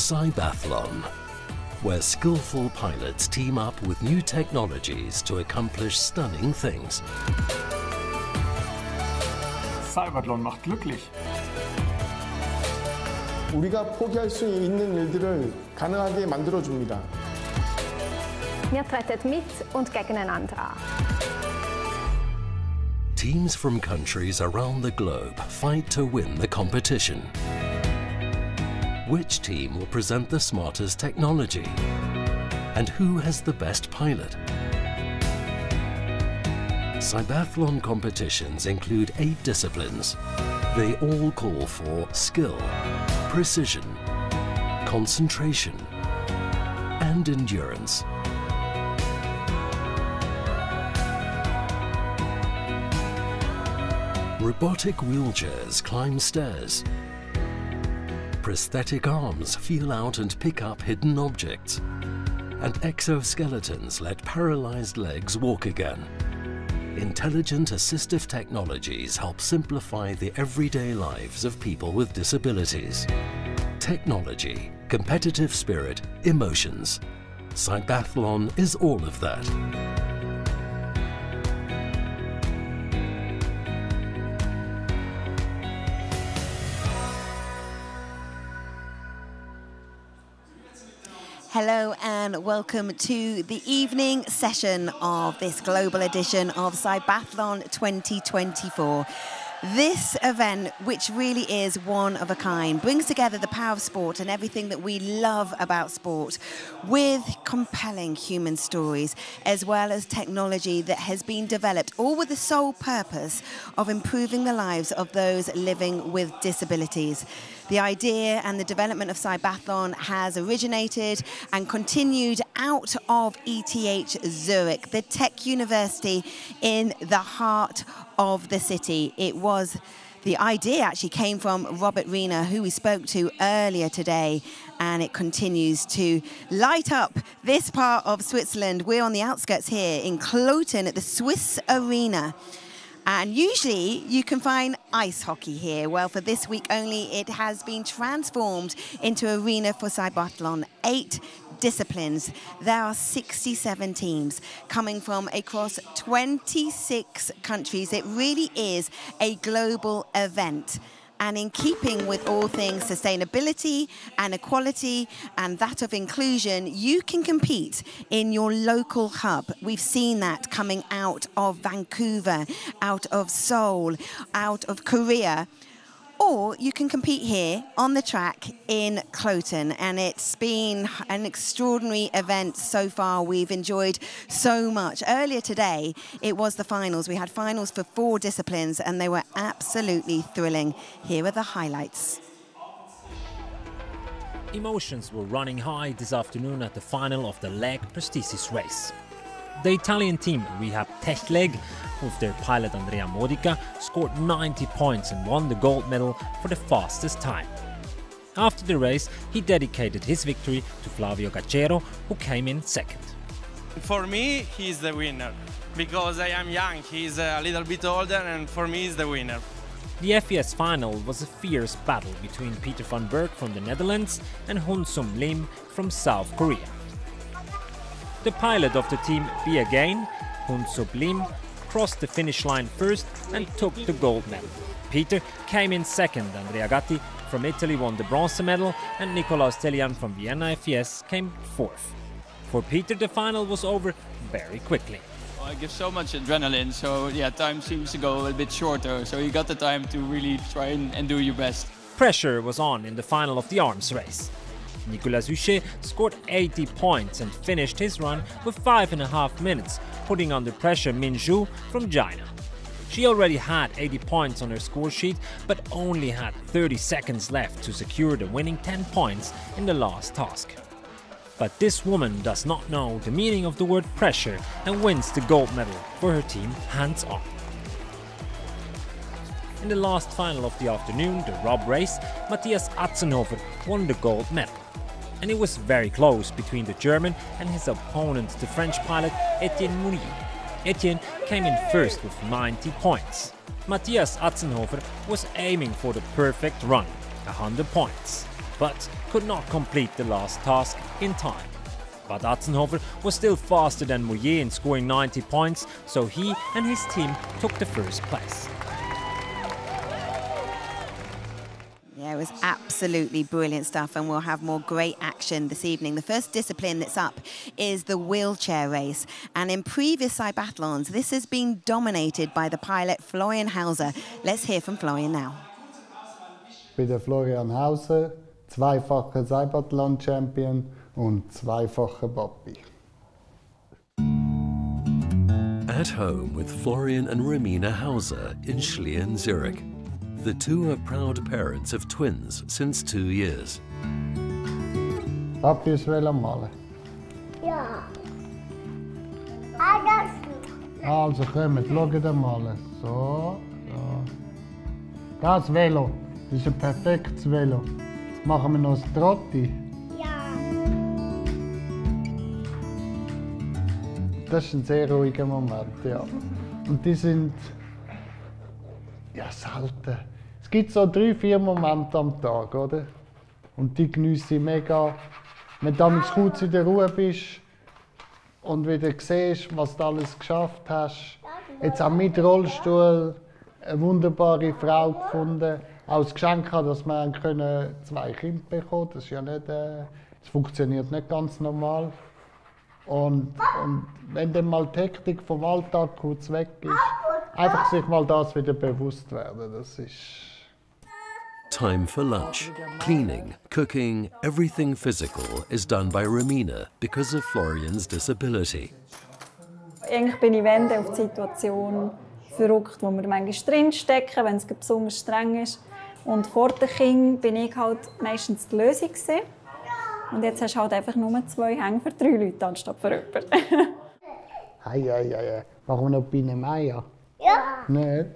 CYBATHLON, where skillful pilots team up with new technologies to accomplish stunning things. CYBATHLON macht glücklich. 우리가 포기할 수 있는 일들을 가능하게 만들어 줍니다. Wir treten mit und gegeneinander an. Teams from countries around the globe fight to win the competition. Which team will present the smartest technology? And who has the best pilot? CYBATHLON competitions include 8 disciplines. They all call for skill, precision, concentration, and endurance. Robotic wheelchairs climb stairs. Prosthetic arms feel out and pick up hidden objects. And exoskeletons let paralyzed legs walk again. Intelligent assistive technologies help simplify the everyday lives of people with disabilities. Technology, competitive spirit, emotions. CYBATHLON is all of that. Hello and welcome to the evening session of this global edition of CYBATHLON 2024. This event, which really is one of a kind, brings together the power of sport and everything that we love about sport with compelling human stories, as well as technology that has been developed, all with the sole purpose of improving the lives of those living with disabilities. The idea and the development of CYBATHLON has originated and continued out of ETH Zurich, the tech university in the heart of the city. The idea actually came from Robert Riener, who we spoke to earlier today, and it continues to light up this part of Switzerland. We're on the outskirts here in Kloten at the Swiss Arena. And usually you can find ice hockey here. Well, for this week only, it has been transformed into an arena for CYBATHLON. 8 disciplines. There are 67 teams coming from across 26 countries. It really is a global event. And in keeping with all things sustainability and equality and that of inclusion, you can compete in your local hub. We've seen that coming out of Vancouver, out of Seoul, out of Korea. Or you can compete here on the track in Kloten, and it's been an extraordinary event so far. We've enjoyed so much. Earlier today, it was the finals. We had finals for 4 disciplines, and they were absolutely thrilling. Here are the highlights. Emotions were running high this afternoon at the final of the leg prosthesis race. The Italian team Rehab Tech Leg, with their pilot Andrea Modica, scored 90 points and won the gold medal for the fastest time. After the race, he dedicated his victory to Flavio Gaccero, who came in second. For me, he's the winner, because I am young, he's a little bit older, and for me he's the winner. The FES final was a fierce battle between Peter van Berg from the Netherlands and Hoon-Sum Lim from South Korea. The pilot of the team B again, Hoon-Sum Lim, crossed the finish line first and took the gold medal. Peter came in second, Andrea Gatti from Italy won the bronze medal, and Nicolaus Telian from Vienna FES came fourth. For Peter, the final was over very quickly. I give so much adrenaline, so yeah, time seems to go a bit shorter, so you got the time to really try and do your best. Pressure was on in the final of the arms race. Nicolas Huchet scored 80 points and finished his run with 5.5 minutes, putting under pressure Min Zhu from China. She already had 80 points on her score sheet, but only had 30 seconds left to secure the winning 10 points in the last task. But this woman does not know the meaning of the word pressure and wins the gold medal for her team hands-on. In the last final of the afternoon, the Rob race, Matthias Atzenhofer won the gold medal. And it was very close between the German and his opponent, the French pilot Etienne Mounier. Etienne came in first with 90 points. Matthias Atzenhofer was aiming for the perfect run, 100 points. but could not complete the last task in time. But Atzenhofer was still faster than Mouillet in scoring 90 points, so he and his team took the first place. Yeah, it was absolutely brilliant stuff, and we'll have more great action this evening. The first discipline that's up is the wheelchair race, and in previous CYBATHLONs, this has been dominated by the pilot Florian Hauser. Let's hear from Florian now. Ich bin der Florian Hauser, zweifacher CYBATHLON-Champion und zweifacher Papi. At home with Florian and Romina Hauser in Schlien, Zurich. The two are proud parents of twins since 2 years. Papi ist malen. Ja. Also kommt, schaut mal. So, so. Das Velo, das ist ein perfektes Velo. Jetzt machen wir noch das Trotti. Ja. Das ist ein sehr ruhiger Moment, ja. Und die sind ja selten. Es gibt so 3-4 Momente am Tag, oder? Und die genieße ich mega. Wenn du damals kurz in der Ruhe bist und wieder siehst, was du alles geschafft hast. Jetzt auch mit Rollstuhl eine wunderbare Frau gefunden. Auch das Geschenk hat, dass wir 2 Kinder bekommen. Das ist ja nicht, das funktioniert nicht ganz normal. Und wenn dann mal die Hektik vom Alltag kurz weg ist, einfach sich mal das wieder bewusst werden, das ist... Time for lunch. Cleaning, cooking, everything physical is done by Romina because of Florian's disability. Eigentlich bin ich wende auf die Situation verrückt, wo wir manchmal drinstecken, wenn es besonders streng ist. Und vor den Kindern bin ich halt meistens die Lösung gewesen. Und jetzt hast du halt einfach nur 2 Hänge für 3 Leute anstatt für jemanden. Hey. Machen wir noch Biene Meier? Ja. Nicht?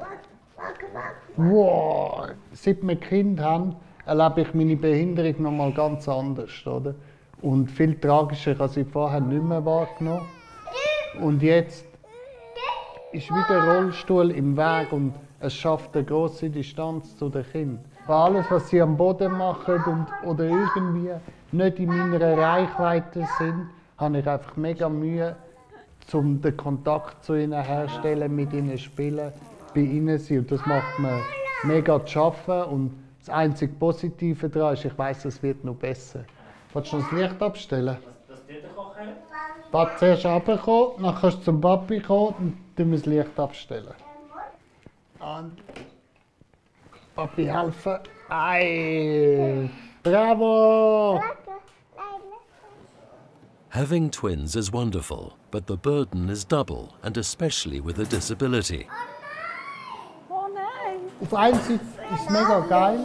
Wow. Seit wir Kind haben, erlebe ich meine Behinderung noch mal ganz anders, oder? Und viel tragischer als ich vorher nicht mehr wahrgenommen. Und jetzt ist wieder der Rollstuhl im Weg und es schafft eine grosse Distanz zu den Kindern. Bei alles, was sie am Boden machen oder irgendwie nicht in meiner Reichweite sind, habe ich einfach mega Mühe, um den Kontakt zu ihnen herzustellen, mit ihnen spielen, bei ihnen sein. Und das macht mir mega zu arbeiten. Und das einzige Positive daran ist, ich weiss, es wird noch besser. Willst du noch das Licht abstellen? Was dir der Koch her? Warte, zuerst runterkommen, dann kannst du zum Papi kommen und dann das Licht abstellen. Und Papi helfen. Ei! Bravo! Having twins is wonderful, but the burden is double, and especially with a disability. Oh nein! Auf einer Seite ist es mega geil.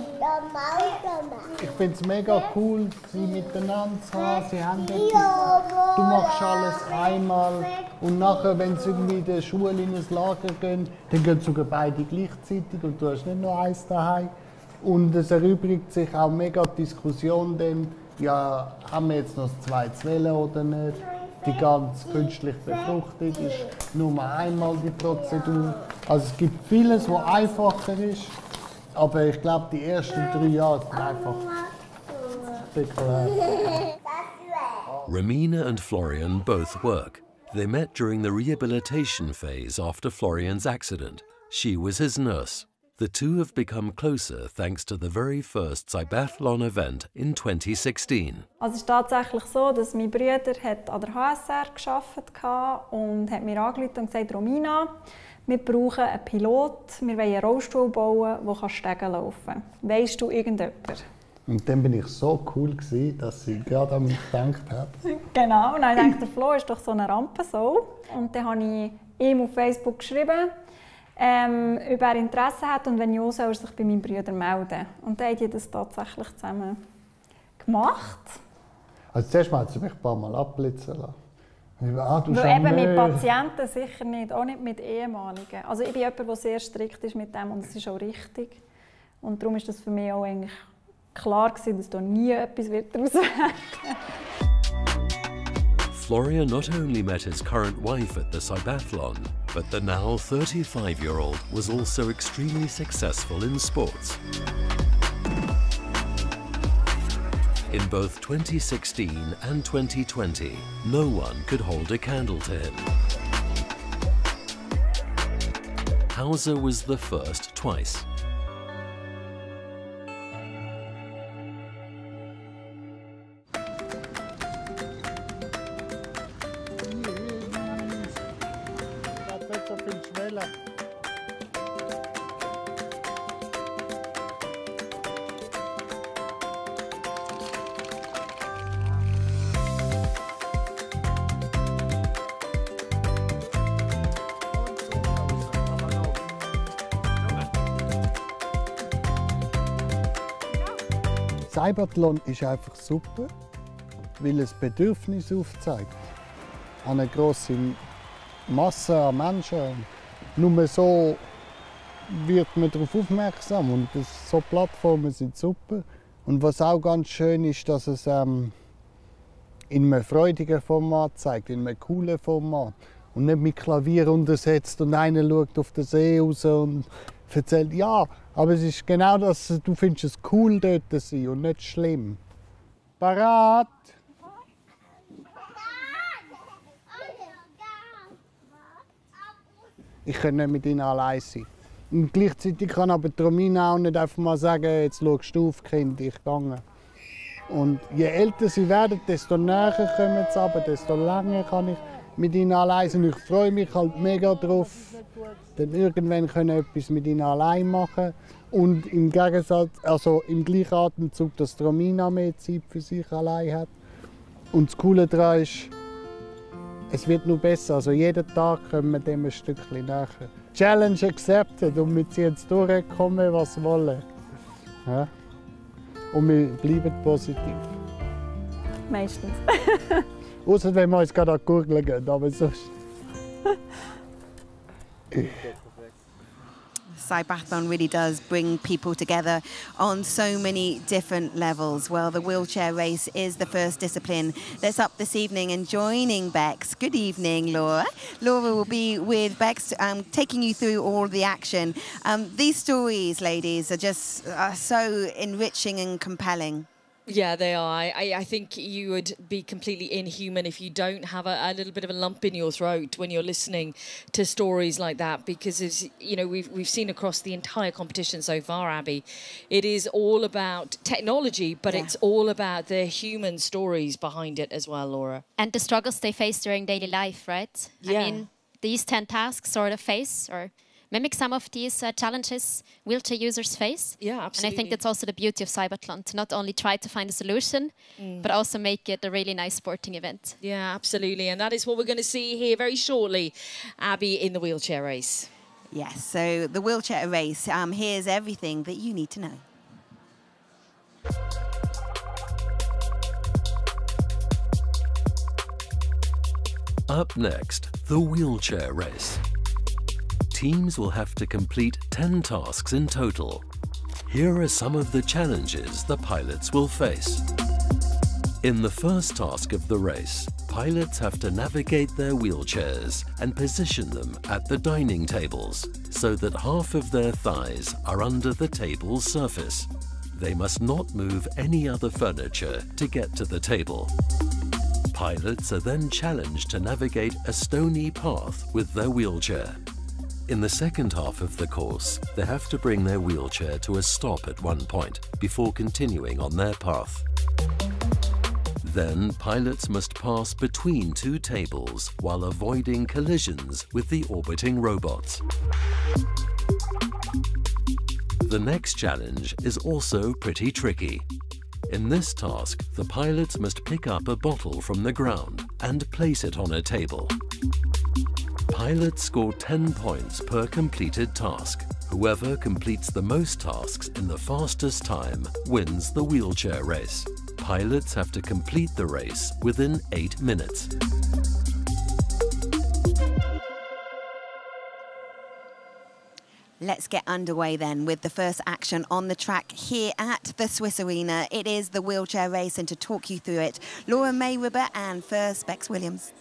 Ich finde es mega cool, sie miteinander zu haben. Sie haben etwas. Du machst alles einmal. Und nachher, wenn sie irgendwie in der Schule in ein Lager gehen, dann gehen sogar beide gleichzeitig und du hast nicht nur eins daheim. Und es erübrigt sich auch mega die Diskussion, denn, ja, haben wir jetzt noch das zweites Velo oder nicht? Die ganze künstliche Befruchtung ist nur einmal die Prozedur. Also es gibt vieles, was einfacher ist, aber ich glaube, die ersten 3 Jahre sind einfach spektakulär. Romina and Florian both work. They met during the rehabilitation phase after Florian's accident. She was his nurse. The two have become closer thanks to the very first CYBATHLON event in 2016. Also es ist tatsächlich so, dass mein Bruder an der HSR gearbeitet und hat mir angerufen und gesagt, Romina, wir brauchen einen Pilot, wir wollen einen Rollstuhl bauen, der Stegen laufen kann. Weisst du irgendjemand? Und dann war ich so cool, dass ich gerade an mich gedacht habe. Genau, und dann dachte ich, der Flo ist doch so eine Rampensau. Und dann habe ich ihm auf Facebook geschrieben, ob er Interesse hat und wenn ja, soll er sich bei meinem Bruder melden. Und dann haben die das tatsächlich zusammen gemacht. Also zuerst mal hat sie mich ein paar Mal abblitzen lassen. Weil eben mit Patienten sicher nicht, auch nicht mit Ehemaligen. Also ich bin jemand, der sehr strikt ist mit dem und es ist auch richtig. Und darum ist das für mich auch eigentlich klar gewesen, dass da nie etwas daraus wird. Florian not only met his current wife at the CYBATHLON, but the now 35-year-old was also extremely successful in sports. In both 2016 and 2020, no one could hold a candle to him. Hauser was the first twice. CYBATHLON ist einfach super, weil es Bedürfnis aufzeigt. Eine grosse Masse an Menschen. Nur so wird man darauf aufmerksam und so Plattformen sind super. Und was auch ganz schön ist, dass es in einem freudigen Format zeigt, in einem coolen Format. Und nicht mit Klavier untersetzt und einer schaut auf den See raus und erzählt, ja, aber es ist genau das, du findest es cool dort zu sein und nicht schlimm. Parat! Ich kann nicht mit ihnen allein sein. Und gleichzeitig kann aber Romina auch nicht einfach mal sagen, jetzt schaust du auf, Kind, ich gehe. Und je älter sie werden, desto näher kommen sie aber, desto länger kann ich mit ihnen allein sein. Ich freue mich halt mega drauf, dann irgendwann können etwas mit ihnen allein machen. Und im Gegensatz, also im gleichen Atemzug, dass Romina mehr Zeit für sich allein hat. Und das Coole daran ist, es wird nur besser. Also jeden Tag kommen wir dem ein Stückchen näher. Challenge accepted und wir ziehen jetzt durchkommen, was wir wollen. Ja? Und wir bleiben positiv. Meistens. Außer wenn wir uns gerade an die Gurgel gehen, aber sonst. CYBATHLON really does bring people together on so many different levels. Well, the wheelchair race is the first discipline that's up this evening, and joining Bex. Good evening, Laura. Laura will be with Bex, taking you through all the action. These stories, ladies, are just so enriching and compelling. Yeah, they are. I think you would be completely inhuman if you don't have a little bit of a lump in your throat when you're listening to stories like that, because as you know, we've seen across the entire competition so far, Abby, it is all about technology, but it's all about the human stories behind it as well, Laura. And the struggles they face during daily life, right? Yeah. I mean, these 10 tasks sort of face or mimic some of these challenges wheelchair users face. Yeah, absolutely. And I think that's also the beauty of CYBATHLON, to not only try to find a solution, but also make it a really nice sporting event. Yeah, absolutely. And that is what we're going to see here very shortly, Abby, in the wheelchair race. Yes, so the wheelchair race, here's everything that you need to know. Up next, the wheelchair race. Teams will have to complete 10 tasks in total. Here are some of the challenges the pilots will face. In the first task of the race, pilots have to navigate their wheelchairs and position them at the dining tables so that half of their thighs are under the table's surface. They must not move any other furniture to get to the table. Pilots are then challenged to navigate a stony path with their wheelchair. In the second half of the course, they have to bring their wheelchair to a stop at one point before continuing on their path. Then, pilots must pass between two tables while avoiding collisions with the orbiting robots. The next challenge is also pretty tricky. In this task, the pilots must pick up a bottle from the ground and place it on a table. Pilots score 10 points per completed task. Whoever completes the most tasks in the fastest time wins the wheelchair race. Pilots have to complete the race within 8 minutes. Let's get underway then with the first action on the track here at the Swiss Arena. It is the wheelchair race, and to talk you through it, Laura May-Ribber and first Bex Williams.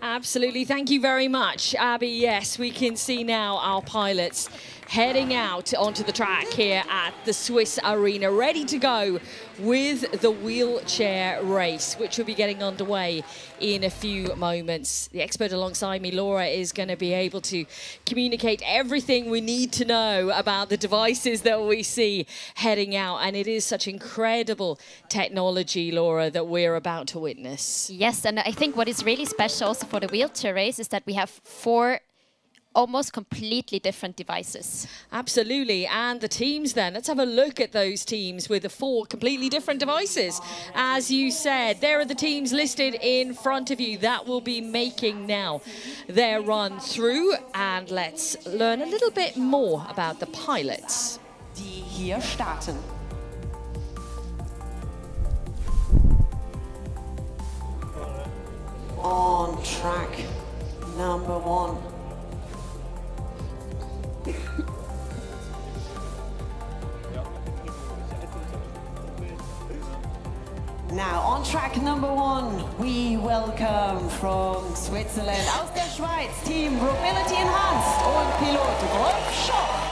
Absolutely. Thank you very much, Abby. Yes, we can see now our pilots heading out onto the track here at the Swiss Arena, ready to go with the wheelchair race, which will be getting underway in a few moments. The expert alongside me, Laura, is going to be able to communicate everything we need to know about the devices that we see heading out. And it is such incredible technology, Laura, that we're about to witness. Yes, and I think what is really special also for the wheelchair race is that we have 4 almost completely different devices. Absolutely, and the teams then. Let's have a look at those teams with the 4 completely different devices. As you said, there are the teams listed in front of you that will be making now their run through. And let's learn a little bit more about the pilots. Die hier starten. On track number 1. Now, on track number 1, we welcome from Switzerland, aus der Schweiz, Team Mobility Enhanced und Pilot Rolf Schoch.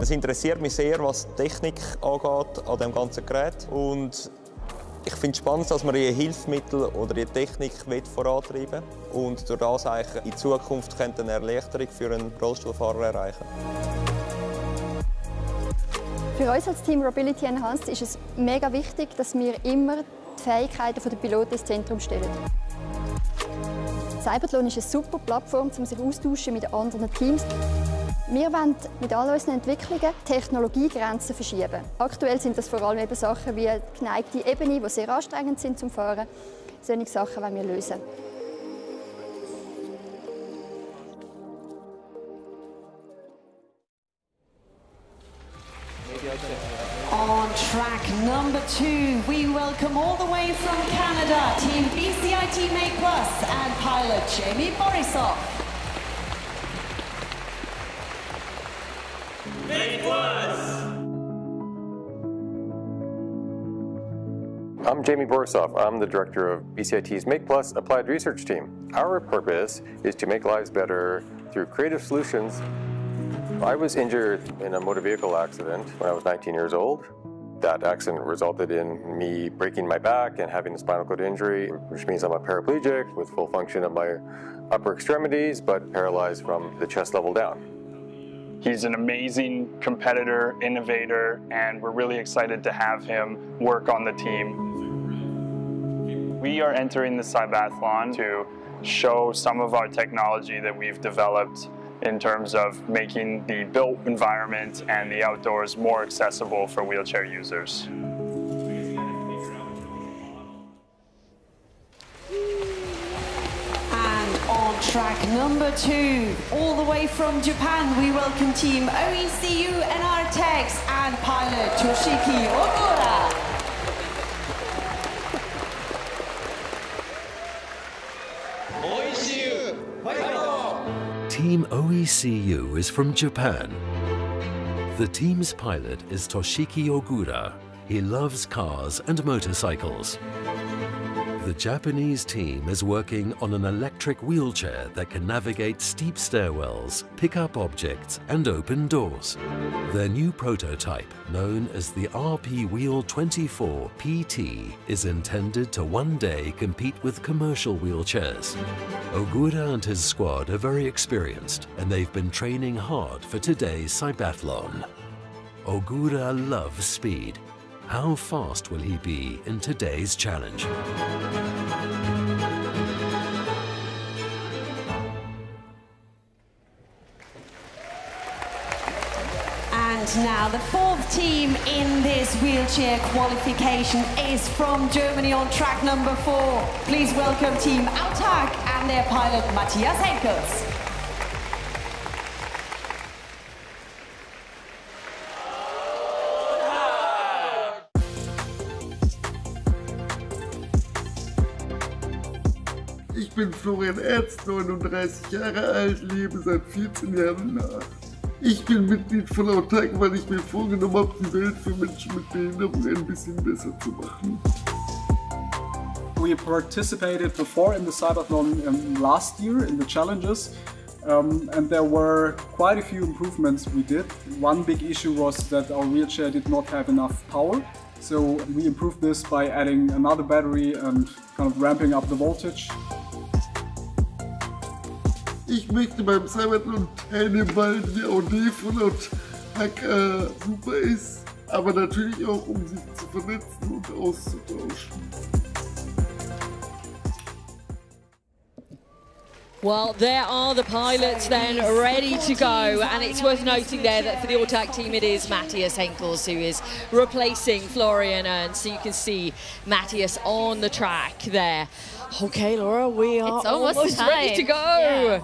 Es interessiert mich sehr, was die Technik angeht an dem ganzen Gerät. Und ich finde es spannend, dass man die Hilfsmittel oder die Technik vorantreiben will und durch das eigentlich in Zukunft eine Erleichterung für einen Rollstuhlfahrer erreichen. Für uns als Team Mobility Enhanced ist es mega wichtig, dass wir immer die Fähigkeiten der Piloten ins Zentrum stellen. CYBATHLON ist eine super Plattform, um sich austauschen mit anderen Teams. Wir wollen mit all unseren Entwicklungen Technologiegrenzen verschieben. Aktuell sind das vor allem eben Sachen wie die geneigte Ebene, die sehr anstrengend sind zum Fahren. Solche Sachen wollen wir lösen. On track number 2, we welcome all the way from Canada, Team BCIT Make Plus and pilot Jamie Borisov. I'm Jamie Borisov. I'm the director of BCIT's Make Plus Applied Research Team. Our purpose is to make lives better through creative solutions. I was injured in a motor vehicle accident when I was 19 years old. That accident resulted in me breaking my back and having a spinal cord injury, which means I'm a paraplegic with full function of my upper extremities, but paralyzed from the chest level down. He's an amazing competitor, innovator, and we're really excited to have him work on the team. We are entering the CYBATHLON to show some of our technology that we've developed in terms of making the built environment and the outdoors more accessible for wheelchair users. On track number 2, all the way from Japan, we welcome Team OECU NR Techs and pilot Toshiki Ogura. Team OECU is from Japan. The team's pilot is Toshiki Ogura. He loves cars and motorcycles. The Japanese team is working on an electric wheelchair that can navigate steep stairwells, pick up objects and open doors. Their new prototype, known as the RP Wheel 24 PT, is intended to one day compete with commercial wheelchairs. Ogura and his squad are very experienced and they've been training hard for today's CYBATHLON. Ogura loves speed. How fast will he be in today's challenge? And now the 4th team in this wheelchair qualification is from Germany on track number 4. Please welcome Team Autark and their pilot Matthias Henkels. Ich bin Florian Erz, 39 Jahre alt, lebe seit 14 Jahren nach. Ich bin Mitglied von Autark, weil ich mir vorgenommen habe, die Welt für Menschen mit Behinderung ein bisschen besser zu machen. We participated before in the CYBATHLON last year in the challenges, and there were quite a few improvements we did. One big issue was that our wheelchair did not have enough power, so we improved this by adding another battery and kind of ramping up the voltage. Ich möchte beim CYBATHLON teilnehmen, weil die OD von Autark super ist, aber natürlich auch, um sich zu vernetzen und auszutauschen. Well, there are the pilots then ready to go, and it's worth noting there that for the Autark team it is Matthias Henkels who is replacing Florian Ernst. So you can see Matthias on the track there. Okay, Laura, we are almost ready to go. Yeah.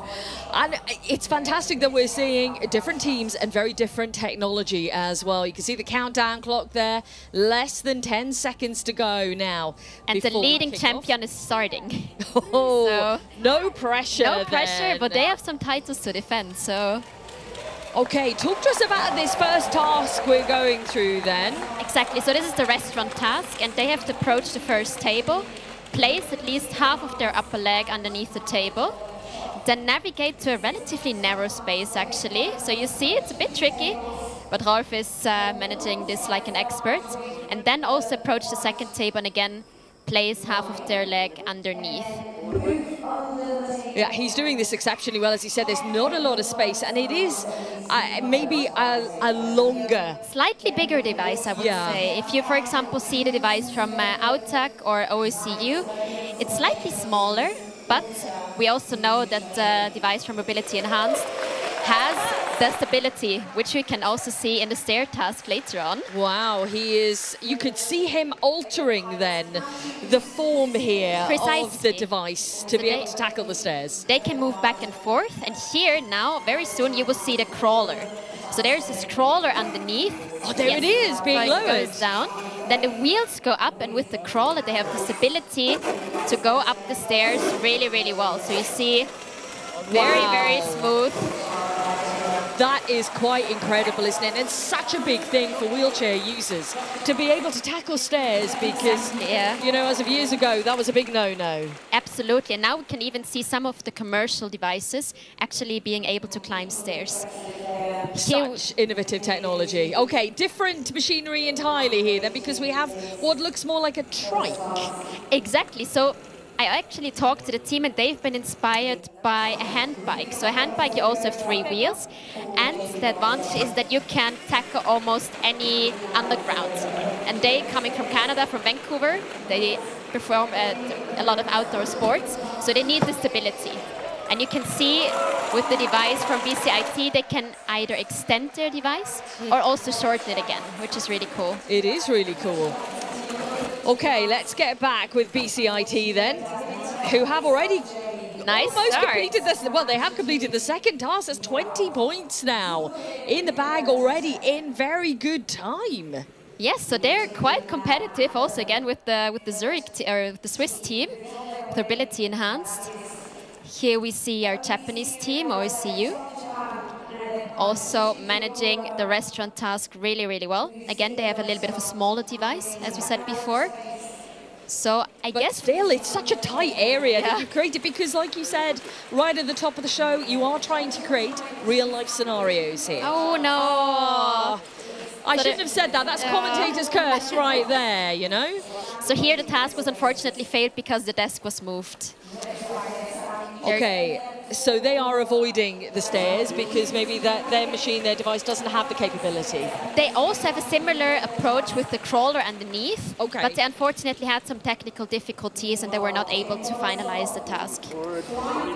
And it's fantastic that we're seeing different teams and very different technology as well. You can see the countdown clock there, less than 10 seconds to go now. And the leading champion is starting. Oh, so no pressure. No pressure, then. but they have some titles to defend, so. Okay, talk to us about this first task we're going through then. Exactly, so this is the restaurant task, and they have to approach the first table, place at least half of their upper leg underneath the table, then navigate to a relatively narrow space actually. So you see it's a bit tricky, but Rolf is managing this like an expert. And then also approach the second table and again place half of their leg underneath. Yeah, he's doing this exceptionally well. As he said, there's not a lot of space, and it is maybe a longer, slightly bigger device, I would say. If you, for example, see the device from Autark or OSCU, it's slightly smaller, but we also know that the device from Mobility Enhanced has the stability, which we can also see in the stair task later on. Wow, he is, you could see him altering then the form here of the device to be able to tackle the stairs. They can move back and forth, and here now, very soon, you will see the crawler. So there's this crawler underneath. Oh, there it is, being lowered. Goes down. Then the wheels go up, and with the crawler, they have the stability to go up the stairs really, really well. So you see, very, very smooth. That is quite incredible, isn't it? And it's such a big thing for wheelchair users to be able to tackle stairs because, you know, as of years ago, that was a big no-no. Absolutely. And now we can even see some of the commercial devices actually being able to climb stairs. Such innovative technology. Okay, different machinery entirely here then, because we have what looks more like a trike. Exactly. So I actually talked to the team and they've been inspired by a hand bike. So a hand bike, you also have 3 wheels, and the advantage is that you can tackle almost any underground. And they, coming from Canada, from Vancouver, they perform a lot of outdoor sports, so they need the stability. And you can see with the device from BCIT, they can either extend their device or also shorten it again, which is really cool. It is really cool. Okay, let's get back with BCIT then, who have already completed this. Well, they have completed the second task. That's 20 points now in the bag already in very good time. Yes, so they're quite competitive also again with the Zurich or the Swiss team, with Mobility Enhanced. Here we see our Japanese team, OSCU, also managing the restaurant task really, really well. Again, they have a little bit of a smaller device, as we said before. So I guess still, it's such a tight area that you've created because, like you said, right at the top of the show, you are trying to create real-life scenarios here. Oh, no. Oh, I shouldn't have said that. That's commentator's curse right there, you know? So here the task was unfortunately failed because the desk was moved. Okay, so they are avoiding the stairs because maybe their machine, their device doesn't have the capability. They also have a similar approach with the crawler underneath, but they unfortunately had some technical difficulties and they were not able to finalize the task.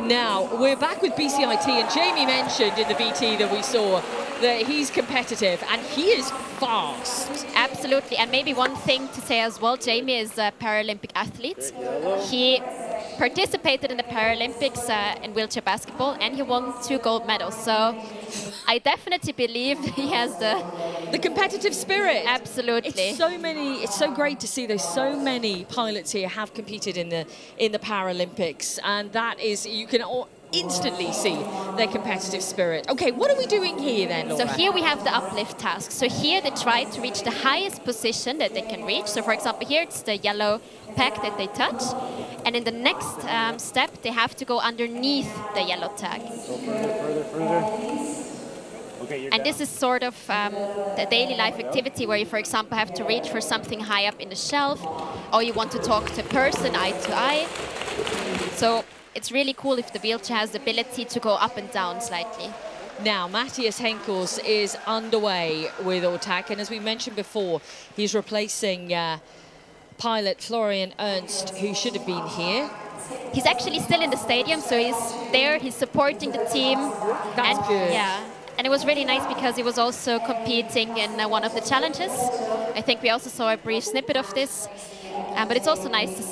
Now, we're back with BCIT, and Jamie mentioned in the VT that we saw that he's competitive and he is fast. Absolutely, and maybe one thing to say as well, Jamie is a Paralympic athlete. He participated in the Paralympics in wheelchair basketball and he won 2 gold medals. So I definitely believe he has the competitive spirit. Absolutely. It's so great to see there's so many pilots here have competed in the Paralympics, and that is, you can instantly see their competitive spirit. Okay, what are we doing here then, Laura? So here we have the uplift task. So here they try to reach the highest position that they can reach. So for example, here it's the yellow peg that they touch. And in the next step, they have to go underneath the yellow tag. Go further. Okay, and this is sort of the daily life activity where you, for example, have to reach for something high up in the shelf, or you want to talk to a person eye to eye. So it's really cool if the wheelchair has the ability to go up and down slightly. Now, Matthias Henkels is underway with Ortak, and as we mentioned before, he's replacing pilot Florian Ernst, who should have been here. He's actually still in the stadium, so he's there, he's supporting the team. That's good. Yeah. And it was really nice because he was also competing in one of the challenges. I think we also saw a brief snippet of this. But it's also nice to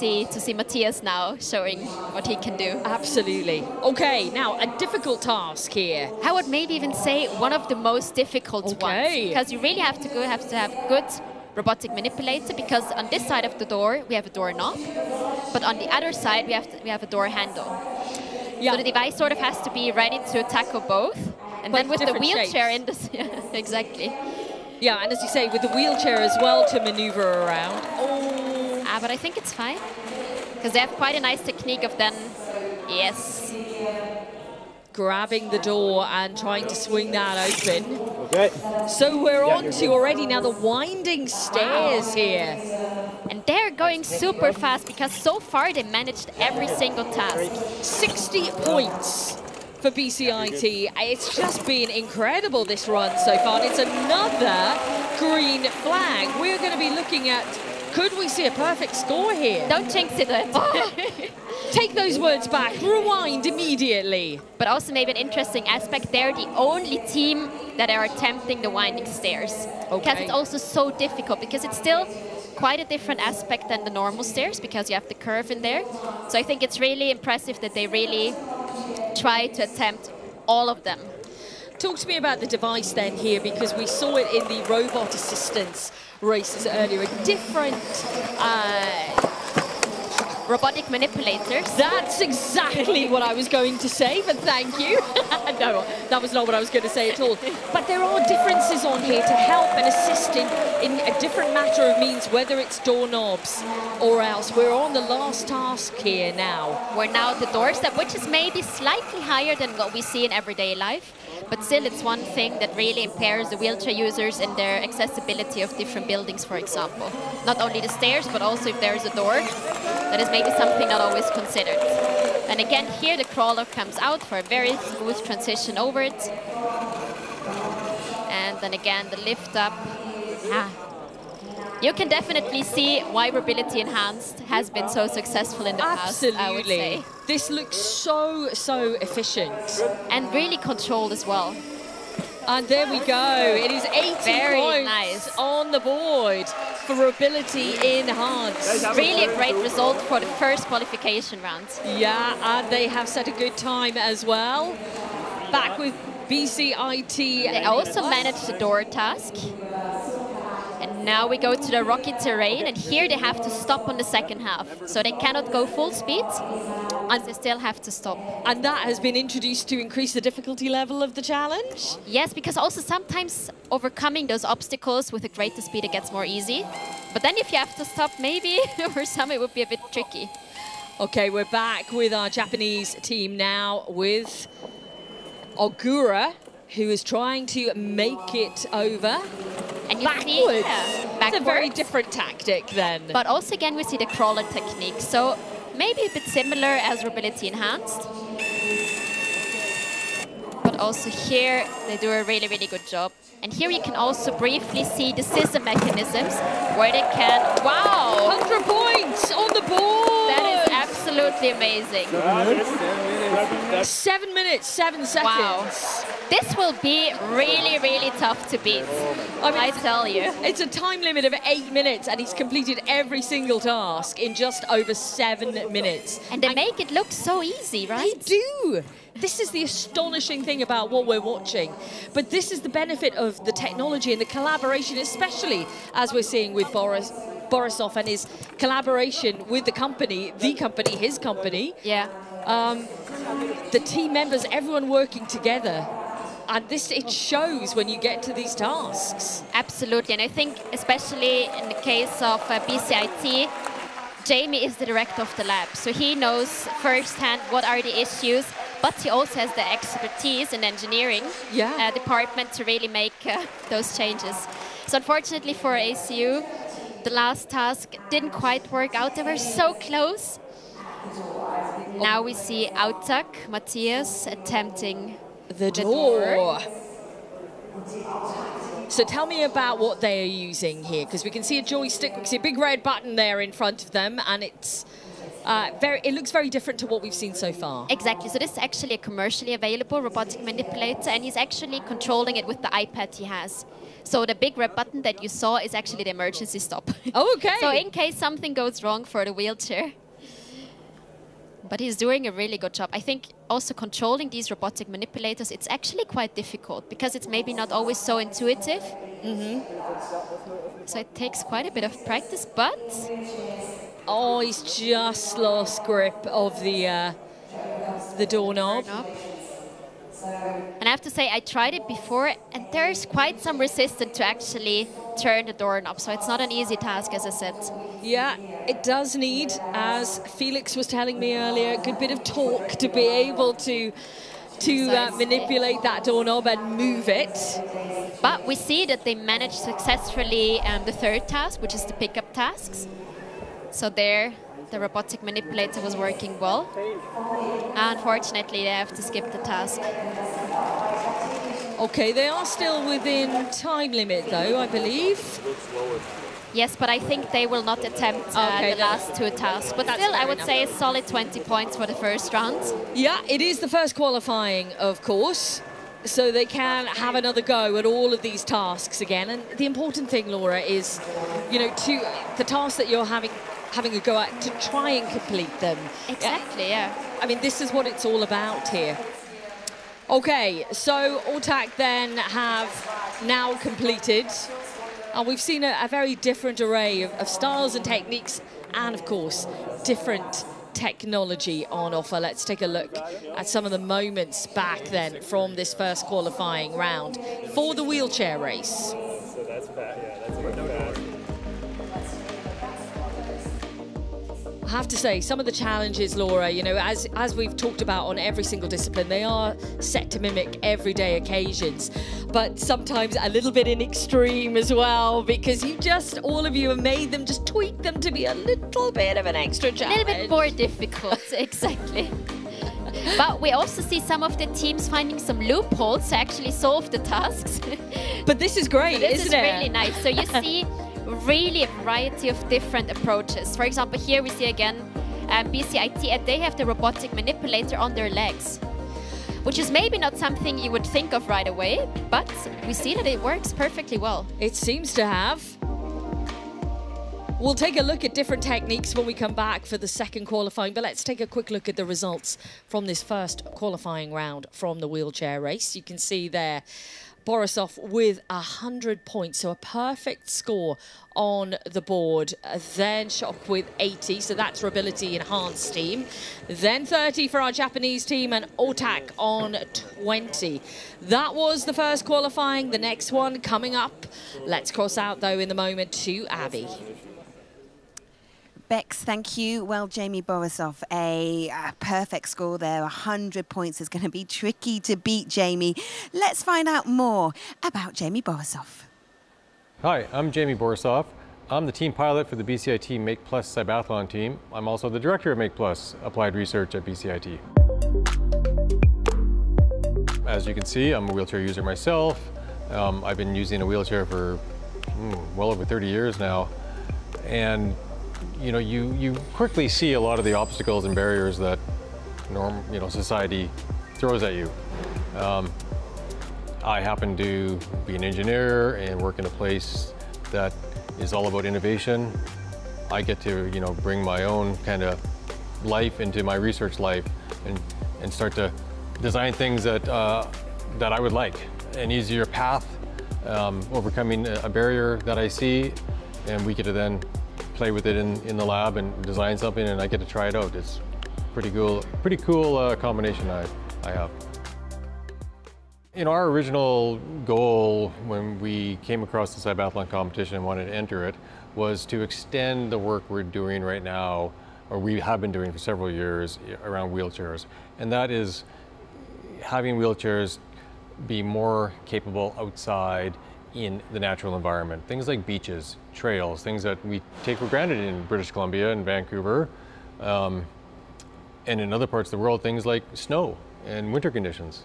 see Matthias now showing what he can do. Absolutely. Okay, now a difficult task here. I would maybe even say one of the most difficult ones. Because you really have to have good robotic manipulator, because on this side of the door we have a door knob, but on the other side we have a door handle. Yeah. So the device sort of has to be ready to tackle both. And then with the wheelchair in this, exactly. Yeah, and as you say, with the wheelchair as well to maneuver around. But I think it's fine, because they have quite a nice technique of then, yes, grabbing the door and trying to swing that open. Okay. So we're on to already now the winding stairs here. And they're going super fast, because so far they managed every single task. 60 points for BCIT. It's just been incredible, this run so far. And it's another green flag. We're going to be looking at, could we see a perfect score here? Don't jinx it. Take those words back. Rewind immediately. But also maybe an interesting aspect, they're the only team that are attempting the winding stairs. Because it's also so difficult, because it's still quite a different aspect than the normal stairs, because you have the curve in there. So I think it's really impressive that they really try to attempt all of them. Talk to me about the device then here, because we saw it in the robot assistance races earlier, a different robotic manipulators. That's exactly what I was going to say, but thank you. No, that was not what I was going to say at all. But there are differences on here to help and assist in a different matter of means, whether it's doorknobs or else. We're on the last task here now. We're now at the doorstep, which is maybe slightly higher than what we see in everyday life. But still, it's one thing that really impairs the wheelchair users in their accessibility of different buildings, for example. Not only the stairs, but also if there is a door, that is maybe something not always considered. And again, here the crawler comes out for a very smooth transition over it. And then again, the lift up. You can definitely see why Mobility Enhanced has been so successful in the past, I would say. This looks so efficient. And really controlled as well. And there we go. It is 80 points on the board for Mobility Enhanced. Really a great result for the first qualification round. Yeah, and they have set a good time as well. Back with BCIT. They also managed the door task. And now we go to the rocky terrain, and here they have to stop on the second half. So they cannot go full speed, and they still have to stop. And that has been introduced to increase the difficulty level of the challenge? Yes, because also sometimes overcoming those obstacles with a greater speed, it gets more easy. But then if you have to stop, maybe for some it would be a bit tricky. Okay, we're back with our Japanese team now with Ogura, who is trying to make it over. And you backwards. See, It's a very different tactic then. But also again we see the crawler technique, so maybe a bit similar as Mobility Enhanced. But also here they do a really, really good job. And here you can also briefly see the scissor mechanisms where they can, wow! 100 points on the board! That is absolutely amazing. 7 minutes, 7 seconds. Wow. This will be really, really tough to beat, I tell you. It's a time limit of 8 minutes, and he's completed every single task in just over 7 minutes. And they make it look so easy, right? They do. This is the astonishing thing about what we're watching. But this is the benefit of the technology and the collaboration, especially as we're seeing with Borisov and his collaboration with the company, his company. Yeah. the team members, everyone working together. And it shows when you get to these tasks. Absolutely, and I think especially in the case of BCIT, Jamie is the director of the lab, so he knows firsthand what are the issues, but he also has the expertise in engineering department to really make those changes. So unfortunately for ACU, the last task didn't quite work out. They were so close. Now we see Autak, Matthias, attempting the door. So tell me about what they are using here, because we can see a joystick, we can see a big red button there in front of them, and it's it looks very different to what we've seen so far. Exactly, so this is actually a commercially available robotic manipulator, and he's actually controlling it with the iPad he has. So the big red button that you saw is actually the emergency stop. Okay. So in case something goes wrong for the wheelchair. But he's doing a really good job. I think also controlling these robotic manipulators, it's actually quite difficult because it's maybe not always so intuitive. So it takes quite a bit of practice, but... Oh, he's just lost grip of the doorknob. And I have to say, I tried it before, and there's quite some resistance to actually turn the doorknob, so it's not an easy task, as I said. Yeah, it does need, as Felix was telling me earlier, a good bit of torque to be able to manipulate that doorknob and move it. But we see that they managed successfully the third task, which is the pickup tasks. So there, the robotic manipulator was working well. Unfortunately, they have to skip the task. Okay, they are still within time limit, though, I believe. Yes, but I think they will not attempt the last two tasks. But still, I would say a solid 20 points for the first round. Yeah, it is the first qualifying, of course. So they can have another go at all of these tasks again. And the important thing, Laura, is, you know, the tasks that you're having a go at, to try and complete them. Exactly, yeah. I mean, this is what it's all about here. Okay, so Autak then have now completed. And we've seen a very different array of styles and techniques, and of course, different technology on offer. Let's take a look at some of the moments back then from this first qualifying round for the wheelchair race. So that's fast, yeah, that's fast. I have to say, some of the challenges, Laura, you know, as we've talked about on every single discipline, they are set to mimic everyday occasions, but sometimes a little bit in extreme as well, because all of you have made them, just tweak them to be a little bit of an extra challenge. A little bit more difficult, exactly. But we also see some of the teams finding some loopholes to actually solve the tasks. But this is great, isn't it? This is really nice. So you see really a variety of different approaches. For example, here we see again BCIT, and they have the robotic manipulator on their legs, which is maybe not something you would think of right away, but we see that it works perfectly well. It seems to have. We'll take a look at different techniques when we come back for the second qualifying, but let's take a quick look at the results from this first qualifying round from the wheelchair race. You can see there Borisov with 100 points, so a perfect score on the board. Then Shock with 80, so that's Ability Enhanced team. Then 30 for our Japanese team, and Autak on 20. That was the first qualifying. The next one coming up. Let's cross out, though, in the moment to Abby. Bex, thank you. Well, Jamie Borisov, a perfect score there. 100 points is going to be tricky to beat, Jamie. Let's find out more about Jamie Borisov. Hi, I'm Jamie Borisov. I'm the team pilot for the BCIT Make Plus CYBATHLON team. I'm also the director of Make Plus Applied Research at BCIT. As you can see, I'm a wheelchair user myself. I've been using a wheelchair for well over 30 years now. And you know, you quickly see a lot of the obstacles and barriers that society throws at you. I happen to be an engineer and work in a place that is all about innovation. I get to, bring my own kind of life into my research life and start to design things that I would like. An easier path, overcoming a barrier that I see, and we get to then play with it in the lab and design something, and I get to try it out. It's pretty cool combination I have. You know, our original goal when we came across the CYBATHLON competition and wanted to enter it was to extend the work we're doing right now, or we have been doing for several years, around wheelchairs. And that is having wheelchairs be more capable outside in the natural environment. Things like beaches, trails, things that we take for granted in British Columbia and Vancouver, and in other parts of the world, things like snow and winter conditions.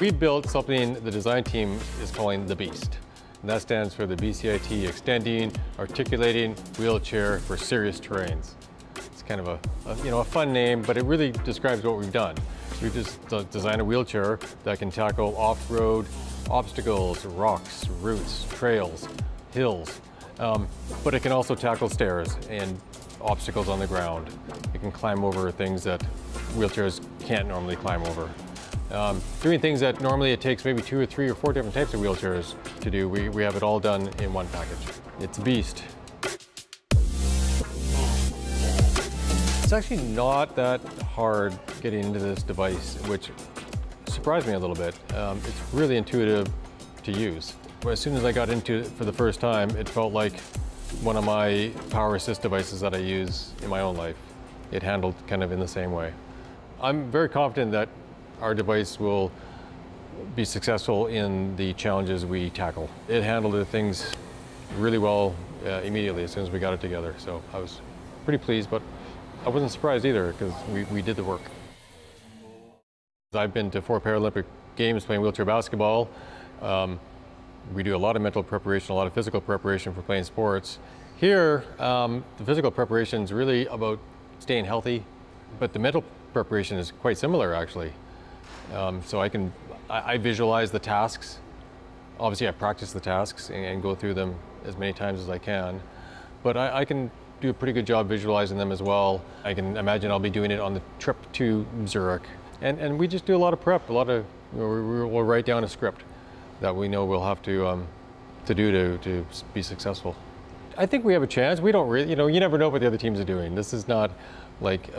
We built something the design team is calling the Beast. And that stands for the BCIT Extending Articulating Wheelchair for Serious Terrains. It's kind of a fun name, but it really describes what we've done. We just designed a wheelchair that can tackle off-road obstacles, rocks, roots, trails, hills. But it can also tackle stairs and obstacles on the ground. It can climb over things that wheelchairs can't normally climb over. Doing things that normally it takes maybe 2 or 3 or 4 different types of wheelchairs to do, we have it all done in one package. It's a beast. It's actually not that hard getting into this device, which surprised me a little bit. It's really intuitive to use. As soon as I got into it for the first time, it felt like one of my power assist devices that I use in my own life. It handled kind of in the same way. I'm very confident that our device will be successful in the challenges we tackle. It handled the things really well immediately as soon as we got it together. So I was pretty pleased, but I wasn't surprised either because we did the work. I've been to 4 Paralympic Games playing wheelchair basketball. We do a lot of mental preparation, a lot of physical preparation for playing sports. Here, the physical preparation is really about staying healthy, but the mental preparation is quite similar actually. So I visualize the tasks. Obviously I practice the tasks and go through them as many times as I can, but I can do a pretty good job visualizing them as well. I can imagine I'll be doing it on the trip to Zurich. And we just do a lot of prep, we'll write down a script that we know we'll have to do to be successful. I think we have a chance. We don't really, you never know what the other teams are doing. This is not like,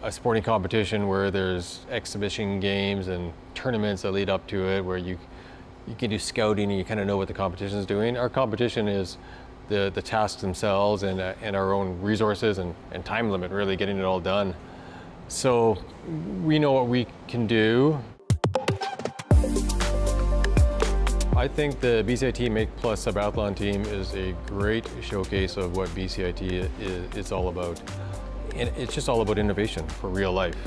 a sporting competition where there's exhibition games and tournaments that lead up to it where you can do scouting and you kind of know what the competition is doing. Our competition is the tasks themselves and our own resources and time limit, really getting it all done. So we know what we can do. I think the BCIT Make Plus CYBATHLON team is a great showcase of what BCIT is all about. And it's just all about innovation for real life.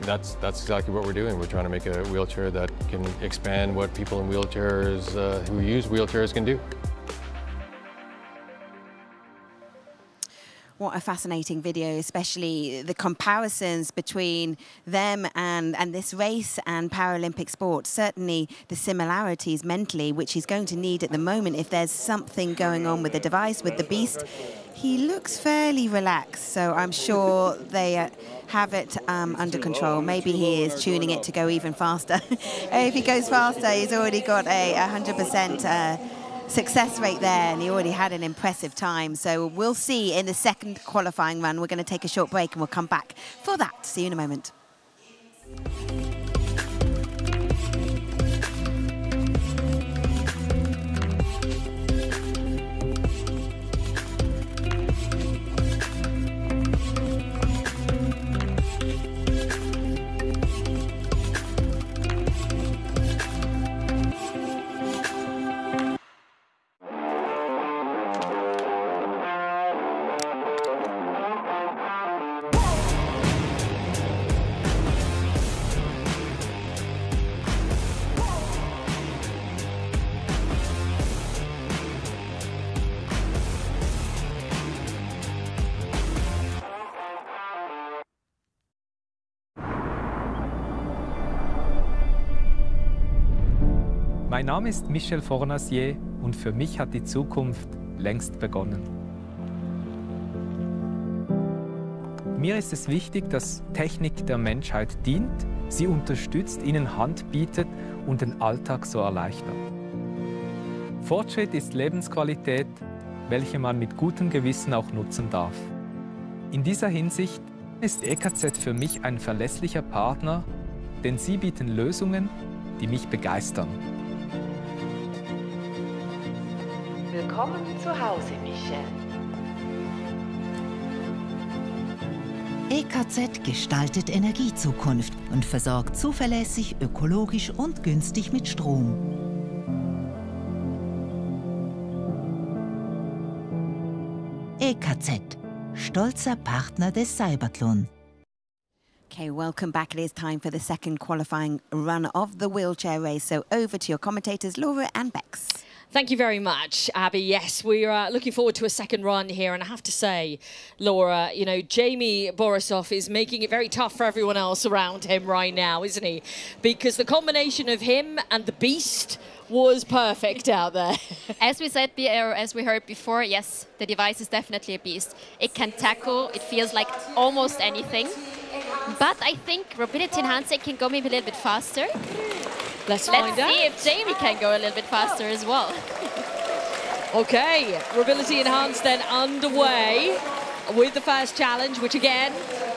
That's exactly what we're doing. We're trying to make a wheelchair that can expand what people in wheelchairs, who use wheelchairs, can do. What a fascinating video, especially the comparisons between them and this race and Paralympic sport. Certainly the similarities mentally, which he's going to need at the moment if there's something going on with the device, with the Beast. He looks fairly relaxed, so I'm sure they have it under control. Maybe he is tuning it to go even faster. If he goes faster, he's already got a 100% success rate there, and he already had an impressive time. So we'll see in the second qualifying run. We're going to take a short break and we'll come back for that. See you in a moment. Mein Name ist Michel Fornacier und für mich hat die Zukunft längst begonnen. Mir ist es wichtig, dass Technik der Menschheit dient, sie unterstützt, ihnen Hand bietet und den Alltag so erleichtert. Fortschritt ist Lebensqualität, welche man mit gutem Gewissen auch nutzen darf. In dieser Hinsicht ist EKZ für mich ein verlässlicher Partner, denn sie bieten Lösungen, die mich begeistern. Willkommen zu Hause, Michel. EKZ gestaltet Energiezukunft und versorgt zuverlässig, ökologisch und günstig mit Strom. EKZ, stolzer Partner des CYBATHLON. Okay, welcome back. It is time for the second qualifying run of the wheelchair race. So over to your commentators, Laura and Bex. Thank you very much, Abby. Yes, we are looking forward to a second run here. And I have to say, Laura, you know, Jamie Borisov is making it very tough for everyone else around him right now, isn't he? Because the combination of him and the beast was perfect out there. As we said, or as we heard before, yes, the device is definitely a beast. It can tackle, it feels like almost anything. But I think Mobility Enhanced can go maybe a little bit faster. Let's find out. See if Jamie can go a little bit faster as well. Okay, Mobility Enhanced then underway with the first challenge, which again,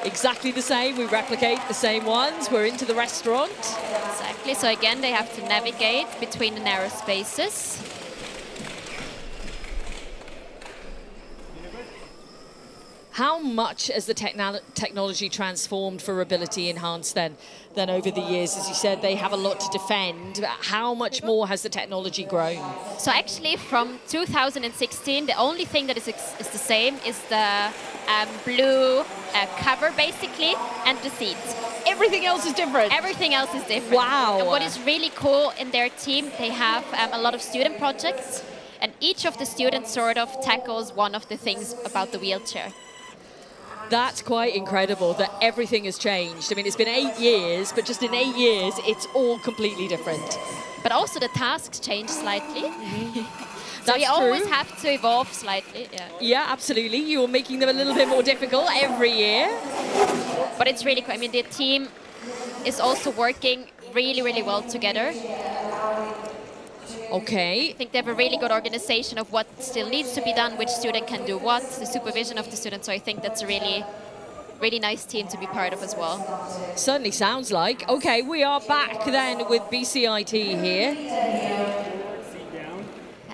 exactly the same. We replicate the same ones. We're into the restaurant. Exactly, so again, they have to navigate between the narrow spaces. How much has the technology transformed for Mobility Enhanced then over the years? As you said, they have a lot to defend. How much more has the technology grown? So actually from 2016, the only thing that is the same is the blue cover basically and the seats. Everything else is different? Everything else is different. Wow. And what is really cool in their team, they have a lot of student projects, and each of the students sort of tackles one of the things about the wheelchair. That's quite incredible that everything has changed. I mean, it's been 8 years, but just in 8 years, it's all completely different. But also the tasks change slightly. So That's we always true. have to evolve slightly. Yeah, absolutely. You're making them a little bit more difficult every year. But it's really cool. I mean, the team is also working really, really well together. Okay. I think they have a really good organization of what still needs to be done, which student can do what, the supervision of the students. So I think that's a really, really nice team to be part of as well. Certainly sounds like. Okay, we are back then with BCIT here.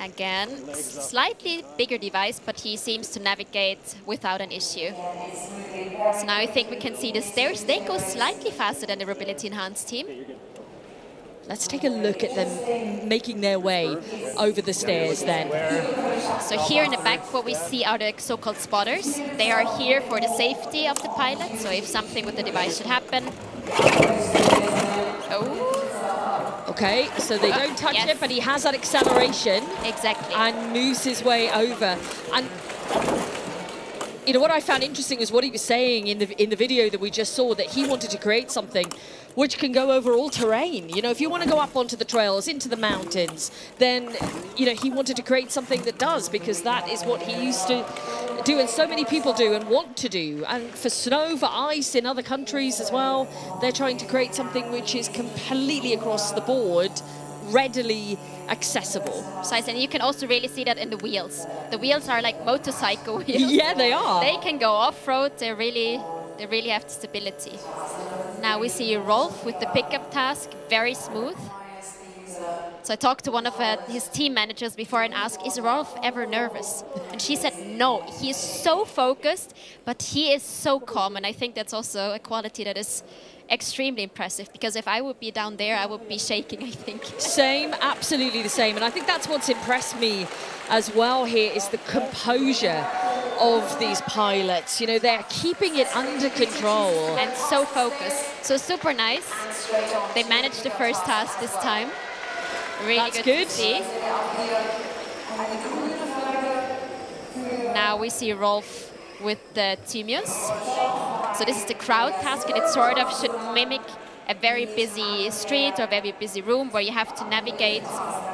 Again, slightly bigger device, but he seems to navigate without an issue. So now I think we can see the stairs. They go slightly faster than the Mobility Enhanced team. Let's take a look at them making their way over the stairs then. So here in the back, what we see are the so-called spotters. They are here for the safety of the pilot. So if something with the device should happen. Oh. Okay, so they don't touch it, but he has that acceleration. Exactly. And moves his way over. And you know what I found interesting is what he was saying in the video that we just saw, that he wanted to create something which can go over all terrain. You know, if you want to go up onto the trails, into the mountains, then, you know, he wanted to create something that does, because that is what he used to do, and so many people do and want to do. And for snow, for ice in other countries as well, they're trying to create something which is completely across the board, readily accessible. Precisely, and you can also really see that in the wheels. The wheels are like motorcycle wheels. Yeah, they are. They can go off-road, they really have the stability. Now we see Rolf with the pickup task, very smooth. So I talked to one of his team managers before and asked, is Rolf ever nervous? And she said, no, he is so focused, but he is so calm. And I think that's also a quality that is extremely impressive, because if I would be down there, I would be shaking, I think. Same, absolutely the same. And I think that's what's impressed me as well here, is the composure of these pilots. You know, they're keeping it under control. And so focused. So super nice. They managed the first task this time. Really That's good to see. Now we see Rolf with the Timius. So this is the crowd task, and it sort of should mimic a very busy street or a very busy room where you have to navigate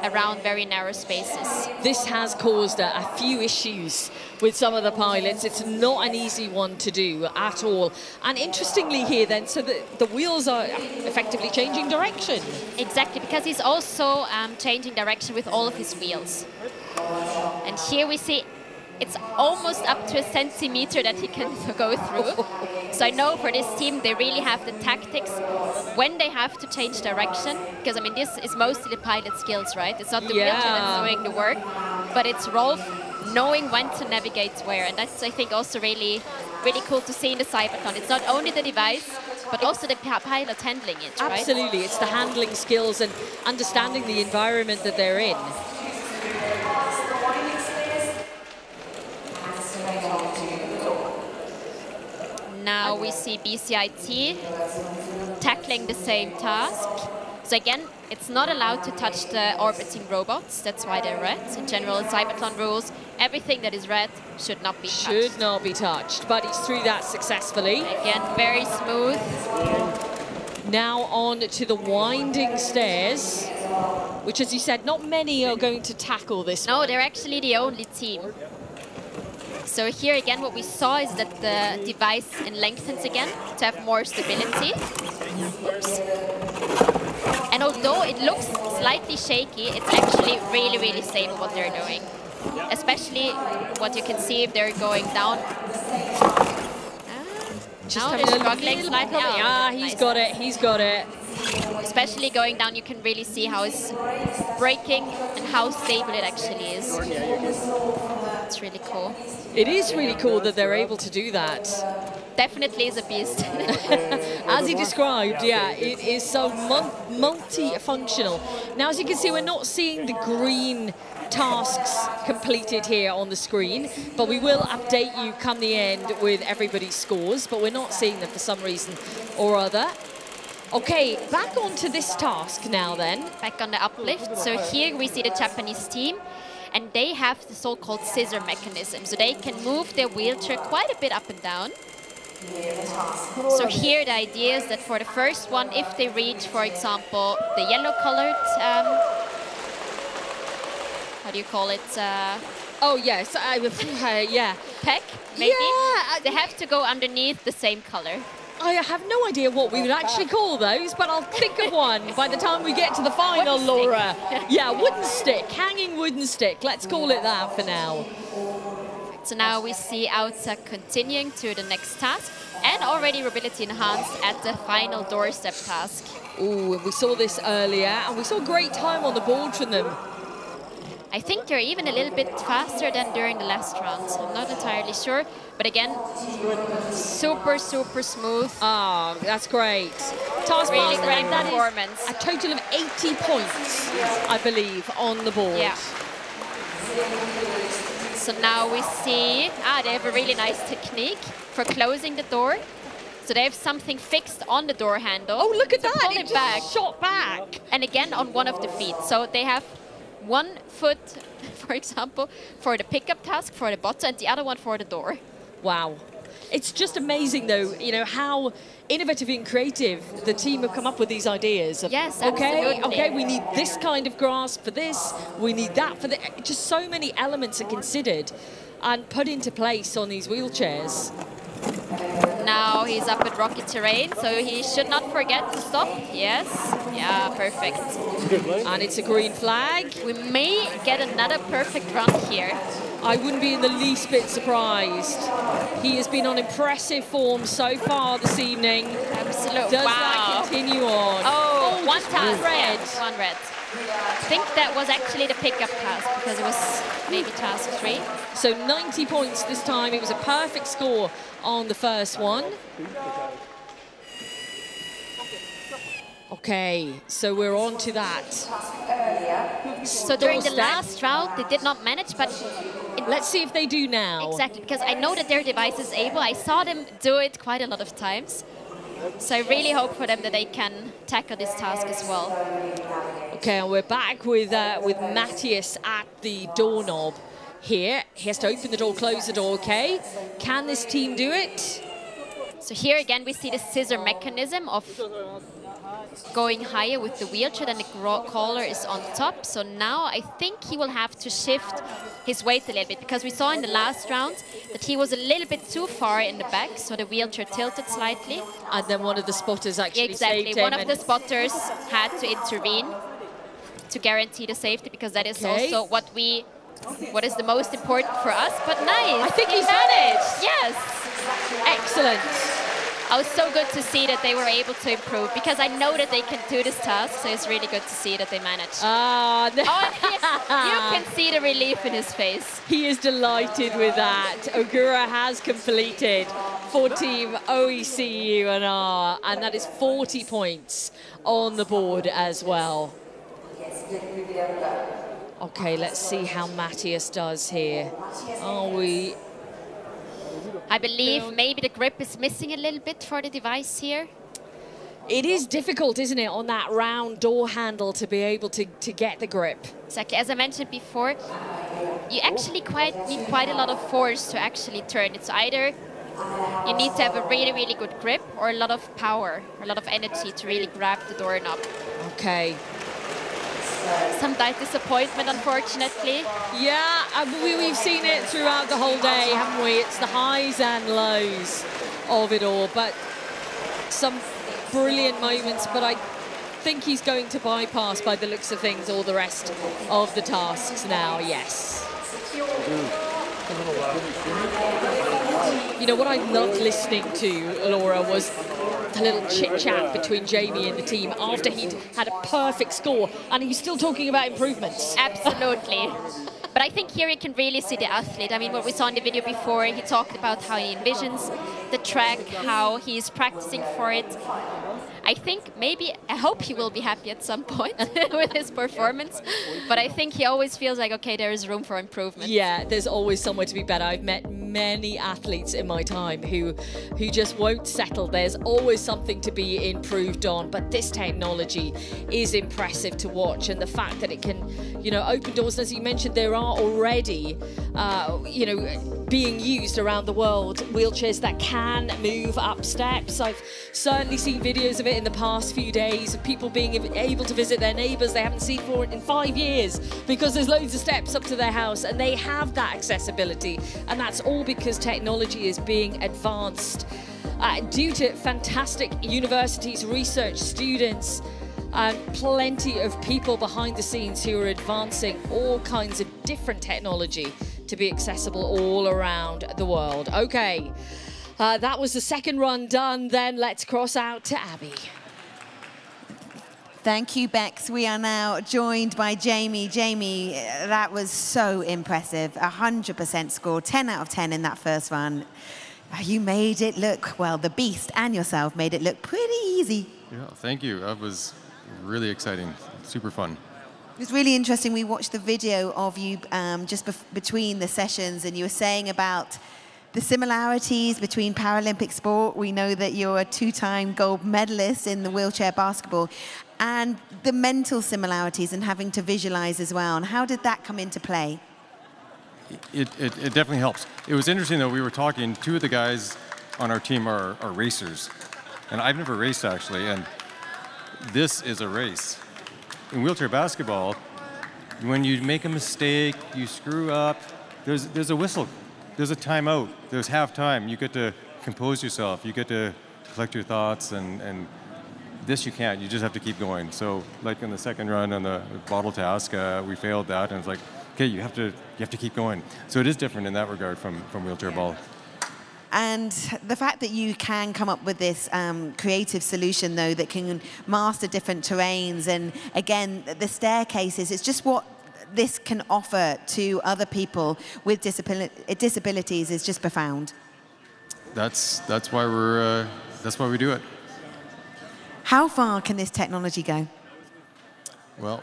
around very narrow spaces. This has caused a few issues with some of the pilots. It's not an easy one to do at all. And interestingly here then, so the wheels are effectively changing direction. Exactly, because he's also changing direction with all of his wheels. And here we see it's almost up to a centimeter that he can go through. So I know for this team, they really have the tactics when they have to change direction. Because, I mean, this is mostly the pilot skills, right? It's not the wheelchair that's doing the work, but it's Rolf knowing when to navigate where. And that's, I think, also really, really cool to see in the CYBATHLON. It's not only the device, but also the pilot handling it, right? Absolutely, it's the handling skills and understanding the environment that they're in. Now we see BCIT tackling the same task. So again, it's not allowed to touch the orbiting robots. That's why they're red. In general, in CYBATHLON rules, everything that is red should not be touched. Should not be touched, but he's through that successfully. Again, very smooth. Now on to the winding stairs, which, as you said, not many are going to tackle this one. No, they're actually the only team. So here again, what we saw is that the device lengthens again to have more stability. Oops. And although it looks slightly shaky, it's actually really, really stable what they're doing. Especially what you can see if they're going down. Now they're struggling slightly. Yeah, he's got it, he's got it. Especially going down, you can really see how it's breaking and how stable it actually is. It's really cool. It is really cool that they're able to do that. Definitely is a beast. As he described, yeah, it is so multi-functional. Now, as you can see, we're not seeing the green tasks completed here on the screen, but we will update you come the end with everybody's scores, but we're not seeing them for some reason or other. Okay, back onto this task now then. Back on the uplift. So here we see the Japanese team, and they have the so-called scissor mechanism. So they can move their wheelchair quite a bit up and down. So here the idea is that for the first one, if they reach, for example, the yellow-colored, how do you call it? Oh yes, yeah. Peg, maybe? Yeah. They have to go underneath the same color. I have no idea what we would actually call those, but I'll think of one by the time we get to the final, Laura. Yeah, wooden stick, hanging wooden stick. Let's call it that for now. So now we see Auta continuing to the next task and already mobility enhanced at the final doorstep task. Ooh, we saw this earlier and we saw great time on the board from them. I think they're even a little bit faster than during the last round. I'm not entirely sure, but again, super, super smooth. Ah, that's great. Task really master, great that performance. Is a total of 80 points, I believe, on the board. Yeah. So now we see, they have a really nice technique for closing the door. So they have something fixed on the door handle. Oh, look at that! Pull it back. Shot back. And again on one of the feet. So they have one foot, for example, for the pickup task for the bottom, and the other one for the door. Wow. It's just amazing, though, you know, how innovative and creative the team have come up with these ideas. Of, yes, absolutely. absolutely. Okay, we need this kind of grasp for this, we need that for the... Just so many elements are considered and put into place on these wheelchairs. Now he's up at rocky terrain, so he should not forget to stop. Yes. Yeah, perfect. And it's a green flag. We may get another perfect run here. I wouldn't be in the least bit surprised. He has been on impressive form so far this evening. Absolutely. Does that continue on? Oh, one task. Red. Yeah, one red. I think that was actually the pickup task because it was maybe task 3. So 90 points this time. It was a perfect score on the first one. Okay, so we're on to that. So during the last round, they did not manage, but... Let's see if they do now. Exactly, because I know that their device is able. I saw them do it quite a lot of times. So I really hope for them that they can tackle this task as well. Okay, and we're back with Matthias at the doorknob here. He has to open the door, close the door, okay? Can this team do it? So here again we see the scissor mechanism of going higher with the wheelchair, then the collar is on top. So now I think he will have to shift his weight a little bit, because we saw in the last round that he was a little bit too far in the back, so the wheelchair tilted slightly. And then one of the spotters actually saved him. One of the spotters had to intervene to guarantee the safety, because that is also what we what is the most important for us, but nice. I think he's managed. Yes. Excellent. I was so good to see that they were able to improve, because I know that they can do this task, so it's really good to see that they managed. Oh, and you can see the relief in his face. He is delighted with that. Ogura has completed for Team OECUNR, and that is 40 points on the board as well. Okay, let's see how Matthias does here. I believe maybe the grip is missing a little bit for the device here. It is difficult, isn't it, on that round door handle to be able to get the grip. Exactly. As I mentioned before, you actually need quite a lot of force to actually turn. It's either you need to have a really, really good grip or a lot of power, a lot of energy to really grab the doorknob. Okay. Some disappointment, unfortunately. Yeah, we've seen it throughout the whole day, haven't we? It's the highs and lows of it all, but some brilliant moments, but I think he's going to bypass, by the looks of things, all the rest of the tasks now, yes. You know, what I loved listening to, Laura, was a little chit-chat between Jamie and the team after he'd had a perfect score, and he's still talking about improvements. Absolutely. But I think here you can really see the athlete. I mean, what we saw in the video before, he talked about how he envisions the track, how he's practicing for it. I think I hope he will be happy at some point with his performance, but I think he always feels like, okay, there is room for improvement. Yeah, there's always somewhere to be better. I've met many athletes in my time who just won't settle. There's always something to be improved on, but this technology is impressive to watch, and the fact that it can, you know, open doors. And as you mentioned, there are already, you know, being used around the world, wheelchairs that can move up steps. I've certainly seen videos of it in the past few days of people being able to visit their neighbours they haven't seen for in 5 years because there's loads of steps up to their house, and they have that accessibility, and that's all because technology is being advanced due to fantastic universities, research, students, plenty of people behind the scenes who are advancing all kinds of different technology to be accessible all around the world. Okay, that was the second run done. Then let's cross out to Abby. Thank you, Bex. We are now joined by Jamie. Jamie, that was so impressive. 100% score, 10 out of 10 in that first run. You made it look, well, the beast and yourself made it look pretty easy. Yeah, thank you. That was really exciting, super fun. It was really interesting. We watched the video of you just between the sessions, and you were saying about the similarities between Paralympic sport. We know that you're a 2-time gold medalist in the wheelchair basketball, and the mental similarities and having to visualize as well. And how did that come into play? It definitely helps. It was interesting, though, we were talking, 2 of the guys on our team are racers. And I've never raced, actually, and this is a race. In wheelchair basketball, when you make a mistake, you screw up, there's a whistle, there's a timeout, there's halftime. You get to compose yourself, you get to collect your thoughts, and this you can't. You just have to keep going. So, like in the second run on the bottle task, we failed that, and it's like, okay, you have to keep going. So it is different in that regard from wheelchair ball. And the fact that you can come up with this creative solution, though, that can master different terrains, and again, the staircases, it's just what this can offer to other people with disabilities is just profound. That's why we do it. How far can this technology go? Well,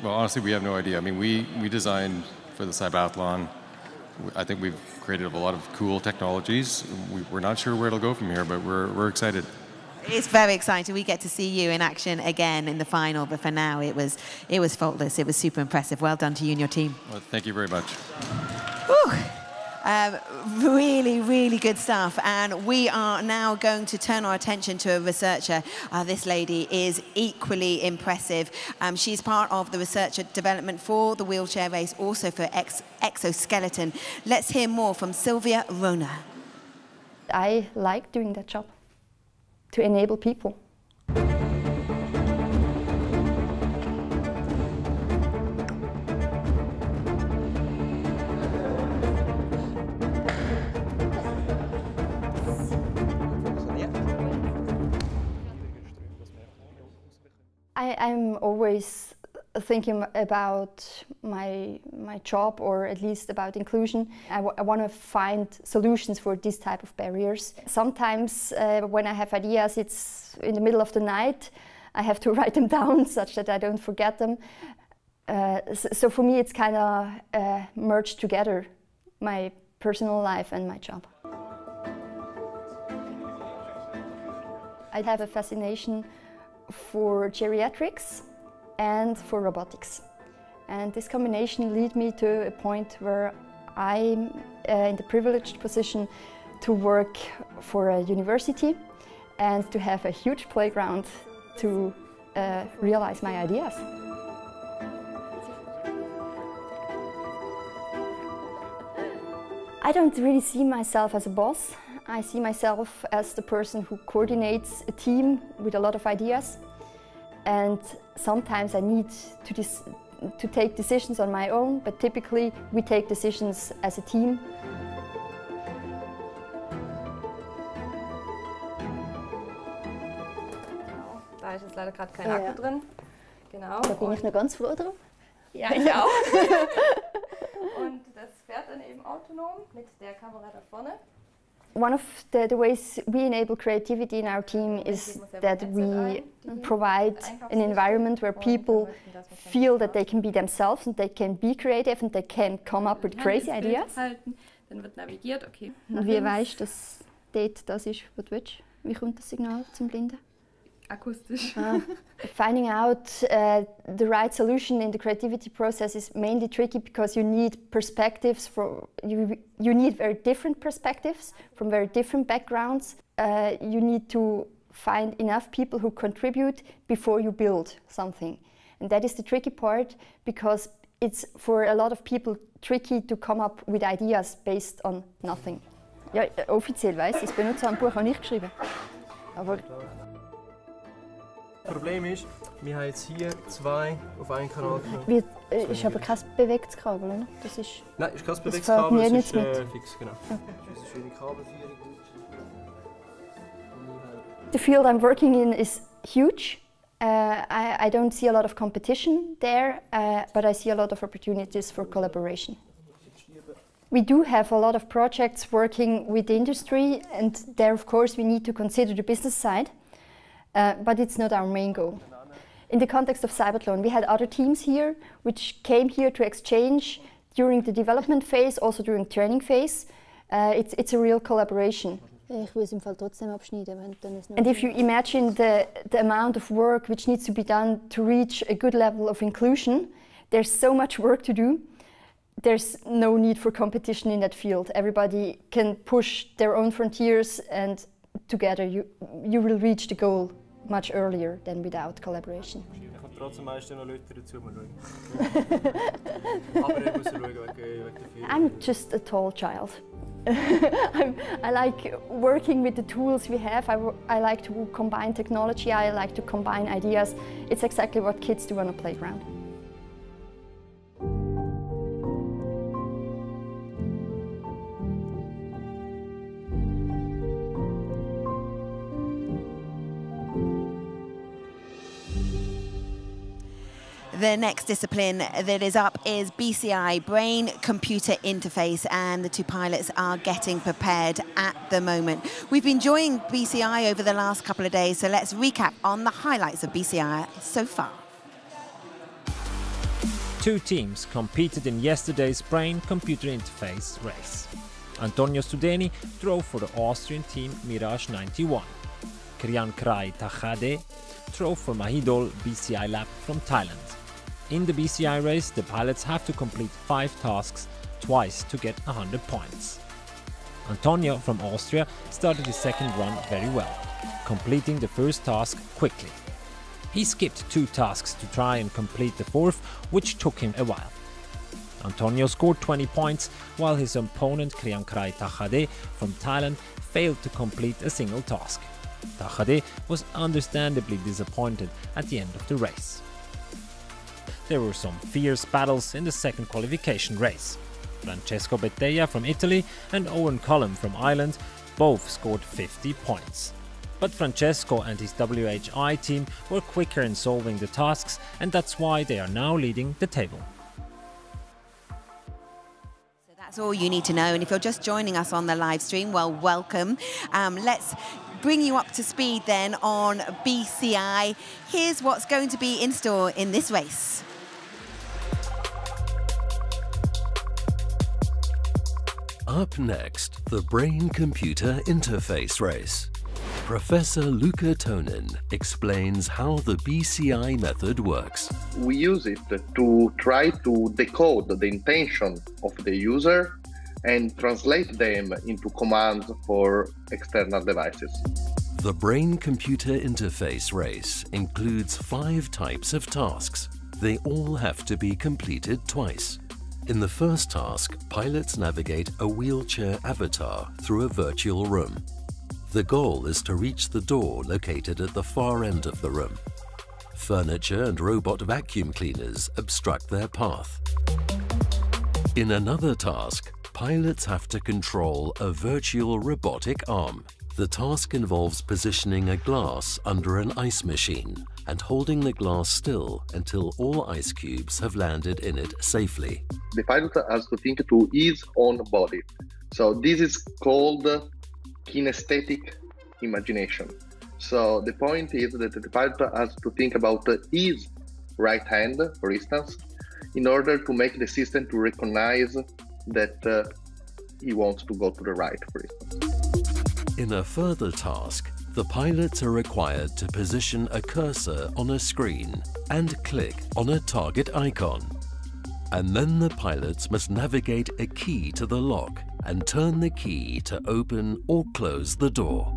honestly, we have no idea. I mean, we designed for the CYBATHLON. I think we've created a lot of cool technologies. We're not sure where it'll go from here, but we're excited. It's very exciting. We get to see you in action again in the final, but for now it was faultless. It was super impressive. Well done to you and your team. Well, thank you very much. Whew. Really, really good stuff. And we are now going to turn our attention to a researcher. This lady is equally impressive. She's part of the research and development for the wheelchair race, also for Exoskeleton. Let's hear more from Sylvia Rona. I like doing that job, to enable people. I'm always thinking about my job, or at least about inclusion. I want to find solutions for this type of barriers. Sometimes when I have ideas, it's in the middle of the night. I have to write them down such that I don't forget them. So for me, it's kind of merged together, my personal life and my job. I have a fascination for geriatrics and for robotics. And this combination led me to a point where I'm in the privileged position to work for a university and to have a huge playground to realize my ideas. I don't really see myself as a boss. I see myself as the person who coordinates a team with a lot of ideas. And sometimes I need to take decisions on my own, but typically we take decisions as a team. Da ist jetzt leider gerade kein Akku drin. Genau. Da bin ich noch ganz froh drum. Ja, ich auch. Und das fährt dann eben autonom mit der Kamera da vorne. One of the ways we enable creativity in our team is that we provide an environment where people feel that they can be themselves and they can be creative and they can come up with crazy ideas. Dann wird navigiert, okay. Und wie weißt du, dass dort das ist, was du willst? Wie kommt das Signal zum Blinden? Akustisch. Finding out the right solution in the creativity process is mainly tricky because you need perspectives you need very different perspectives from very different backgrounds. You need to find enough people who contribute before you build something. And that is the tricky part, because it's for a lot of people tricky to come up with ideas based on nothing. Ja, offiziell weiss ich, das Benutzerhandbuch habe ich geschrieben. Aber das Problem ist, wir haben jetzt hier zwei auf einen Kanal genommen. Ist aber kein bewegtes Kabel, oder? Das ist, nein, ist kein bewegtes Kabel, es ist fix, genau. Okay. Das ist eine schöne Kabelführung. The field I'm working in is huge. I don't see a lot of competition there, but I see a lot of opportunities for collaboration. We do have a lot of projects working with the industry, and there, of course, we need to consider the business side. But it's not our main goal. In the context of CYBATHLON, we had other teams here which came here to exchange during the development phase, also during training phase. It's a real collaboration. Ich will es im Fall trotzdem abschneiden, wenn dann es noch. And if you imagine the amount of work which needs to be done to reach a good level of inclusion, there's so much work to do. There's no need for competition in that field. Everybody can push their own frontiers, and together you will reach the goal much earlier than without collaboration. Trotzdem meistens noch Leute dazu schauen. Aber ich muss schauen wegen der I'm just a tall child. I like working with the tools we have. I like to combine technology. I like to combine ideas. It's exactly what kids do on a playground. The next discipline that is up is BCI, Brain-Computer Interface, and the two pilots are getting prepared at the moment. We've been enjoying BCI over the last couple of days, so let's recap on the highlights of BCI so far. Two teams competed in yesterday's Brain-Computer Interface race. Antonio Studeni drove for the Austrian team Mirage 91. Kriankrai Tachade drove for Mahidol BCI Lab from Thailand. In the BCI race, the pilots have to complete 5 tasks twice to get 100 points. Antonio from Austria started his second run very well, completing the first task quickly. He skipped 2 tasks to try and complete the 4th, which took him a while. Antonio scored 20 points, while his opponent Kriankrai Tachade from Thailand failed to complete a single task. Tachade was understandably disappointed at the end of the race. There were some fierce battles in the second qualification race. Francesco Betteia from Italy and Owen Cullum from Ireland both scored 50 points. But Francesco and his WHI team were quicker in solving the tasks, and that's why they are now leading the table. That's all you need to know, and if you're just joining us on the live stream, well, welcome. Let's bring you up to speed then on BCI. Here's what's going to be in store in this race. Up next, the brain-computer interface race. Professor Luca Tonin explains how the BCI method works. We use it to try to decode the intention of the user and translate them into commands for external devices. The brain-computer interface race includes 5 types of tasks. They all have to be completed twice. In the first task, pilots navigate a wheelchair avatar through a virtual room. The goal is to reach the door located at the far end of the room. Furniture and robot vacuum cleaners obstruct their path. In another task, pilots have to control a virtual robotic arm. The task involves positioning a glass under an ice machine and holding the glass still until all ice cubes have landed in it safely. The pilot has to think to his own body. So this is called kinesthetic imagination. So the point is that the pilot has to think about his right hand, for instance, in order to make the system to recognize that he wants to go to the right, for instance. In a further task, the pilots are required to position a cursor on a screen and click on a target icon. And then the pilots must navigate a key to the lock and turn the key to open or close the door.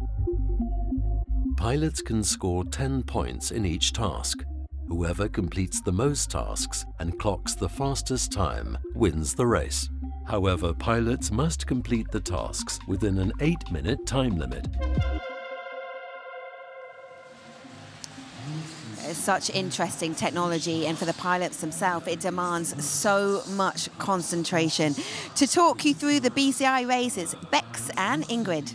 Pilots can score 10 points in each task. Whoever completes the most tasks and clocks the fastest time wins the race. However, pilots must complete the tasks within an 8-minute time limit. Such interesting technology, and for the pilots themselves, it demands so much concentration. To talk you through the BCI races, Bex and Ingrid.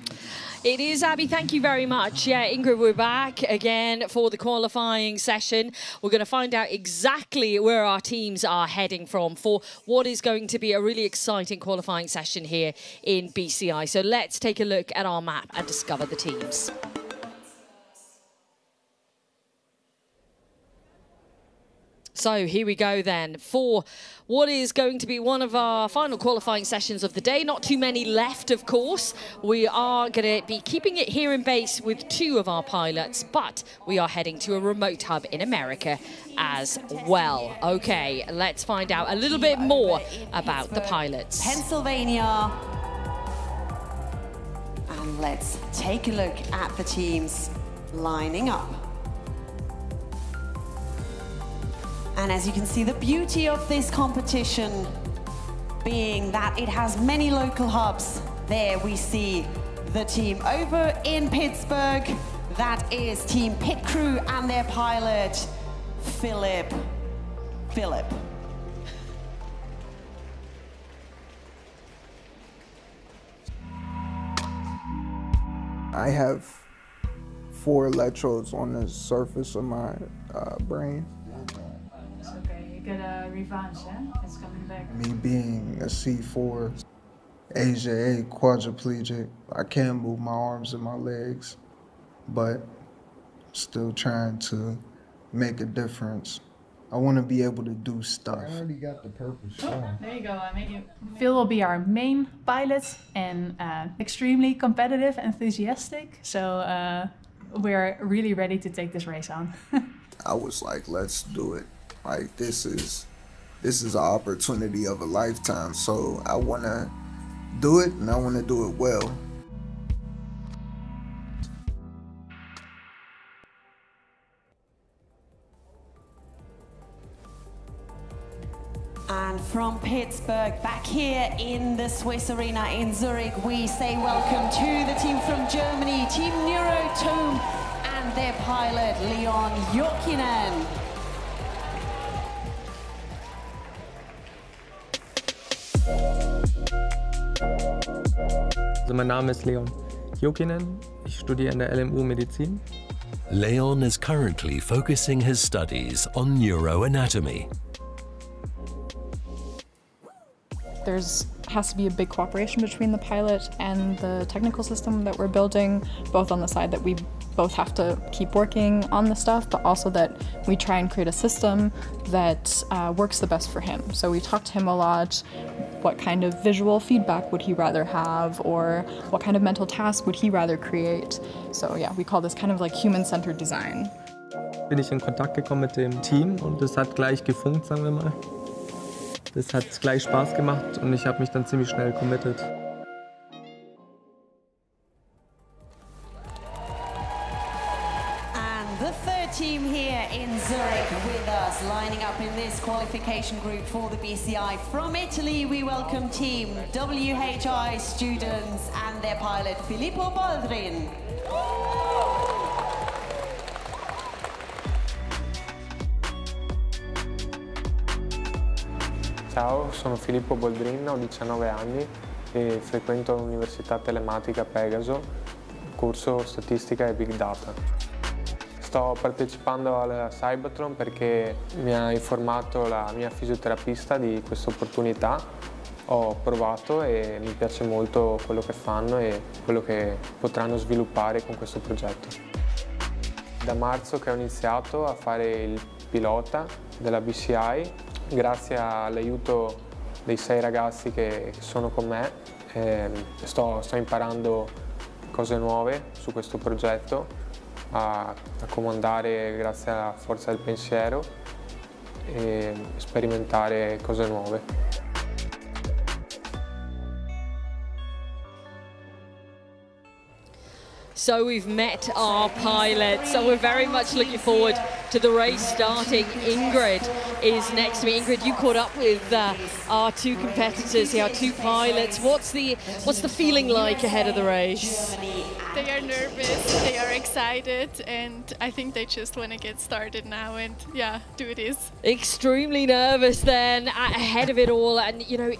It is, Abby. Thank you very much. Yeah, Ingrid, we're back again for the qualifying session. We're going to find out exactly where our teams are heading from for what is going to be a really exciting qualifying session here in BCI. So let's take a look at our map and discover the teams. So here we go then for what is going to be one of our final qualifying sessions of the day. Not too many left, of course. We are going to be keeping it here in base with 2 of our pilots, but we are heading to a remote hub in America as well. Okay, let's find out a little bit more about the pilots. Pennsylvania. And let's take a look at the teams lining up. And as you can see, the beauty of this competition being that it has many local hubs. There we see the team over in Pittsburgh. That is Team Pit Crew and their pilot, Philip. I have 4 electrodes on the surface of my brain. It's okay, you get a revenge, eh? It's coming back. Me being a C4, AJA quadriplegic, I can't move my arms and my legs, but still trying to make a difference. I want to be able to do stuff. I already got the purpose. Oh, there you go. I made you. Phil will be our main pilot and extremely competitive, enthusiastic. So we're really ready to take this race on. I was like, let's do it. Like this is an opportunity of a lifetime. So I want to do it, and I want to do it well. And from Pittsburgh, back here in the Swiss Arena in Zurich, we say welcome to the team from Germany, Team Neurotome, and their pilot, Leon Jokinen. Also mein Name ist Leon Jokinen. Ich studiere an der LMU Medizin. Leon is currently focusing his studies on neuroanatomy. There has to be a big cooperation between the pilot and the technical system that we're building, both on the side that we both have to keep working on the stuff, but also that we try and create a system that works the best for him. So we talked to him a lot. What kind of visual feedback would he rather have, or what kind of mental task would he rather create? So yeah, we call this kind of like human-centered design. Bin ich in Kontakt gekommen mit dem Team und es hat gleich gefunkt, sagen wir mal. Das hat gleich Spaß gemacht und ich habe mich dann ziemlich schnell committed. And the third team here in Zurich with us, lining up in this qualification group for the BCI. From Italy, we welcome team WHI students and their pilot Filippo Baldrin. Ciao, sono Filippo Boldrin, ho 19 anni e frequento l'Università Telematica Pegaso, corso Statistica e Big Data. Sto partecipando al CYBATHLON perché mi ha informato la mia fisioterapista di questa opportunità. Ho provato e mi piace molto quello che fanno e quello che potranno sviluppare con questo progetto. Da marzo che ho iniziato a fare il pilota della BCI, grazie all'aiuto dei 6 ragazzi che sono con me, sto imparando cose nuove su questo progetto, a comandare grazie alla forza del pensiero e sperimentare cose nuove. So we've met our pilot, so we're very much looking forward to the race starting. Ingrid is next to me. Ingrid, you caught up with our 2 competitors here, our 2 pilots. What's the feeling like ahead of the race? They are nervous, they are excited, and I think they just want to get started now and yeah, do this. Extremely nervous then ahead of it all, and you know,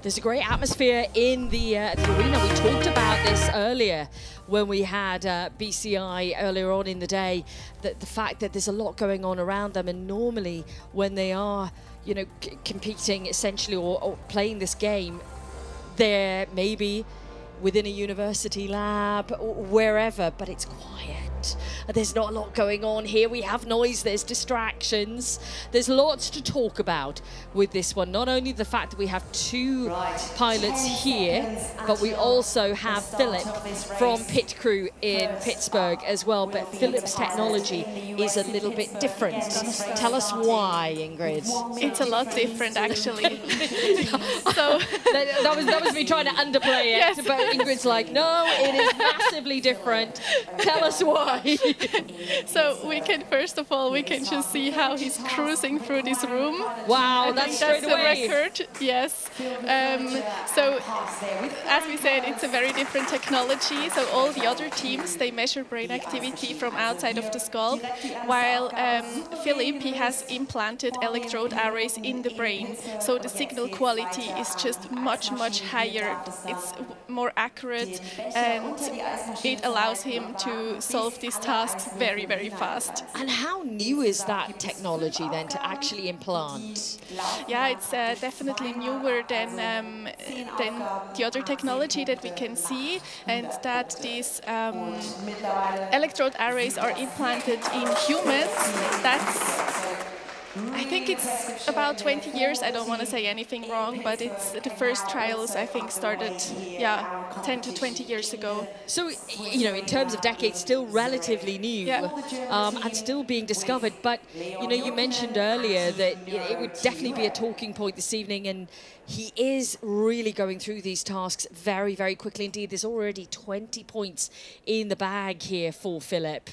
there's a great atmosphere in the arena. We talked about this earlier when we had BCI earlier on in the day, that the fact that there's a lot going on around them, and normally when they are, you know, competing essentially or playing this game, they're maybe within a university lab or wherever, but it's quiet. There's not a lot going on here. We have noise, there's distractions. There's lots to talk about with this one. Not only the fact that we have 2 pilots here, but we also have Philip from Pit Crew in Pittsburgh as well. But Philip's technology is a little bit different. Tell us why, Ingrid. It's a lot different, actually. So that was me trying to underplay it, yes. But Ingrid's like, no, it is massively different. Tell us why. So we can, first of all, we can just see how he's cruising through this room. Wow, that's a record. Yes. So as we said, it's a very different technology. So all the other teams, they measure brain activity from outside of the skull, while Philip, he has implanted electrode arrays in the brain. So the signal quality is just much, much higher. It's more accurate, and it allows him to solve these tasks very, very fast. And how new is that technology then to actually implant? Yeah, it's definitely newer than the other technology that we can see, and that these electrode arrays are implanted in humans. I think it's about 20 years. I don't want to say anything wrong, but it's the first trials, I think, started, 10 to 20 years ago. So, you know, in terms of decades, still relatively new, and still being discovered. But, you know, you mentioned earlier that it would definitely be a talking point this evening, and he is really going through these tasks very, very quickly indeed. There's already 20 points in the bag here for Philip.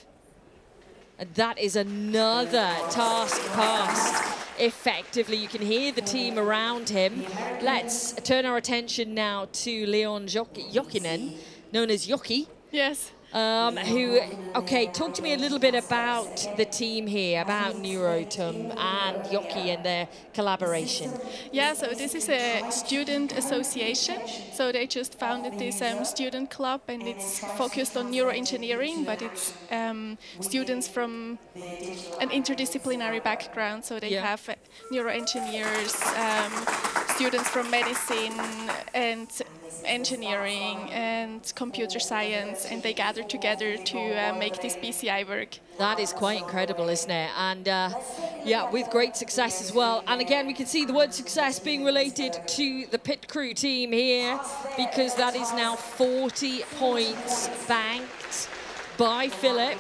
And that is another task passed effectively. You can hear the team around him. Let's turn our attention now to Leon Jokinen, known as Joki. Yes. Okay, talk to me a little bit about the team here, about Neurotum and Yoki and their collaboration. Yeah, so this is a student association. So they just founded this student club, and it's focused on neuroengineering, but it's students from an interdisciplinary background. So they have neuroengineers, students from medicine and engineering and computer science, and they gather together to make this BCI work. That is quite incredible, isn't it? And yeah, with great success as well. And again, we can see the word success being related to the pit crew team here, because that is now 40 points banked by Philip.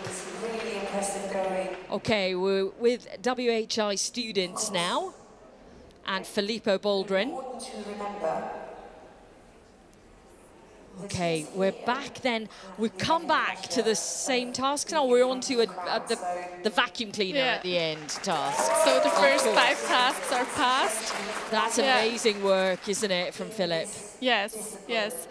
Okay, we're with WHI students now, and Filippo Baldwin. Okay, we're back then. We've come back to the same task now. We're on to the vacuum cleaner at the end task. So the first 5 tasks are passed. That's amazing work, isn't it, from Philip? Yes, yes.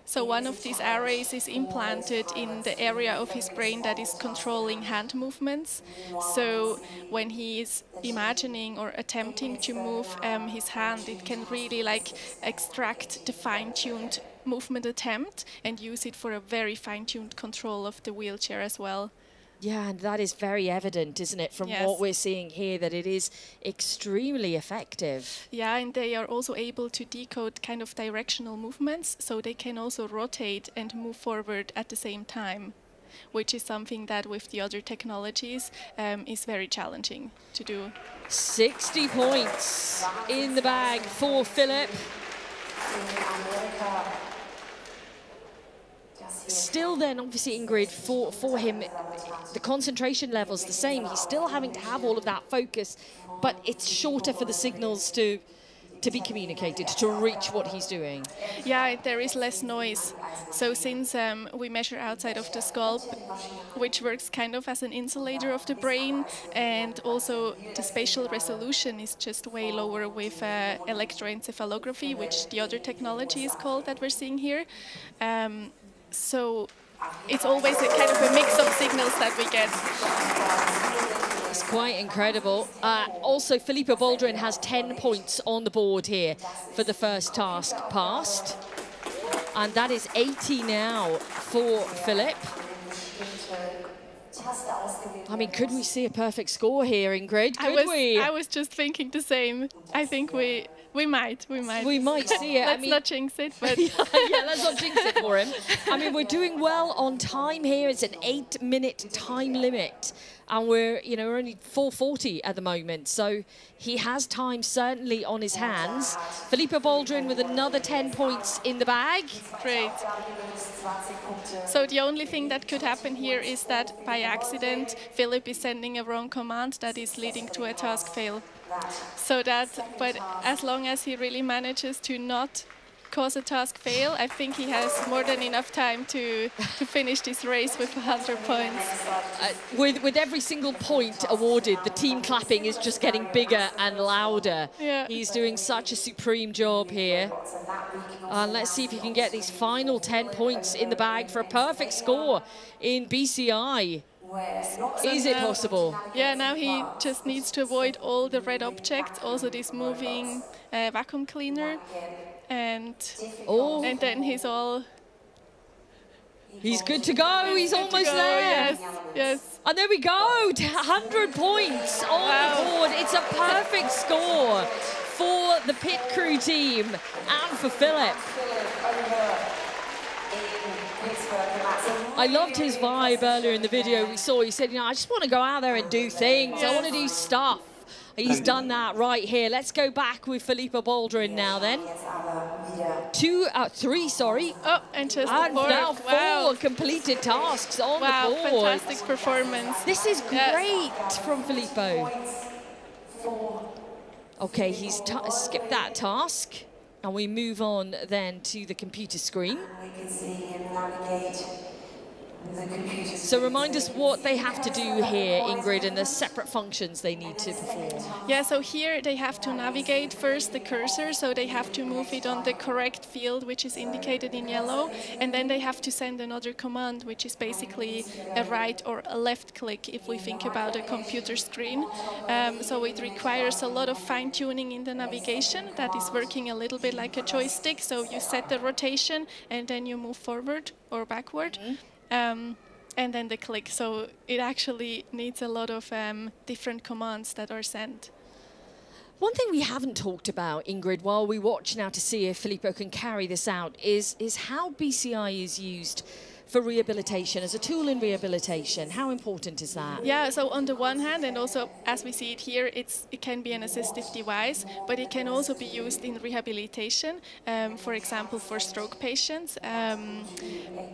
So one of these arrays is implanted in the area of his brain that is controlling hand movements. So when he is imagining or attempting to move his hand, it can really like extract the fine-tuned movement attempt and use it for a very fine-tuned control of the wheelchair as well. Yeah, and that is very evident, isn't it, from what we're seeing here, that it is extremely effective. Yeah, and they are also able to decode kind of directional movements, so they can also rotate and move forward at the same time, which is something that with the other technologies is very challenging to do. 60 points in the bag for Philip. Still then, obviously, Ingrid, for him, the concentration level's the same. He's still having to have all of that focus, but it's shorter for the signals to be communicated, to reach what he's doing. Yeah, there is less noise. So since we measure outside of the skull, which works kind of as an insulator of the brain, and also the spatial resolution is just way lower with electroencephalography, which the other technology is called that we're seeing here. So it's always a kind of a mix of signals that we get. It's quite incredible. Also, Filippo Baldwin has 10 points on the board here for the first task passed. And that is 80 now for Philip. I mean, could we see a perfect score here, Ingrid? I was just thinking the same. I think we might. We might see it. Let's not jinx it, but yeah, let's not jinx it for him. I mean, we're doing well on time here. It's an 8-minute time limit, and we're only 4:40 at the moment. So he has time certainly on his hands. Filippo Baldwin with another 10 points in the bag. Great. So the only thing that could happen here is that by accident, Philip is sending a wrong command that is leading to a task fail. So but as long as he really manages to not cause a task fail, I think he has more than enough time to finish this race with 100 points. With every single point awarded, the team clapping is just getting bigger and louder. Yeah. He's doing such a supreme job here. Let's see if he can get these final 10 points in the bag for a perfect score in BCI. Is it possible? Yeah, now he just needs to avoid all the red objects, also this moving vacuum cleaner, and then he's good to go. He's almost there. Yes. And there we go. 100 points on the board. It's a perfect score for the pit crew team and for Philip. I loved his vibe earlier in the video we saw. He said, I just want to go out there and do things. I want to do stuff. He's done that right here. Let's go back with Filippo Baldwin now then. 3, sorry. Oh, and just now 4 completed tasks on the board. Fantastic performance. This is great from Filippo. Okay, he's skipped that task. And we move on then to the computer screen. We can see him navigate So remind us what they have to do here, Ingrid, and the separate functions they need to perform. Yeah, so here they have to navigate first the cursor, so they have to move it on the correct field, which is indicated in yellow, and then they have to send another command, which is basically a right or a left click if we think about a computer screen. So it requires a lot of fine-tuning in the navigation that is working a little bit like a joystick, so you set the rotation and then you move forward or backward. And then the click. So it actually needs a lot of different commands that are sent. One thing we haven't talked about, Ingrid, while we watch now to see if Filippo can carry this out, is how BCI is used for rehabilitation, as a tool in rehabilitation. How important is that? Yeah, so on the one hand, and also as we see it here, it can be an assistive device, but it can also be used in rehabilitation, for example, for stroke patients,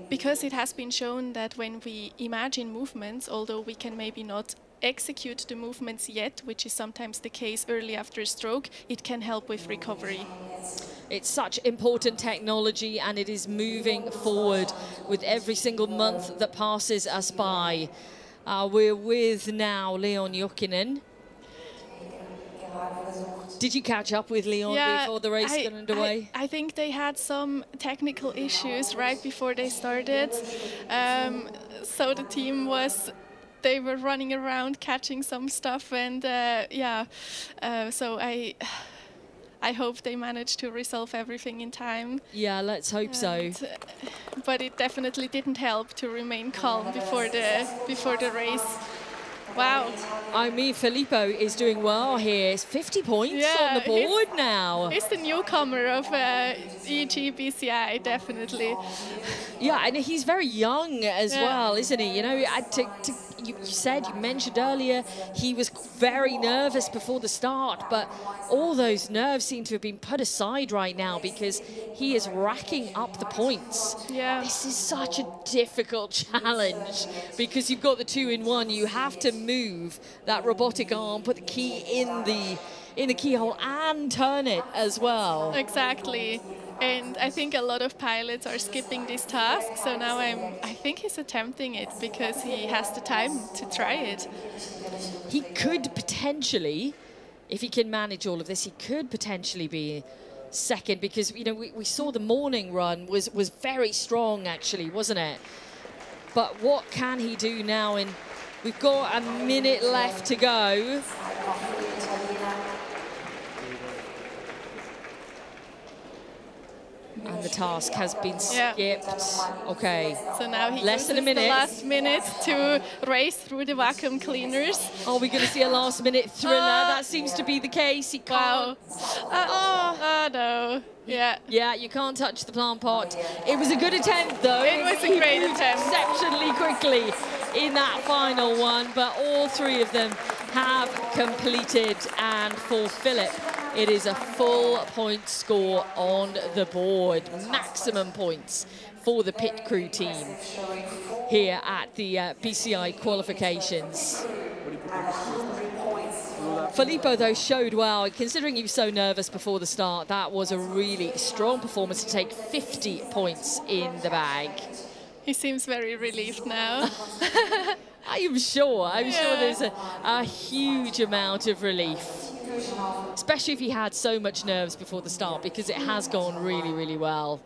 because it has been shown that when we imagine movements, although we can maybe not execute the movements yet, which is sometimes the case early after a stroke, it can help with recovery. It's such important technology, and it is moving forward with every single month that passes us by. We're with now Leon Jokinen. Did you catch up with Leon before the race got underway? I think they had some technical issues right before they started. So the team they were running around catching some stuff, and so I hope they managed to resolve everything in time. Yeah, let's hope so. But it definitely didn't help to remain calm before the race. Wow. I mean, Filippo is doing well here. It's 50 points on the board now. He's the newcomer of EG BCI, definitely. Yeah, and he's very young as well, isn't he? You know, you mentioned earlier, he was very nervous before the start, but all those nerves seem to have been put aside right now because he is racking up the points. Yeah. This is such a difficult challenge because you've got the 2-in-1. You have to move that robotic arm, put the key in the keyhole and turn it as well. Exactly. And I think a lot of pilots are skipping this task, so now I think he's attempting it because he has the time to try it. He could potentially, if he can manage all of this, he could potentially be second, because you know we saw the morning run was very strong actually, wasn't it? But what can he do now? And we've got a minute left to go. And the task has been skipped. Okay. So now he less than a uses minute. The last minute to race through the vacuum cleaners. Are we going to see a last-minute thriller? That seems to be the case. He can't. Oh no. Yeah. Yeah, you can't touch the plant pot. It was a good attempt, though. It was a great attempt. Exceptionally quickly in that final one, but all three of them have completed, and for Philip, it is a full point score on the board. Maximum points for the pit crew team here at the BCI qualifications. Filippo, though, showed well. Considering he was so nervous before the start, that was a really strong performance to take 50 points in the bag. He seems very relieved now. I'm sure there's a huge amount of relief, especially if he had so much nerves before the start, because it has gone really, really well.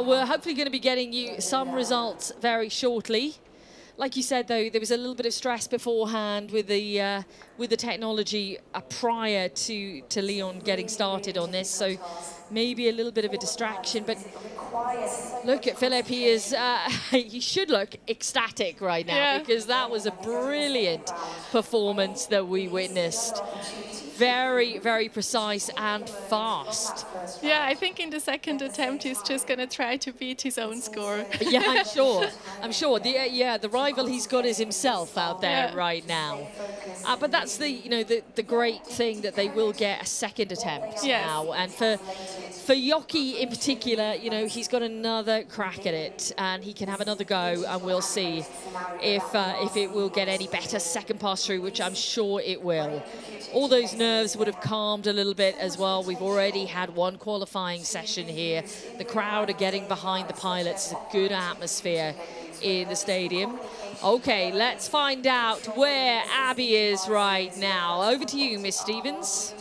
We're hopefully going to be getting you some results very shortly. Like you said, though, there was a little bit of stress beforehand with the technology prior to Leon getting started on this, so maybe a little bit of a distraction. But look at Philip; he is he should look ecstatic right now, because that was a brilliant performance that we witnessed. Very, very precise and fast. Yeah, I think in the second attempt he's just going to try to beat his own score. Yeah, I'm sure. I'm sure. The rival he's got is himself out there right now. But that's the great thing, that they will get a second attempt now. And for Yoki in particular, he's got another crack at it, and he can have another go, and we'll see if it will get any better second pass through, which I'm sure it will. All those nerves nerves would have calmed a little bit as well. We've already had one qualifying session here. The crowd are getting behind the pilots. It's a good atmosphere in the stadium. Okay, let's find out where Abby is right now. Over to you, Miss Stevens.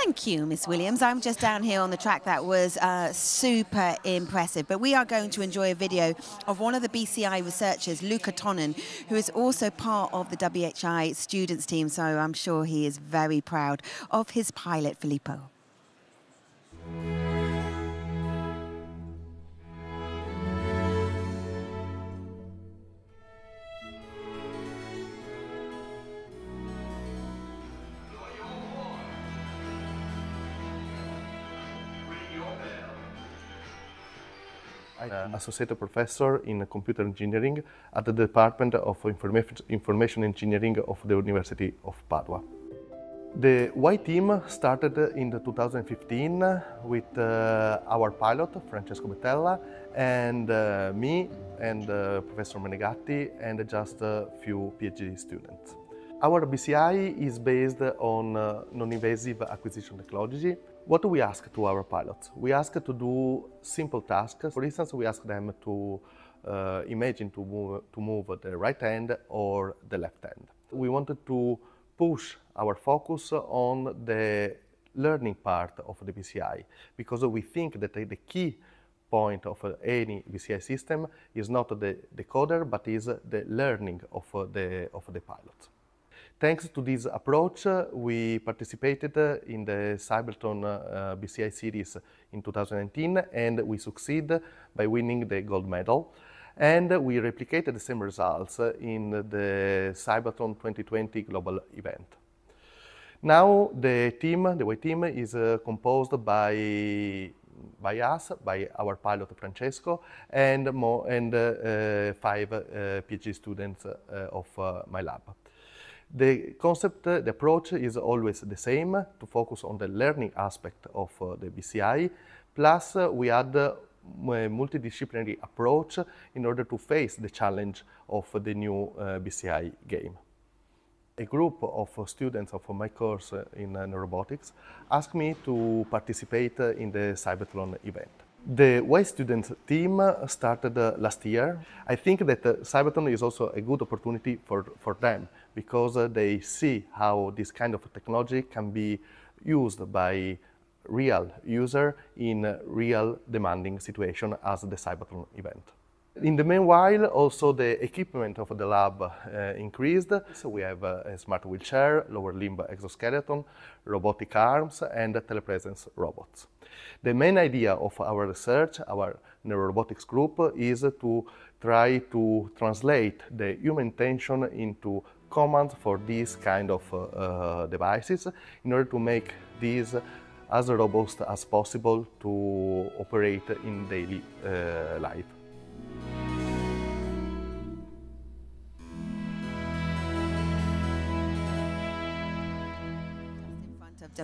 Thank you, Miss Williams. I'm just down here on the track. That was super impressive. But we are going to enjoy a video of one of the BCI researchers, Luca Tonnen, who is also part of the WHI students team. So I'm sure he is very proud of his pilot, Filippo. I'm an associate professor in computer engineering at the Department of Information Engineering of the University of Padua. The Y team started in 2015 with our pilot, Francesco Bettella, and me and Professor Menegatti, and just a few PhD students. Our BCI is based on non-invasive acquisition technology. What do we ask to our pilots? We ask to do simple tasks. For instance, we ask them to imagine to move the right hand or the left hand. We wanted to push our focus on the learning part of the BCI, because we think that the key point of any BCI system is not the decoder, but is the learning of the pilot. Thanks to this approach, we participated in the CYBATHLON BCI series in 2019, and we succeeded by winning the gold medal. And we replicated the same results in the CYBATHLON 2020 global event. Now the Y team is composed by us, by our pilot Francesco, and 5 PhD students of my lab. The concept, the approach is always the same, to focus on the learning aspect of the BCI, plus we add a multidisciplinary approach in order to face the challenge of the new BCI game. A group of students of my course in robotics asked me to participate in the CYBATHLON event. The Y students team started last year. I think that CYBATHLON is also a good opportunity for them, because they see how this kind of technology can be used by real users in real demanding situations as the CYBATHLON event. In the meanwhile, also the equipment of the lab increased. So we have a smart wheelchair, lower limb exoskeleton, robotic arms, and telepresence robots. The main idea of our research, our neurorobotics group, is to try to translate the human intention into commands for these kind of devices, in order to make these as robust as possible to operate in daily life.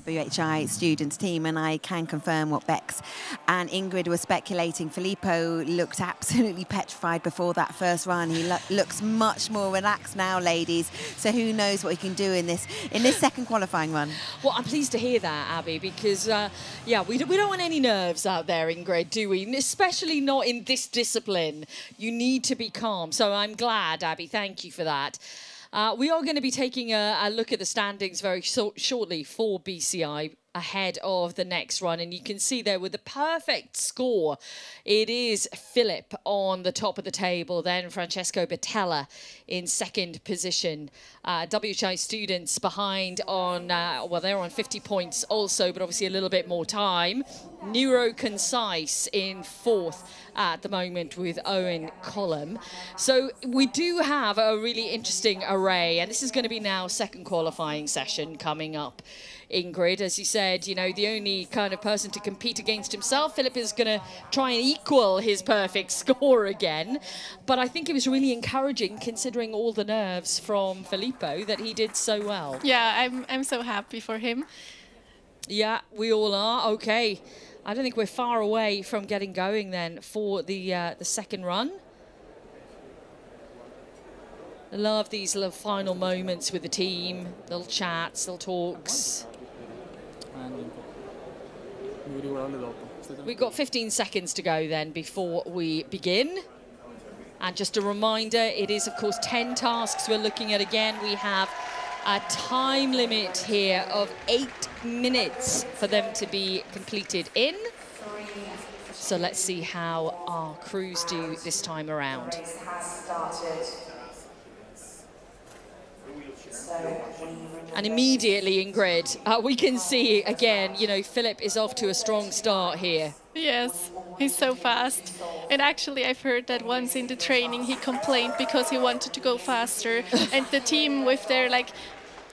WHI students team, and I can confirm what Bex and Ingrid were speculating. Filippo looked absolutely petrified before that first run. He looks much more relaxed now, ladies. So who knows what he can do in this second qualifying run. Well, I'm pleased to hear that, Abby, because yeah, we don't want any nerves out there, Ingrid, do we? Especially not in this discipline. You need to be calm. So I'm glad, Abby. Thank you for that. We are going to be taking a look at the standings very shortly for BCI ahead of the next run. And you can see there with the perfect score, it is Philip on the top of the table, then Francesco Bettella in second position. WHI students behind on, well, they're on 50 points also, but obviously a little bit more time. Neuro Concise in fourth at the moment with Owen Collum. So we do have a really interesting array, and this is going to be now second qualifying session coming up. Ingrid, as you said, you know, the only kind of person to compete against himself. Philip is going to try and equal his perfect score again. But I think it was really encouraging, considering all the nerves from Filippo, that he did so well. Yeah, I'm so happy for him. Yeah, we all are. Okay. I don't think we're far away from getting going then for the second run. I love these little final moments with the team, little chats, little talks. We've got 15 seconds to go then before we begin. And just a reminder, it is of course 10 tasks we're looking at again. We have a time limit here of 8 minutes for them to be completed in. So let's see how our crews do this time around. And immediately, Ingrid, we can see again, you know, Philip is off to a strong start here. Yes, he's so fast. And actually, I've heard that once in the training, he complained because he wanted to go faster. And the team with their, like,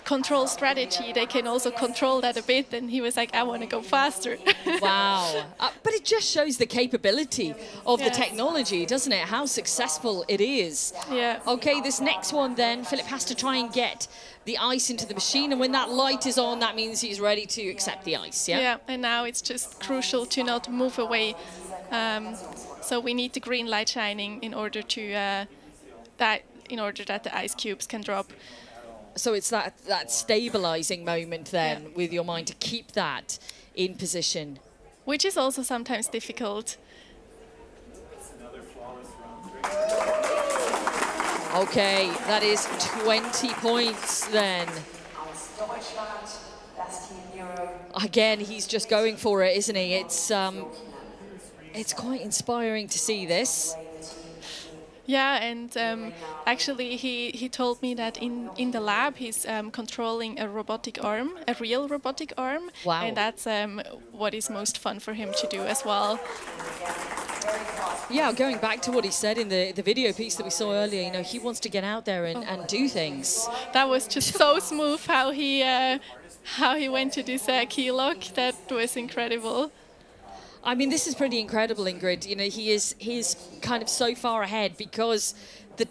control strategy, they can also control that a bit. And he was like, I want to go faster. Wow. But it just shows the capability of the technology, doesn't it? How successful it is. Yeah. Okay, this next one then, Philip has to try and get the ice into the machine, and when that light is on, that means he's ready to accept the ice, yeah? Yeah, and now it's just crucial to not move away. So we need the green light shining in order to that the ice cubes can drop. So it's that stabilizing moment then with your mind to keep that in position. Which is also sometimes difficult. Okay, that is 20 points then. Again, he's just going for it, isn't he? It's quite inspiring to see this. Yeah, and actually he told me that in the lab he's controlling a robotic arm, a real robotic arm. Wow. And that's what is most fun for him to do as well. Yeah, going back to what he said in the video piece that we saw earlier, you know, he wants to get out there and do things. That was just so smooth how he went to this key lock. That was incredible. I mean, this is pretty incredible, Ingrid. You know, he is kind of so far ahead because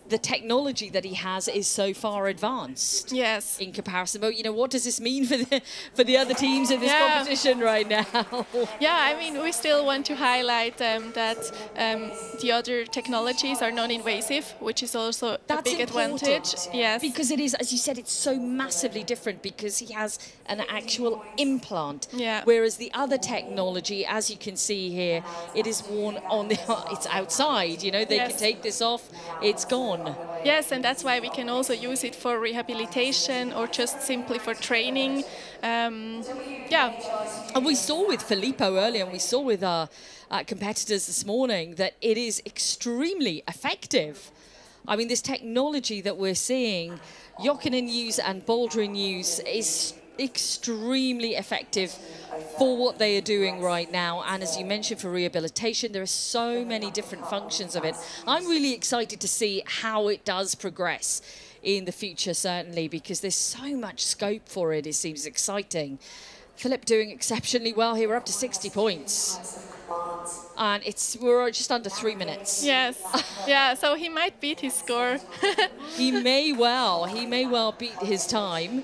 the technology that he has is so far advanced. Yes. In comparison, but you know, what does this mean for the other teams in this competition right now? Yeah, I mean, we still want to highlight that the other technologies are non-invasive, which is also a big advantage. Yes. Because it is, as you said, it's so massively different because he has an actual implant. Yeah. Whereas the other technology, as you can see here, it is worn on it's outside. You know, they can take this off. It's gone. Yes, and that's why we can also use it for rehabilitation or just simply for training. Yeah. And we saw with Filippo earlier, and we saw with our competitors this morning, that it is extremely effective. I mean, this technology that we're seeing, Jokinen use and Baldwin use, is extremely effective for what they are doing right now. And as you mentioned, for rehabilitation, there are so many different functions of it. I'm really excited to see how it does progress in the future, certainly, because there's so much scope for it. It seems exciting. Philip doing exceptionally well here. We're up to 60 points. And we're just under 3 minutes. Yes. Yeah, so he might beat his score. He may well beat his time.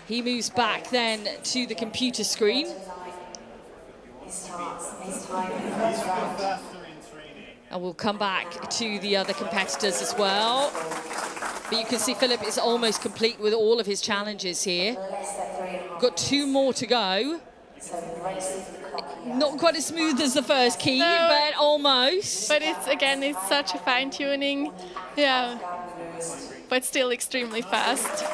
He moves back then to the computer screen. And we'll come back to the other competitors as well. But you can see Philip is almost complete with all of his challenges here. Got 2 more to go. Not quite as smooth as the first key, but almost. But it's such a fine-tuning. Yeah. But still extremely fast.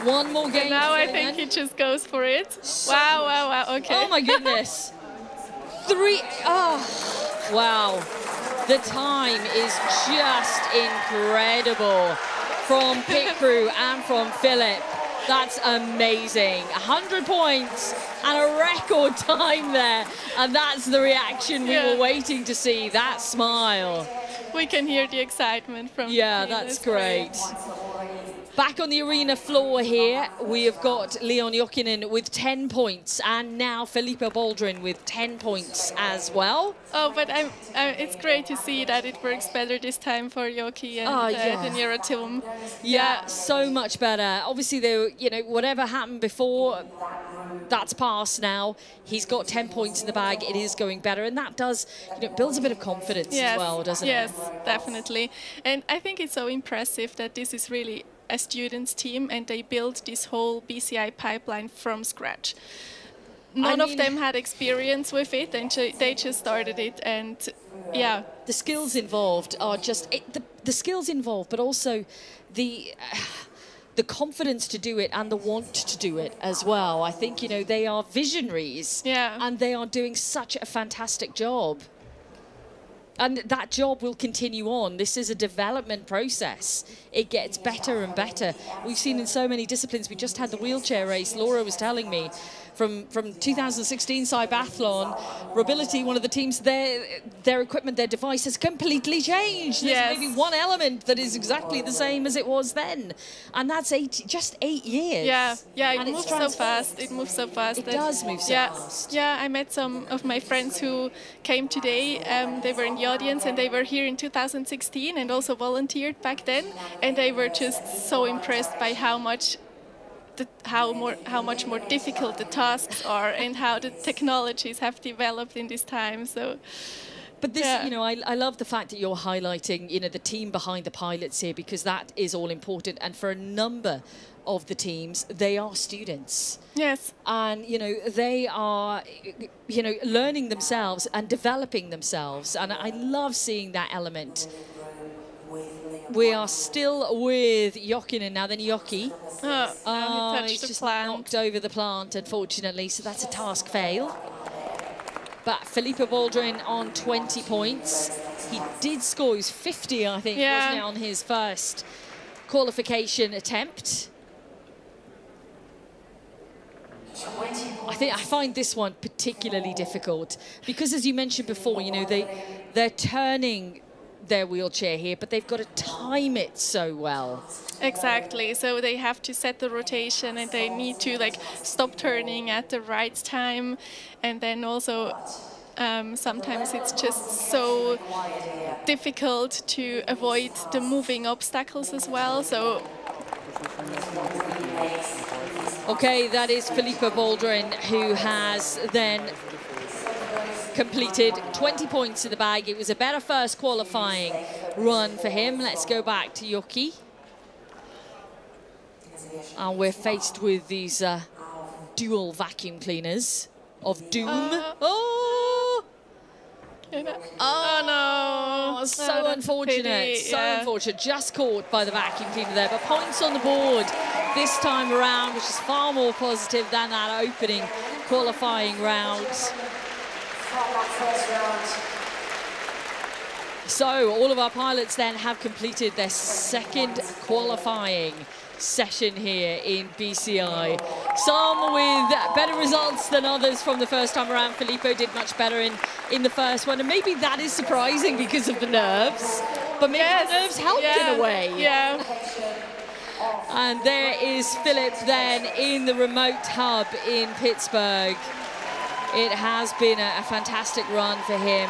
One more game. And now I think he just goes for it. Wow, okay. Oh my goodness. 3, wow. The time is just incredible from pit crew and from Philip. That's amazing. 100 points and a record time there. And that's the reaction we were waiting to see, that smile. We can hear the excitement from that's great. Back on the arena floor here, we have got Leon Jokinen with 10 points and now Filippo Baldwin with 10 points as well. Oh, but it's great to see that it works better this time for Yoki and the Neurotum. Yeah, so much better. Obviously, whatever happened before, that's past now. He's got 10 points in the bag. It is going better, and that does, builds a bit of confidence as well, doesn't it? Yes, definitely. And I think it's so impressive that this is really a students team, and they built this whole BCI pipeline from scratch. None of them had experience with it, and they just started it, and yeah. The skills involved are just, the skills involved, but also the confidence to do it and the want to do it as well. I think, you know, they are visionaries, and they are doing such a fantastic job. And that job will continue on. This is a development process. It gets better and better. We've seen in so many disciplines. We just had the wheelchair race. Laura was telling me from 2016 CYBATHLON, Robility, one of the teams, their equipment, their device has completely changed. There's maybe one element that is exactly the same as it was then. And that's just 8 years. Yeah, it moves so fast. It moves so fast. It does move so fast. Yeah, I met some of my friends who came today. They were in the audience, and they were here in 2016 and also volunteered back then. And they were just so impressed by how much more difficult the tasks are and how the technologies have developed in this time. So, but this, you know, I love the fact that you're highlighting, you know, the team behind the pilots here, because that is all important. And for a number of the teams, they are students. Yes. And, you know, they are, you know, learning themselves and developing themselves. And I love seeing that element. We are still with Jokinen now, then Joki. He's just knocked over the plant, unfortunately, so that's a task fail. But Filippo Baldwin on 20 points. He did score, he was 50, I think, wasn't it, on his first qualification attempt. I find this one particularly difficult because, as you mentioned before, you know, they're turning their wheelchair here, but they've got to time it so well. Exactly. So they have to set the rotation, and they need to like stop turning at the right time, and then also sometimes it's just so difficult to avoid the moving obstacles as well. So. Okay, that is Filippo Baldwin, who has then completed 20 points in the bag. It was a better first qualifying run for him. Let's go back to Joki. And we're faced with these dual vacuum cleaners of doom. Oh no! So unfortunate, unfortunate. Just caught by the vacuum cleaner there, but points on the board this time around, which is far more positive than that opening qualifying round. So all of our pilots then have completed their second qualifying session here in BCI. Some with better results than others from the first time around. Filippo did much better in the first one, and maybe that is surprising because of the nerves, but maybe the nerves helped in a way. Yeah. And there is Philip then in the remote hub in Pittsburgh. It has been a fantastic run for him.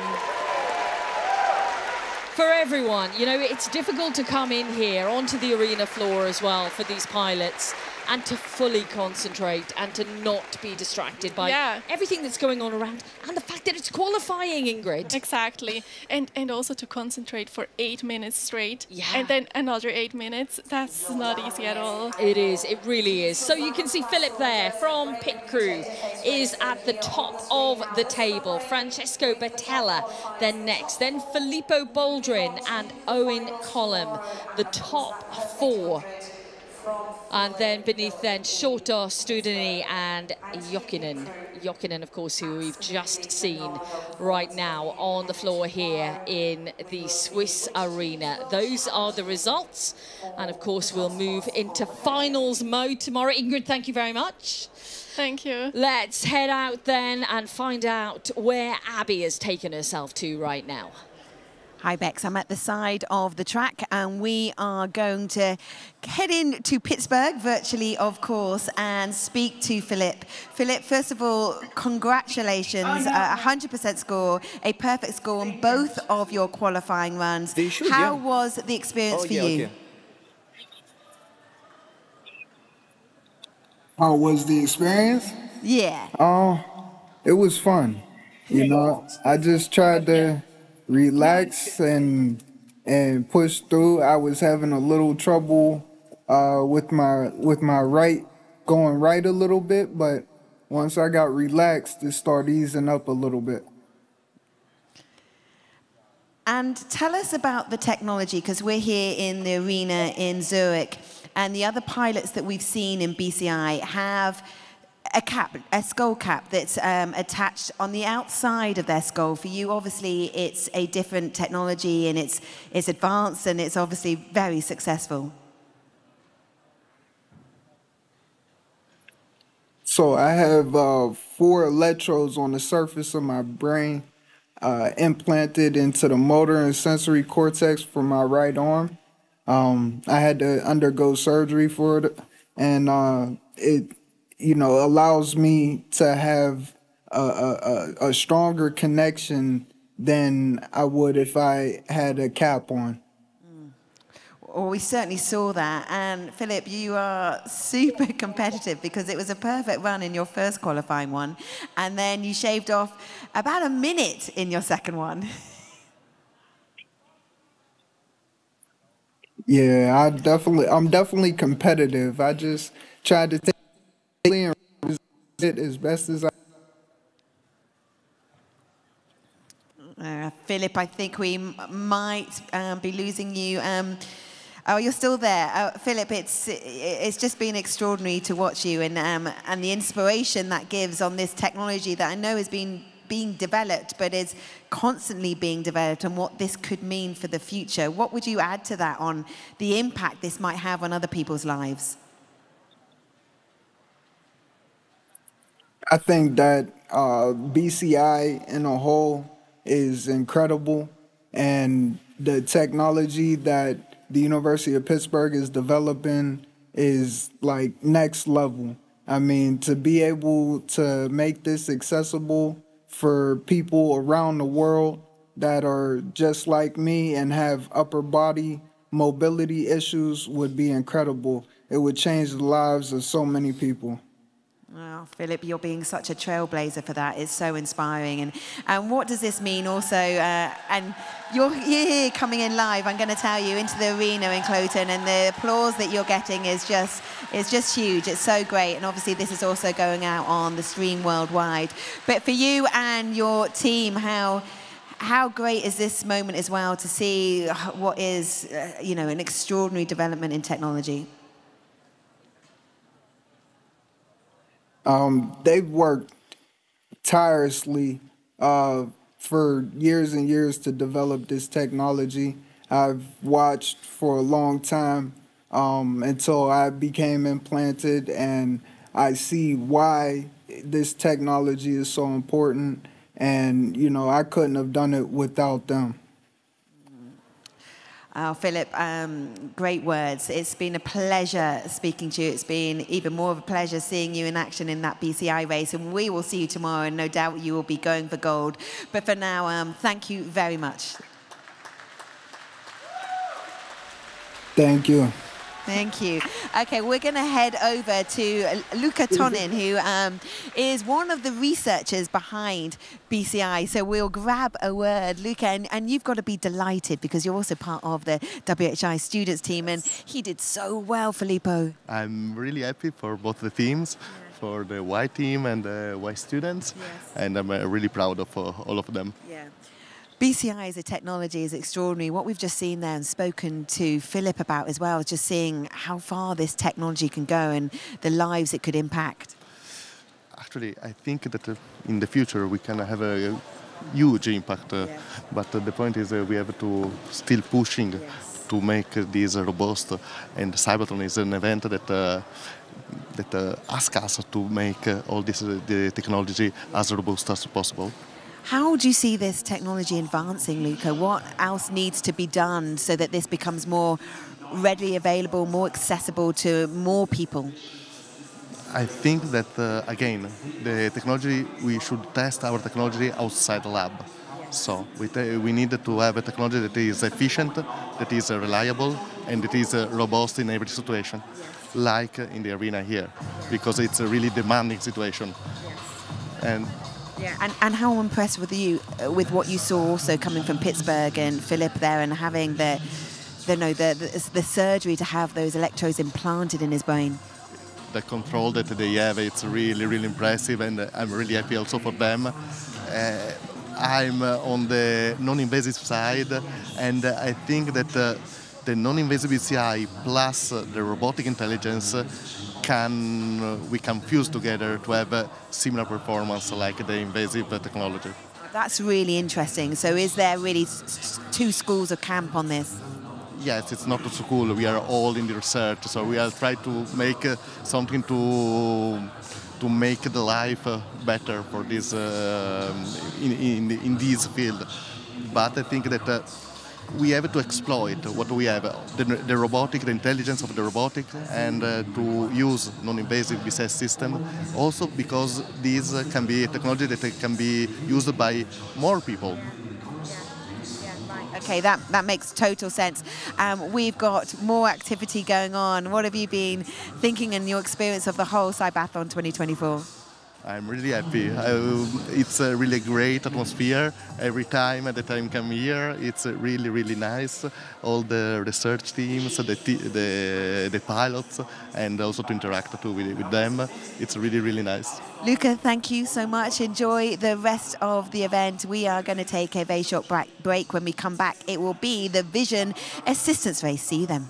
For everyone, you know, it's difficult to come in here onto the arena floor as well for these pilots and to fully concentrate and to not be distracted by everything that's going on around, and the fact that it's qualifying, Ingrid. Exactly, and also to concentrate for 8 minutes straight, and then another 8 minutes. That's not easy at all. It is, it really is. So you can see Philip there from pit crew is at the top of the table. Francesco Battella then next, then Filippo Baldwin and Owen Collum, the top four. And then beneath then Shorto, Studeni and Jokinen. Jokinen, of course, who we've just seen right now on the floor here in the Swiss arena. Those are the results. And of course, we'll move into finals mode tomorrow. Ingrid, thank you very much. Thank you. Let's head out then and find out where Abby has taken herself to right now. Hi Bex, I'm at the side of the track and we are going to head in to Pittsburgh, virtually of course, and speak to Philip. Philip, first of all, congratulations, 100% score, a perfect score on both of your qualifying runs. How was the experience for you? How was the experience? Yeah. It was fun. You know, I just tried to relax and push through. I was having a little trouble with my right going right a little bit, but once I got relaxed, it started easing up a little bit. And tell us about the technology, because we're here in the arena in Zurich, and the other pilots that we've seen in BCI have a skull cap that's attached on the outside of their skull. For you, obviously, it's a different technology, and it's advanced, and it's obviously very successful. So I have 4 electrodes on the surface of my brain implanted into the motor and sensory cortex for my right arm. I had to undergo surgery for it, and it, allows me to have a stronger connection than I would if I had a cap on. Well, we certainly saw that. And Philip, you are super competitive, because it was a perfect run in your first qualifying one, and then you shaved off about a minute in your second one. Yeah, I'm definitely competitive. I just tried to take it as best as I. Philip, I think we might be losing you. Oh, you're still there. Philip, it's just been extraordinary to watch you, and the inspiration that gives on this technology that I know has been being developed, but is constantly being developed, and what this could mean for the future. What would you add to that on the impact this might have on other people's lives? I think that BCI in a whole is incredible, and the technology that the University of Pittsburgh is developing is like next level. I mean, to be able to make this accessible for people around the world that are just like me and have upper body mobility issues would be incredible. It would change the lives of so many people. Well, Philip, you're being such a trailblazer for that. It's so inspiring. And what does this mean also? And you're here coming in live, I'm going to tell you, into the arena in Cloton, and the applause that you're getting is just huge. It's so great. And obviously this is also going out on the stream worldwide. But for you and your team, how great is this moment as well to see what is, an extraordinary development in technology? They've worked tirelessly for years and years to develop this technology. I've watched for a long time until I became implanted, and I see why this technology is so important, and I couldn't have done it without them. Philip, great words. It's been a pleasure speaking to you. It's been even more of a pleasure seeing you in action in that BCI race, and we will see you tomorrow, and no doubt you will be going for gold. But for now, thank you very much. Thank you. Thank you. Okay, we're going to head over to Luca Tonin, who is one of the researchers behind BCI. So we'll grab a word. Luca, and you've got to be delighted because you're also part of the WHI students team, and he did so well, Filippo. I'm really happy for both the teams, for the Y team and the Y students, and I'm really proud of all of them. Yeah. BCI as a technology is extraordinary. What we've just seen there and spoken to Philip about as well is just seeing how far this technology can go and the lives it could impact. Actually, I think that in the future we can have a huge impact, but the point is we have to still pushing to make this robust, and CYBATHLON is an event that asks us to make all this the technology as robust as possible. How do you see this technology advancing, Luca? What else needs to be done so that this becomes more readily available, more accessible to more people? I think that, again, the technology, we should test our technology outside the lab. So we need to have a technology that is efficient, that is reliable, and that is robust in every situation, like in the arena here, because it's a really demanding situation. And yeah, and how impressed with you with what you saw also coming from Pittsburgh and Philip there, and having the the surgery to have those electrodes implanted in his brain? The control that they have, it's really, really impressive, and I'm really happy also for them. I'm on the non-invasive side, and I think that the non-invasive BCI plus the robotic intelligence we can fuse together to have a similar performance like the invasive technology. That's really interesting. So is there really two schools of camp on this? Yes, it's not a school. We are all in the research, so we are trying to make something to make the life better for this in this field. But I think that we have to exploit what we have, the robotic, the intelligence of the robotic, and to use non-invasive BCI system. Also because this can be a technology that can be used by more people. Okay, that makes total sense. We've got more activity going on. What have you been thinking in your experience of the whole CYBATHLON 2024? I'm really happy. It's a really great atmosphere every time that I come here. It's really, really nice. All the research teams, the pilots, and also to interact with them. It's really, really nice. Luca, thank you so much. Enjoy the rest of the event. We are going to take a very short break. When we come back, it will be the Vision Assistance Race. See you then.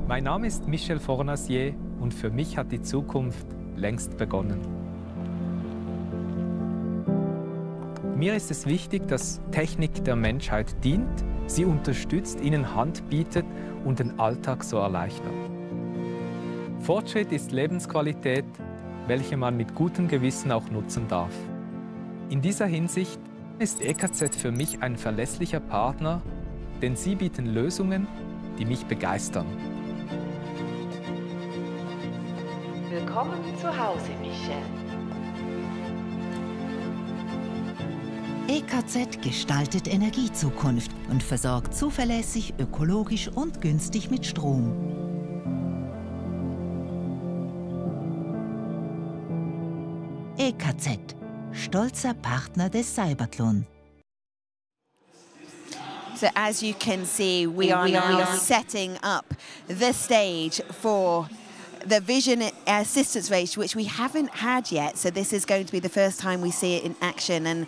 Mein Name ist Michel Fornasier und für mich hat die Zukunft längst begonnen. Mir ist es wichtig, dass Technik der Menschheit dient, sie unterstützt, ihnen Hand bietet und den Alltag so erleichtert. Fortschritt ist Lebensqualität, welche man mit gutem Gewissen auch nutzen darf. In dieser Hinsicht ist EKZ für mich ein verlässlicher Partner, denn sie bieten Lösungen, die mich begeistern. Willkommen zu Hause, Michel. EKZ gestaltet Energiezukunft und versorgt zuverlässig, ökologisch und günstig mit Strom. EKZ, stolzer Partner des CYBATHLON. So as you can see, we are now setting up the stage for the Vision Assistance Race, which we haven't had yet. So this is going to be the first time we see it in action. And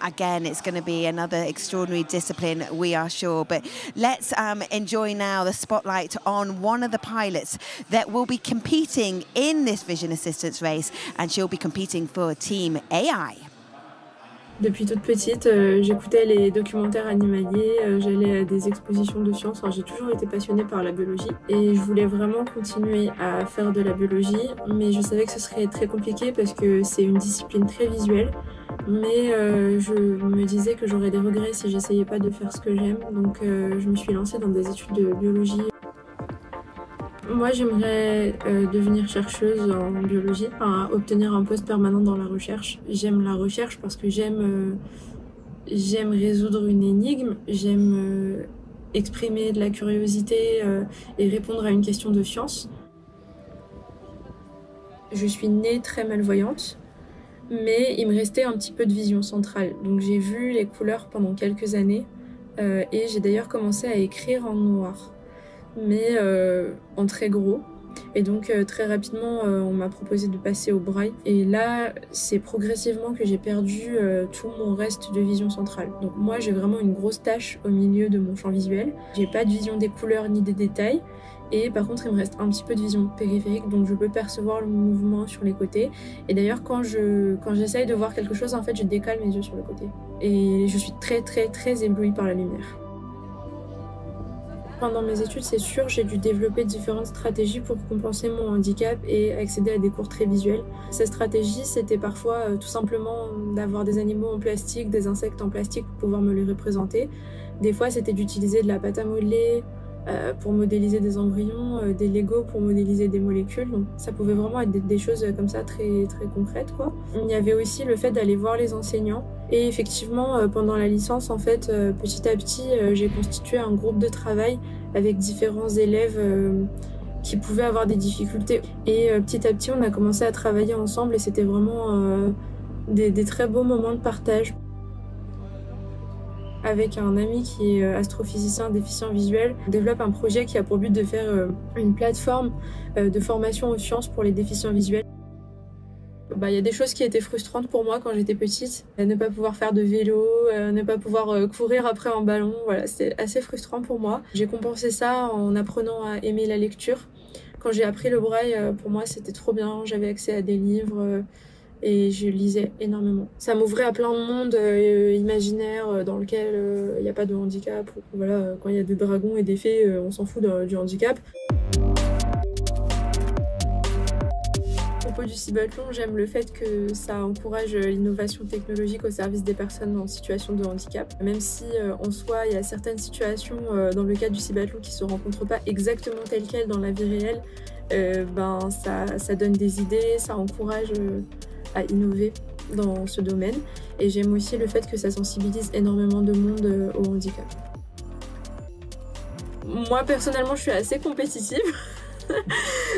again, it's going to be another extraordinary discipline, we are sure. But let's enjoy now the spotlight on one of the pilots that will be competing in this Vision Assistance Race. And she'll be competing for Team AI. Depuis toute petite, j'écoutais les documentaires animaliers, j'allais à des expositions de sciences. Enfin, j'ai toujours été passionnée par la biologie et je voulais vraiment continuer à faire de la biologie, mais je savais que ce serait très compliqué parce que c'est une discipline très visuelle. Mais je me disais que j'aurais des regrets si j'essayais pas de faire ce que j'aime, donc je me suis lancée dans des études de biologie. Moi, j'aimerais devenir chercheuse en biologie, enfin, obtenir un poste permanent dans la recherche. J'aime la recherche parce que j'aime résoudre une énigme, j'aime exprimer de la curiosité et répondre à une question de science. Je suis née très malvoyante, mais il me restait un petit peu de vision centrale. Donc j'ai vu les couleurs pendant quelques années et j'ai d'ailleurs commencé à écrire en noir. Mais en très gros, Et donc très rapidement, on m'a proposé de passer au braille. Et là, c'est progressivement que j'ai perdu tout mon reste de vision centrale. Donc moi, j'ai vraiment une grosse tache au milieu de mon champ visuel. J'ai pas de vision des couleurs ni des détails. Et par contre, il me reste un petit peu de vision périphérique, donc je peux percevoir le mouvement sur les côtés. Et d'ailleurs, quand j'essaye de voir quelque chose, en fait, je décale mes yeux sur le côté. Et je suis très éblouie par la lumière. Pendant mes études, c'est sûr, j'ai dû développer différentes stratégies pour compenser mon handicap et accéder à des cours très visuels. Ces stratégies, c'était parfois tout simplement d'avoir des animaux en plastique, des insectes en plastique pour pouvoir me les représenter. Des fois, c'était d'utiliser de la pâte à modeler, pour modéliser des embryons, des Lego pour modéliser des molécules. Donc, ça pouvait vraiment être des choses comme ça très concrètes, quoi. Il y avait aussi le fait d'aller voir les enseignants. Et effectivement, pendant la licence, en fait, petit à petit, j'ai constitué un groupe de travail avec différents élèves qui pouvaient avoir des difficultés. Et petit à petit, on a commencé à travailler ensemble et c'était vraiment des très beaux moments de partage. Avec un ami qui est astrophysicien déficient visuel, on développe un projet qui a pour but de faire une plateforme de formation aux sciences pour les déficients visuels. Il y a des choses qui étaient frustrantes pour moi quand j'étais petite. Ne pas pouvoir faire de vélo, ne pas pouvoir courir après un ballon, voilà, c'était assez frustrant pour moi. J'ai compensé ça en apprenant à aimer la lecture. Quand j'ai appris le braille, pour moi c'était trop bien, j'avais accès à des livres. Et je lisais énormément. Ça m'ouvrait à plein de mondes imaginaires dans lequel il n'y a pas de handicap. Voilà, quand il y a des dragons et des fées, on s'en fout du handicap. À propos du CYBATHLON, j'aime le fait que ça encourage l'innovation technologique au service des personnes en situation de handicap. Même si en soi, il y a certaines situations dans le cadre du CYBATHLON qui ne se rencontrent pas exactement telles quelles dans la vie réelle, ça donne des idées, ça encourage à innover dans ce domaine. Et j'aime aussi le fait que ça sensibilise énormément de monde au handicap. Moi, personnellement, je suis assez compétitive.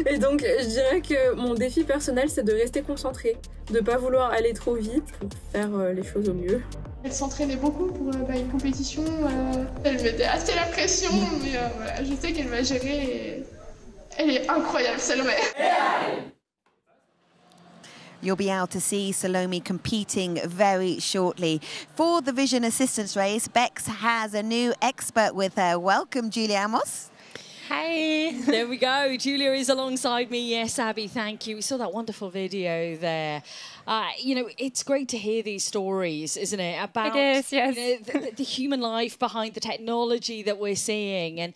Et donc, je dirais que mon défi personnel, c'est de rester concentrée, de ne pas vouloir aller trop vite pour faire les choses au mieux. Elle s'entraînait beaucoup pour une compétition. Elle mettait assez la pression, mais voilà, je sais qu'elle va gérer et elle est incroyable, Salomé. You'll be able to see Salome competing very shortly. For the Vision Assistance race, Bex has a new expert with her. Welcome, Julia Amos. Hey, there we go. Julia is alongside me. Yes, Abby, thank you. We saw that wonderful video there. You know, it's great to hear these stories, isn't it? About it is, yes. You know, the human life behind the technology that we're seeing. And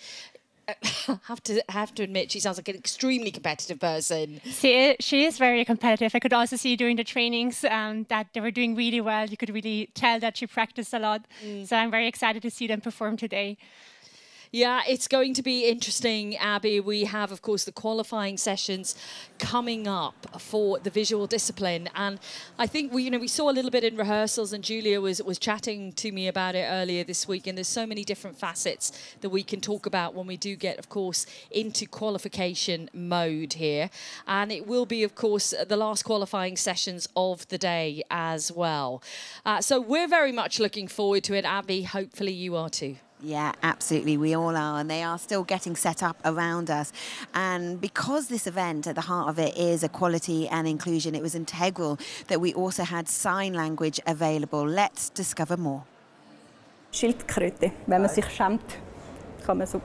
have to admit, she sounds like an extremely competitive person. She is very competitive. I could also see during the trainings that they were doing really well. You could really tell that she practiced a lot. So I'm very excited to see them perform today. Yeah, it's going to be interesting, Abby. We have, of course, the qualifying sessions coming up for the visual discipline. And I think we saw a little bit in rehearsals, and Julia was chatting to me about it earlier this week. And there's so many different facets that we can talk about when we do get, of course, into qualification mode here. And it will be, of course, the last qualifying sessions of the day as well. So we're very much looking forward to it, Abby. Hopefully you are too. Yeah, absolutely. We all are. And they are still getting set up around us. And because this event, at the heart of it, is equality and inclusion, it was integral that we also had sign language available. Let's discover more. Schildkröte. Wenn man sich schämt, kann man so.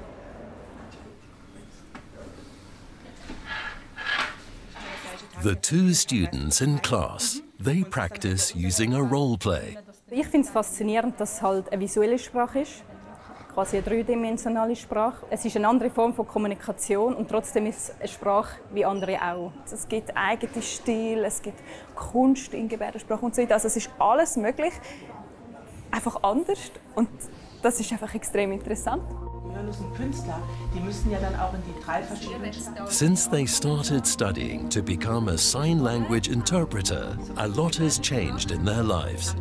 The two students in class, they practice using a role play. Ich finde es faszinierend, dass es halt eine visuelle Sprache ist. Quasi eine dreidimensionale Sprache. Es ist eine andere Form von Kommunikation und trotzdem ist es eine Sprache wie andere auch. Es gibt eigene Stil, es gibt Kunst in Gebärdensprache und so weiter. Also es ist alles möglich, einfach anders und das ist einfach extrem interessant. Künstler, die müssen ja dann auch in die drei verschiedenen. Since they started studying to become a sign language interpreter, a lot has changed in their lives.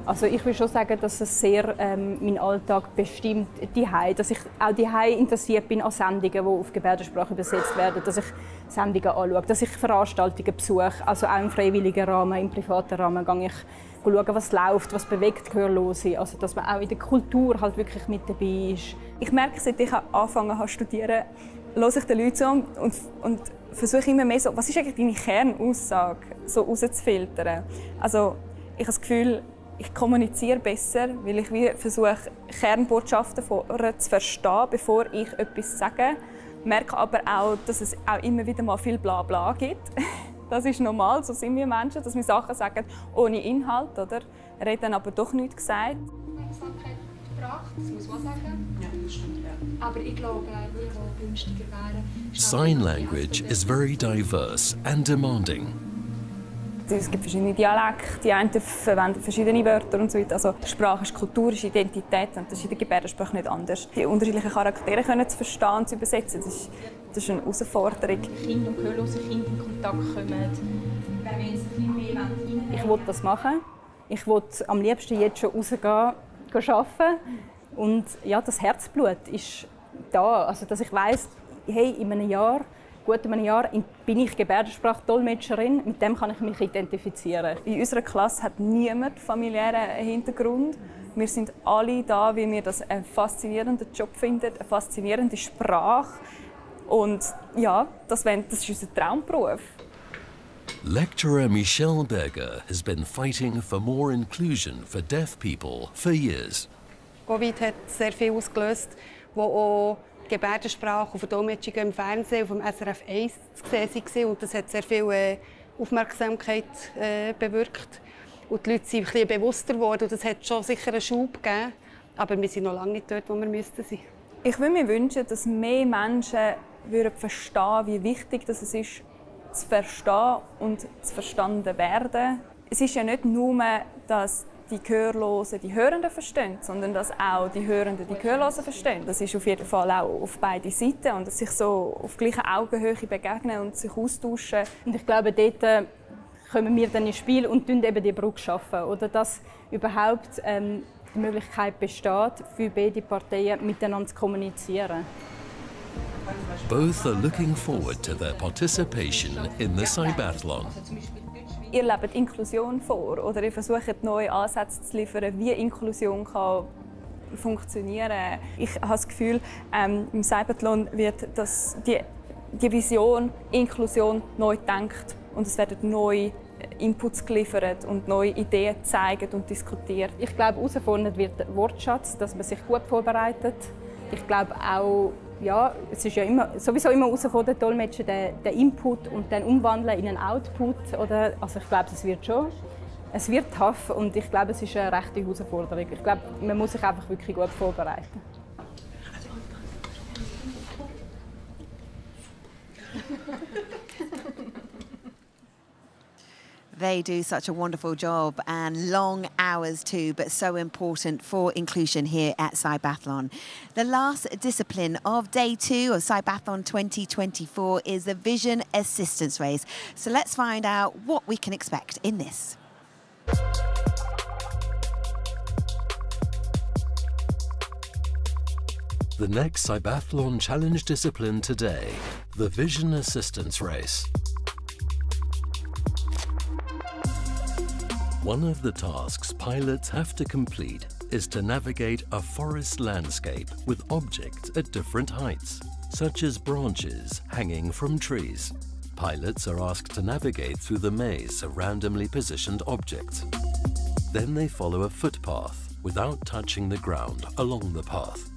Also ich will schon sagen, dass es sehr meinen Alltag bestimmt, dass ich auch daheim interessiert bin an Sendungen, die auf Gebärdensprache übersetzt werden, dass ich Sendungen anschaue, dass ich Veranstaltungen besuche, also auch im freiwilligen Rahmen, im privaten Rahmen gehe ich schauen, was läuft, was bewegt Gehörlose, also dass man auch in der Kultur halt wirklich mit dabei ist. Ich merke, seit ich angefangen habe zu studieren, höre ich den Leuten zu und versuche immer mehr so, was ist eigentlich deine Kernaussage, so rauszufiltern. Also ich habe das Gefühl, ich kommuniziere besser, weil ich versuche, Kernbotschaften vorher zu verstehen, bevor ich etwas sage. Ich merke aber auch, dass es auch immer wieder mal viel Blabla gibt. Das ist normal, so sind wir Menschen, dass wir Sachen sagen ohne Inhalt, oder? Reden aber doch nichts gesagt. Aufmerksamkeit gebracht, das muss man sagen. Ja, das stimmt, ja. Aber ich glaube, die günstiger wären. Sign language is very diverse and demanding. Es gibt verschiedene Dialekte, die einen verwenden verschiedene Wörter und so weiter. Also Sprache ist Kultur, ist Identität und das ist in der Gebärdensprache nicht anders. Die unterschiedlichen Charaktere können zu verstehen und zu übersetzen, das ist eine Herausforderung. Kinder und gehörlose Kinder in Kontakt kommen. Wenn wir jetzt ein bisschen mehr rein. Ich will das machen. Ich will am liebsten jetzt schon rausgehen, arbeiten. Und ja, das Herzblut ist da. Also, dass ich weiss, hey, in einem Jahr bin ich Gebärdensprachdolmetscherin, mit dem kann ich mich identifizieren. In unserer Klasse hat niemand familiären Hintergrund. Wir sind alle da, weil wir das einen faszinierenden Job finden, eine faszinierende Sprache. Und ja, das ist unser Traumberuf. Lecturer Michelle Berger has been fighting for more inclusion for deaf people for years. Covid hat sehr viel ausgelöst, wo auch Gebärdensprache und Verdolmetschung im Fernsehen auf dem SRF 1 zu sehen waren. Und das hat sehr viel Aufmerksamkeit bewirkt. Und die Leute sind ein bisschen bewusster geworden. Und das hat schon sicher einen Schub gegeben. Aber wir sind noch lange nicht dort, wo wir müssten sein. Ich würde mir wünschen, dass mehr Menschen verstehen würden, wie wichtig es ist, zu verstehen und zu verstanden werden. Es ist ja nicht nur, dass die Gehörlosen die Hörenden verstehen, sondern dass auch die Hörenden die Gehörlosen verstehen. Das ist auf jeden Fall auch auf beide Seiten und dass sich so auf gleicher Augenhöhe begegnen und sich austauschen. Und ich glaube, dort kommen wir dann ins Spiel und schaffen eben die Brücke schaffen, oder dass überhaupt die Möglichkeit besteht, für beide Parteien miteinander zu kommunizieren. Both are looking forward to their participation in the CYBATHLON. Ihr lebt Inklusion vor oder ihr versucht neue Ansätze zu liefern, wie Inklusion kann funktionieren. Ich habe das Gefühl, im CYBATHLON wird die Vision Inklusion neu gedacht und es werden neue Inputs geliefert und neue Ideen gezeigt und diskutiert. Ich glaube, herausgefordert wird der Wortschatz, dass man sich gut vorbereitet. Ich glaube auch, ja, es ist ja sowieso immer herausfordernd, Dolmetschen, den Input und dann umwandeln in einen Output. Oder, also ich glaube, es wird tough und ich glaube, es ist eine rechte Herausforderung. Ich glaube, man muss sich einfach wirklich gut vorbereiten. They do such a wonderful job and long hours too, but so important for inclusion here at CYBATHLON. The last discipline of day 2 of CYBATHLON 2024 is the Vision Assistance Race. So let's find out what we can expect in this. The next CYBATHLON challenge discipline today, the Vision Assistance Race. One of the tasks pilots have to complete is to navigate a forest landscape with objects at different heights, such as branches hanging from trees. Pilots are asked to navigate through the maze of randomly positioned objects. Then they follow a footpath without touching the ground along the path.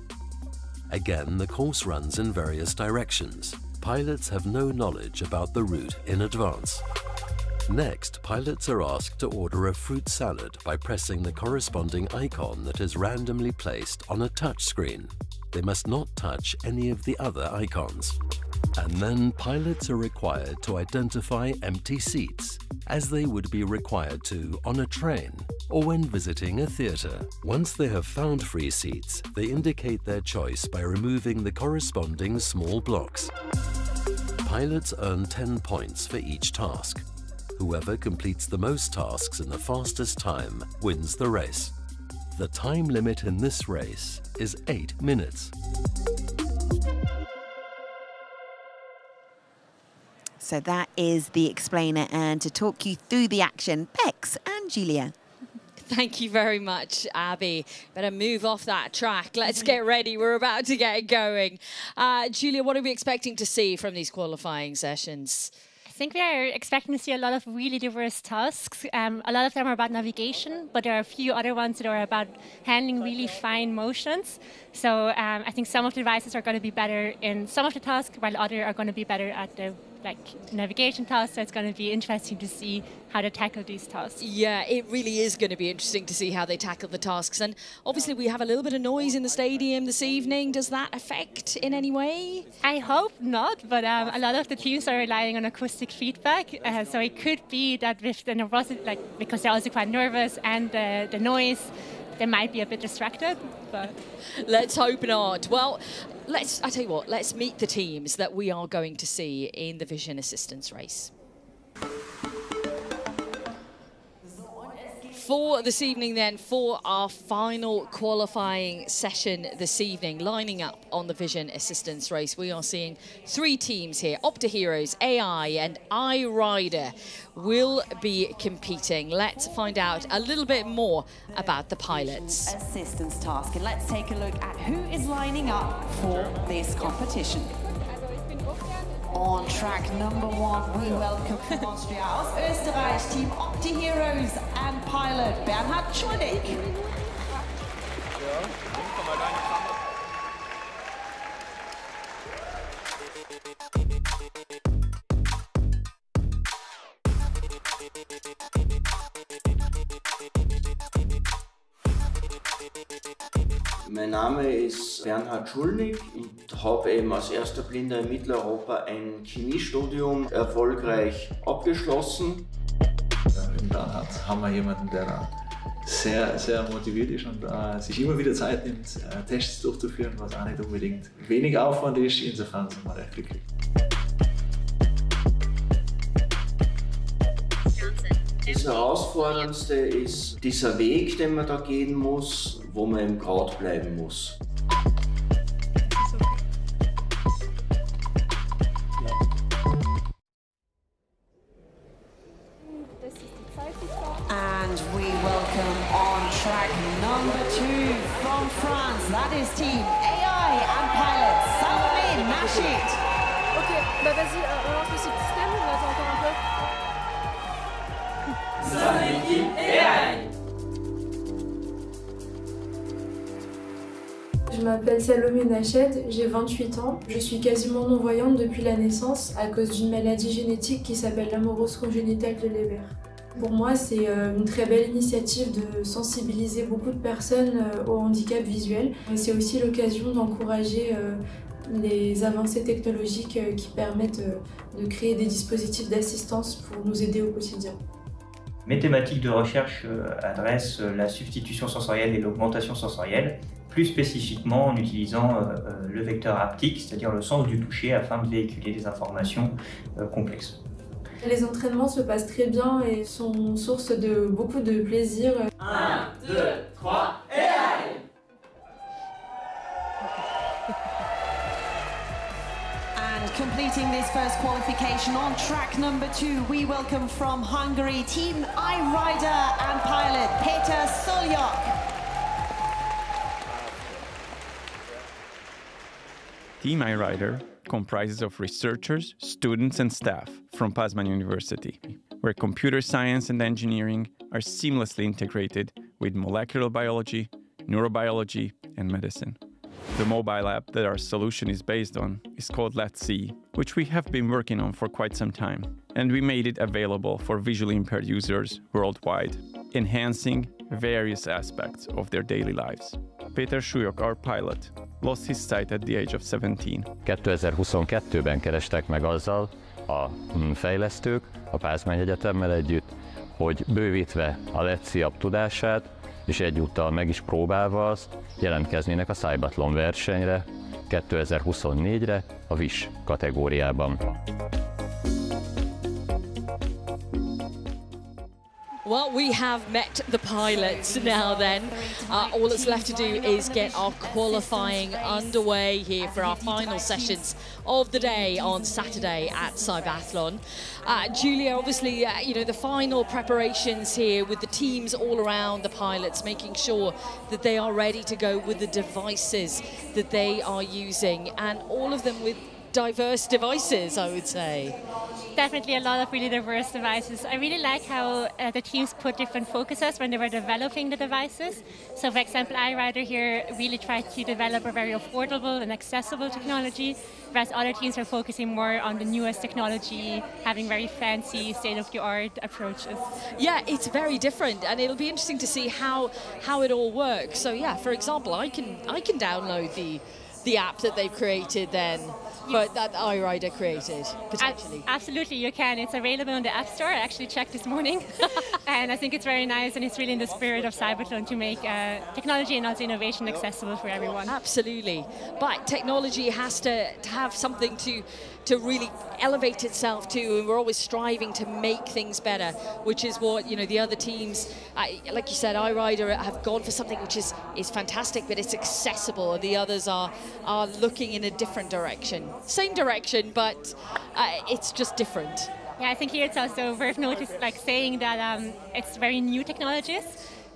Again, the course runs in various directions. Pilots have no knowledge about the route in advance. Next, pilots are asked to order a fruit salad by pressing the corresponding icon that is randomly placed on a touch screen. They must not touch any of the other icons. And then pilots are required to identify empty seats, as they would be required to on a train or when visiting a theatre. Once they have found free seats, they indicate their choice by removing the corresponding small blocks. Pilots earn 10 points for each task. Whoever completes the most tasks in the fastest time wins the race. The time limit in this race is 8 minutes. So that is the explainer, and to talk you through the action, Bex and Julia. Thank you very much, Abby. Better move off that track. Let's get ready. We're about to get going. Julia, what are we expecting to see from these qualifying sessions? I think we are expecting to see a lot of really diverse tasks. A lot of them are about navigation, but there are a few other ones that are about handling really fine motions. So I think some of the devices are going to be better in some of the tasks, while others are going to be better at the navigation tasks. So it's going to be interesting to see how to tackle these tasks. Yeah, it really is going to be interesting to see how they tackle the tasks. And obviously we have a little bit of noise in the stadium this evening. Does that affect in any way? I hope not, but a lot of the teams are relying on acoustic feedback. So it could be that with the nervosity, because they're also quite nervous, and the noise, they might be a bit distracted. But let's hope not. Well, I tell you what, let's meet the teams that we are going to see in the Vision Assistance race. For this evening then, for our final qualifying session this evening, lining up on the Vision Assistance race, we are seeing 3 teams here. Opta-Heroes, AI and iRider will be competing. Let's find out a little bit more about the pilots. Assistance task, and let's take a look at who is lining up for this competition. On track number 1, we welcome from Austria aus Österreich, Team Opta-Heroes and pilot Bernhard Schuldig. Mein Name ist Bernhard Schuldig. Ich habe eben als erster Blinder in Mitteleuropa ein Chemiestudium erfolgreich abgeschlossen. Mit Bernhard haben wir jemanden, der sehr, sehr motiviert ist und sich immer wieder Zeit nimmt, Tests durchzuführen, was auch nicht unbedingt wenig Aufwand ist. Insofern sind wir recht glücklich. Das Herausforderndste ist dieser Weg, den man da gehen muss, wo man eben gerade bleiben muss. And we welcome on track number 2 from France. That is Team AI and pilot Salomé Nashit. Ok, bah vas-y, on lance le système, on attend encore un peu. Je m'appelle Salomé Nashit, j'ai 28 ans. Je suis quasiment non-voyante depuis la naissance à cause d'une maladie génétique qui s'appelle l'amorose congénitale de Leber. Pour moi, c'est une très belle initiative de sensibiliser beaucoup de personnes au handicap visuel. C'est aussi l'occasion d'encourager les avancées technologiques qui permettent de créer des dispositifs d'assistance pour nous aider au quotidien. Mes thématiques de recherche adressent la substitution sensorielle et l'augmentation sensorielle, plus spécifiquement en utilisant le vecteur haptique, c'est-à-dire le sens du toucher, afin de véhiculer des informations complexes. Les entraînements se passent très bien et sont source de beaucoup de plaisir. 1, 2, 3, et allez! And completing this first qualification on track number 2, we welcome from Hungary, Team iRider and pilot Peter Soljok. Team iRider comprises of researchers, students and staff from Pázmány University, where computer science and engineering are seamlessly integrated with molecular biology, neurobiology and medicine. The mobile app that our solution is based on is called Let's See, which we have been working on for quite some time, and we made it available for visually impaired users worldwide, enhancing various aspects of their daily lives. Peter Soljok, our pilot, lost his sight at the age of 17. 2022-ben kerestek meg azzal a fejlesztők, a Pázmány Egyetemmel együtt, hogy bővítve a Let's See app tudását, és egyúttal meg is próbálva azt, jelentkeznének a CYBATHLON versenyre 2024-re a VIS kategóriában. Well, we have met the pilots now then. All that's left to do is get our qualifying underway here for our final sessions of the day on Saturday at CYBATHLON. Julia, obviously, you know, the final preparations here with the teams all around the pilots, making sure that they are ready to go with the devices that they are using, and all of them with diverse devices, I would say. Definitely a lot of really diverse devices. I really like how the teams put different focuses when they were developing the devices. So for example, iRider here really tried to develop a very affordable and accessible technology, whereas other teams are focusing more on the newest technology, having very fancy, state-of-the-art approaches. Yeah, it's very different, and it'll be interesting to see how it all works. So yeah, for example, I can download the app that they've created then, but that iRider created, potentially. Absolutely, you can. It's available on the App Store. I actually checked this morning. And I think it's very nice, and it's really in the spirit of CYBATHLON to make technology and also innovation accessible for everyone. Absolutely. But technology has to have something to really elevate itself to, and we're always striving to make things better, which is what, you know, the other teams, like you said, iRider have gone for something which is fantastic, but it's accessible, and the others are looking in a different direction. Same direction, but it's just different. Yeah, I think here it's also worth noticing, like saying that it's very new technologies,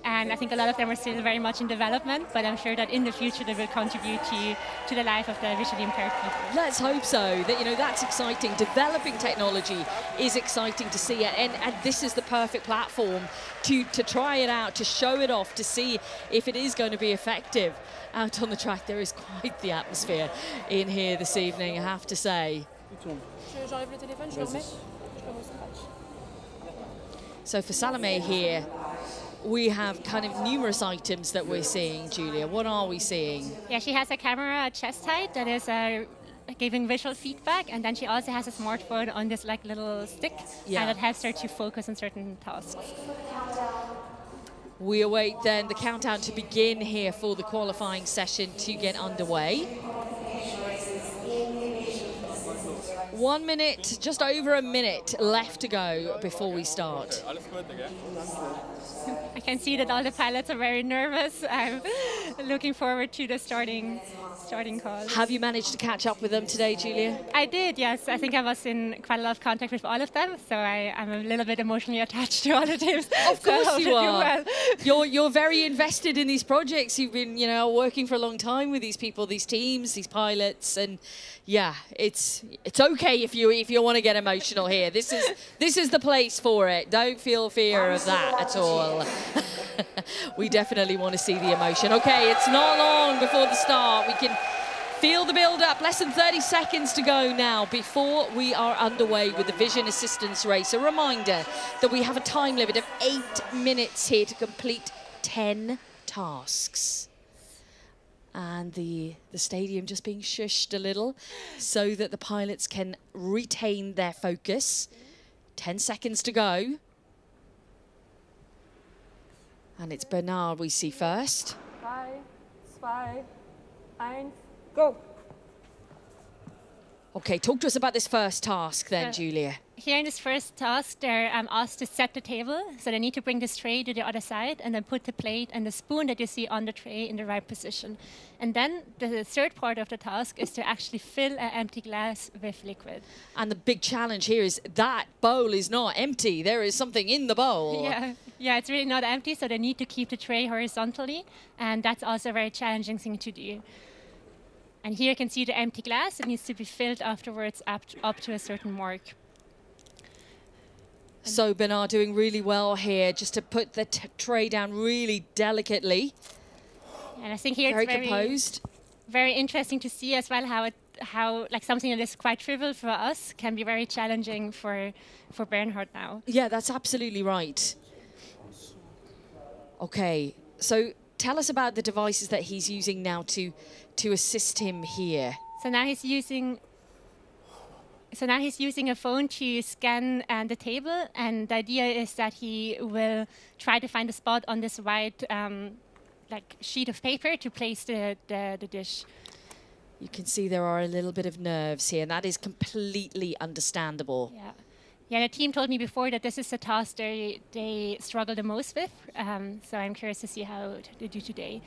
and I think a lot of them are still very much in development, but I'm sure that in the future they will contribute to the life of the visually impaired people. Let's hope so. That, you know, that's exciting. Developing technology is exciting to see, and this is the perfect platform to try it out, to show it off, to see if it is going to be effective out on the track. There is quite the atmosphere in here this evening, I have to say. So for Salome here, we have kind of numerous items that we're seeing, Julia. What are we seeing? Yeah, she has a camera at chest height that is giving visual feedback, and then she also has a smartphone on this like little stick, and that helps her to focus on certain tasks. We await then the countdown to begin here for the qualifying session to get underway. 1 minute, just over a minute left to go before we start. I can see that all the pilots are very nervous. I'm looking forward to the starting call. Have you managed to catch up with them today, Julia? I did, yes. I think I was in quite a lot of contact with all of them, so I'm a little bit emotionally attached to all the teams. Of course so you are. Well. You're very invested in these projects. You've been, you know, working for a long time with these people, these teams, these pilots, and yeah, it's okay if you want to get emotional here. This is the place for it. Don't feel fear of that at all. We definitely want to see the emotion. Okay, it's not long before the start. We can feel the build-up. Less than 30 seconds to go now before we are underway with the Vision Assistance Race. A reminder that we have a time limit of 8 minutes here to complete 10 tasks. And the stadium just being shushed a little so that the pilots can retain their focus. 10 seconds to go. And it's Bernard we see first. 3, 2, 1, go! Okay, talk to us about this first task then, Julia. Here in this first task, they're asked to set the table. So they need to bring this tray to the other side and then put the plate and the spoon that you see on the tray in the right position. And then the third part of the task is to actually fill an empty glass with liquid. And the big challenge here is that bowl is not empty. There is something in the bowl. Yeah, it's really not empty, so they need to keep the tray horizontally. And that's also a very challenging thing to do. And here you can see the empty glass. It needs to be filled afterwards up to a certain mark. So Bernard doing really well here, just to put the tray down really delicately. And I think here very it's composed. Very interesting to see as well how like something that is quite trivial for us can be very challenging for Bernhard now. Yeah, that's absolutely right. Okay, so tell us about the devices that he's using now to assist him here. So now he's using a phone to scan the table, and the idea is that he will try to find a spot on this white like sheet of paper to place the dish. You can see there are a little bit of nerves here, and that is completely understandable. Yeah, the team told me before that this is the task they struggle the most with. So I'm curious to see how they do today.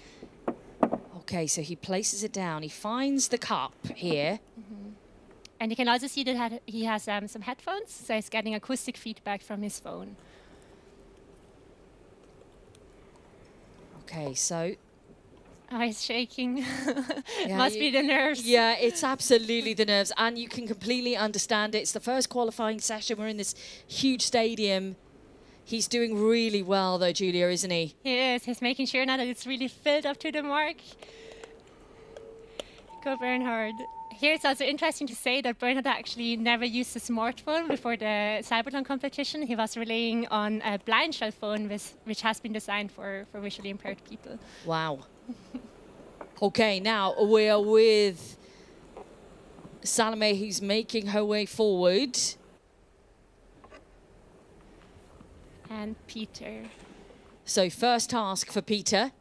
Okay, so he places it down. He finds the cup here. And you can also see that he has some headphones, so he's getting acoustic feedback from his phone. Okay, so... Oh, he's shaking. Yeah, Must be the nerves. Yeah, it's absolutely the nerves, and you can completely understand it. It's the first qualifying session. We're in this huge stadium. He's doing really well, though, Julia, isn't he? He is. He's making sure now that it's really filled up to the mark. Go, Bernhard. Here it's also interesting to say that Bernhard actually never used a smartphone before the CYBATHLON competition. He was relying on a blind shell phone, which has been designed for visually impaired people. Wow. Okay, now we're with Salome, who's making her way forward. And Peter. So first task for Peter.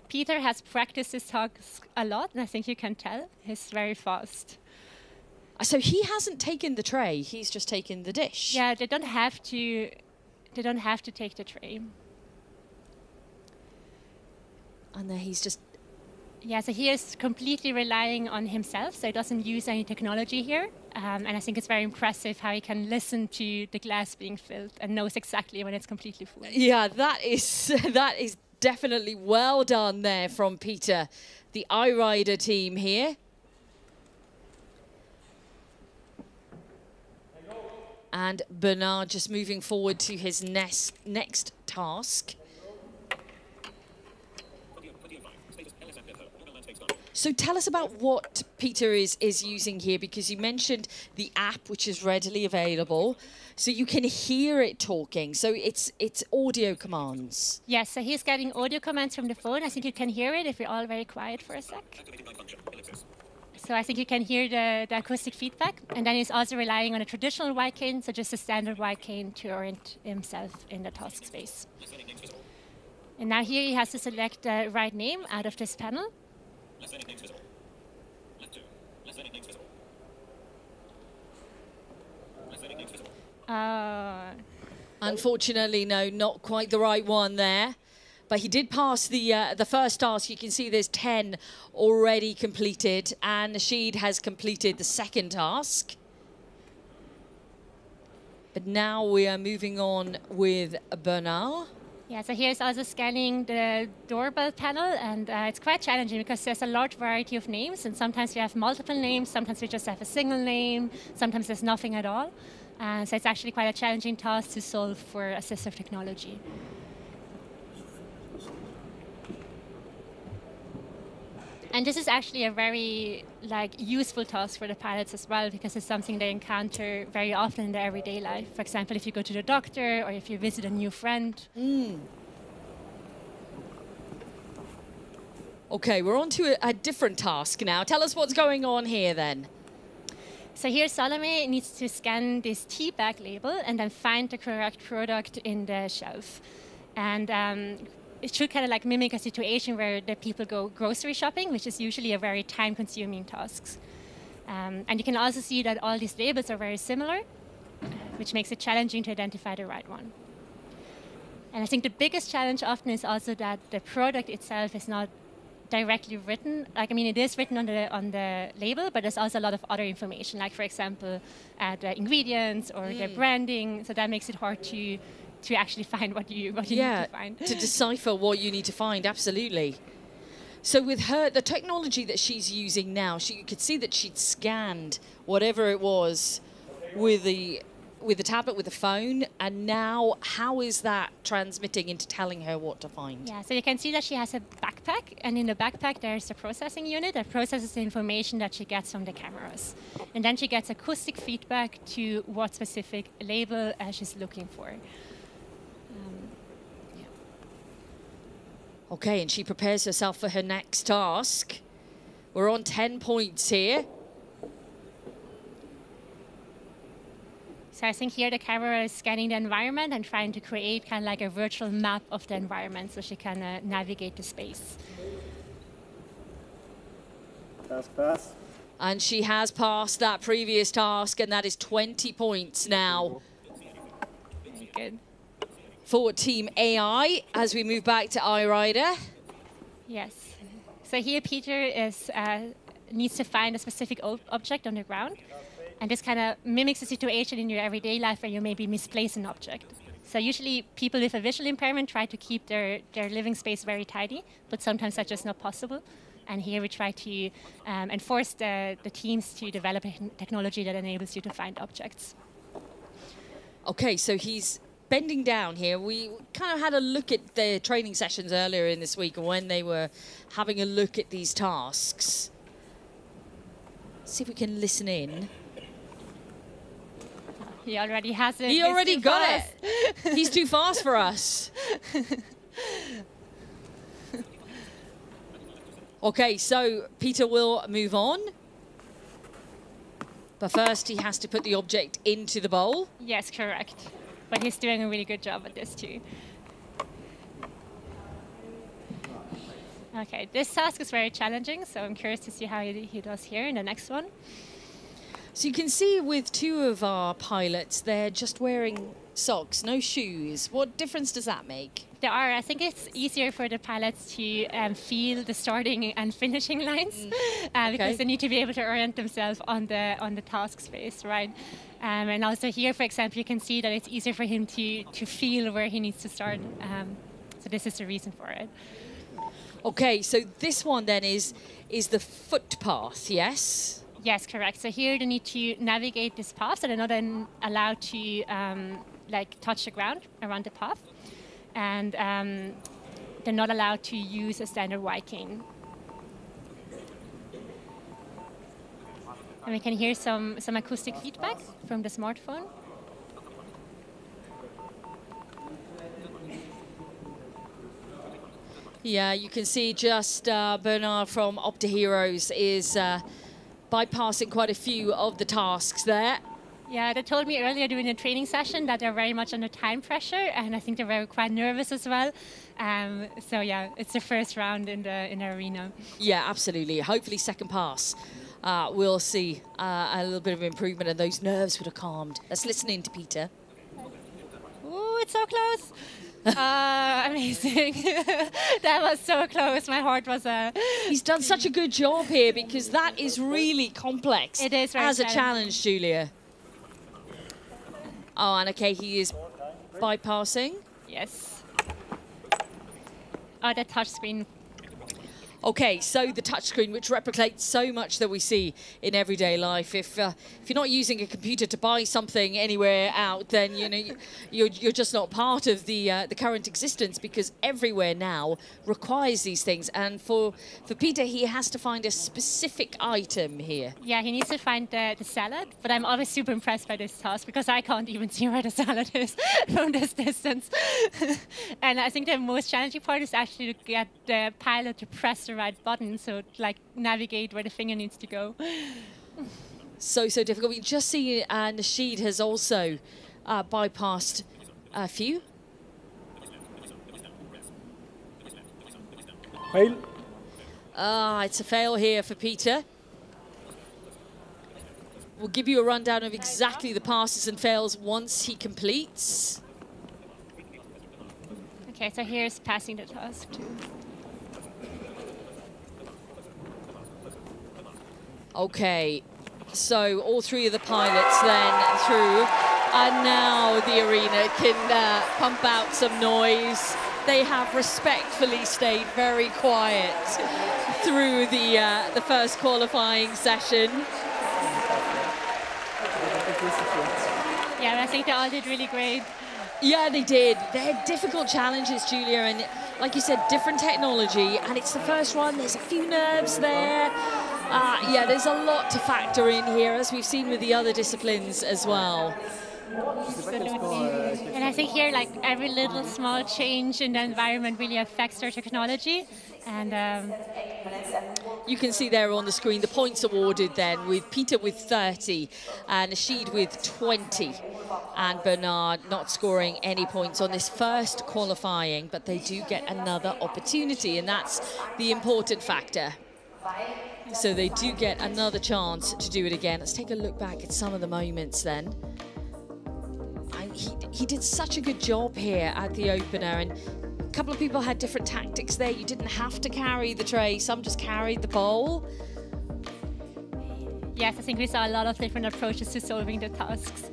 Peter has practiced this task a lot, and I think you can tell. He's very fast. So he hasn't taken the tray, he's just taken the dish. Yeah, they don't have to take the tray. And then he's just... Yeah, so he is completely relying on himself, so he doesn't use any technology here. And I think it's very impressive how he can listen to the glass being filled and knows exactly when it's completely full. Yeah, that is definitely well done there from Peter, the iRider team here. And Bernard just moving forward to his next task. So tell us about what Peter is using here, because you mentioned the app, which is readily available, so you can hear it talking. So it's audio commands. Yes, so he's getting audio commands from the phone. I think you can hear it if you're all very quiet for a sec. So I think you can hear the acoustic feedback. And then he's also relying on a traditional white cane, so just a standard white cane to orient himself in the task space. And now here he has to select the right name out of this panel. Unfortunately, no, not quite the right one there. But he did pass the first task. You can see there's 10 already completed, and Nasheed has completed the second task. But now we are moving on with Bernard. Yeah, so here's also scanning the doorbell panel, and it's quite challenging because there's a large variety of names, and sometimes we have multiple names, sometimes we just have a single name, sometimes there's nothing at all. So it's actually quite a challenging task to solve for assistive technology. And this is actually a very useful task for the pilots as well, because it's something they encounter very often in their everyday life. For example, if you go to the doctor or if you visit a new friend. Okay, we're on to a different task now. Tell us what's going on here then. So here Salome needs to scan this tea bag label and then find the correct product in the shelf. And it should kind of mimic a situation where the people go grocery shopping, which is usually a very time-consuming task. And you can also see that all these labels are very similar, which makes it challenging to identify the right one. And I think the biggest challenge often is also that the product itself is not directly written. It is written on the label, but there's also a lot of other information, like for example, the ingredients or the branding. So that makes it hard to actually find what you need to find. To decipher what you need to find, absolutely. So with her, the technology that she's using now, you could see that she'd scanned whatever it was with the tablet, with the phone, and now how is that transmitting into telling her what to find? Yeah, so you can see that she has a backpack, and in the backpack there's a processing unit that processes the information that she gets from the cameras. And then she gets acoustic feedback to what specific label she's looking for. Okay, and she prepares herself for her next task. We're on 10 points here. So I think here the camera is scanning the environment and trying to create kind of like a virtual map of the environment so she can navigate the space. Pass. And she has passed that previous task, and that is 20 points now. Very good. For Team AI, as we move back to iRider. Yes. So here Peter is needs to find a specific object on the ground. And this kind of mimics a situation in your everyday life where you maybe misplace an object. So usually people with a visual impairment try to keep their living space very tidy, but sometimes that's just not possible. And here we try to enforce the teams to develop a technology that enables you to find objects. Okay, so he's bending down here. We kind of had a look at the training sessions earlier in this week when they were having a look at these tasks. See if we can listen in. He already has it. He already got it. He's too fast for us. Okay, so Peter will move on. But first he has to put the object into the bowl. Yes, correct. But he's doing a really good job at this too. Okay, this task is very challenging, so I'm curious to see how he does here in the next one. So you can see with two of our pilots, they're just wearing socks, no shoes. What difference does that make? There are. I think it's easier for the pilots to feel the starting and finishing lines because they need to be able to orient themselves on the task space, right? And also here, for example, you can see that it's easier for him to feel where he needs to start. So this is the reason for it. Okay, so this one then is the footpath, yes? Yes, correct. So here they need to navigate this path, so they're not then allowed to like touch the ground around the path, and they're not allowed to use a standard Y cane. And we can hear some acoustic feedback from the smartphone. Yeah, you can see just Bernard from Opta Heroes is bypassing quite a few of the tasks there. Yeah, they told me earlier during the training session that they're very much under time pressure, and I think they're very quite nervous as well. So yeah, it's the first round in the arena. Yeah, absolutely. Hopefully second pass, we'll see a little bit of improvement and those nerves would have calmed. Let's listen in to Peter. Ooh, it's so close. Amazing. That was so close. My heart was He's done such a good job here because that is really complex. It is very as a challenge, Julia. Oh, and okay, he is bypassing. Yes. Oh, the touch screen. Okay, so the touchscreen, which replicates so much that we see in everyday life. If you're not using a computer to buy something anywhere out, then you're just not part of the current existence, because everywhere now requires these things. And for Peter, he has to find a specific item here. Yeah, he needs to find the salad. But I'm always super impressed by this task because I can't even see where the salad is from this distance. And I think the most challenging part is actually to get the pilot to press the right button, so like navigate where the finger needs to go. So difficult. We just see Nasheed has also bypassed a few. Fail. It's a fail here for Peter. We'll give you a rundown of exactly the passes and fails once he completes. Okay, so here's passing the task too. Okay, so all three of the pilots then through, and now the arena can pump out some noise. They have respectfully stayed very quiet through the first qualifying session. Yeah, I think they all did really great. Yeah, they did. They're difficult challenges, Julia, and like you said, different technology, and it's the first one. There's a few nerves there. Yeah, there's a lot to factor in here, as we've seen with the other disciplines as well. Absolutely. And I think here, like, every little small change in the environment really affects their technology. And you can see there on the screen the points awarded then, with Peter with 30 and Nasheed with 20. And Bernard not scoring any points on this first qualifying, but they do get another opportunity, and that's the important factor. So they do get another chance to do it again. Let's take a look back at some of the moments then. He did such a good job here at the opener, and a couple of people had different tactics there. You didn't have to carry the tray, some just carried the bowl. Yes, I think we saw a lot of different approaches to solving the tasks.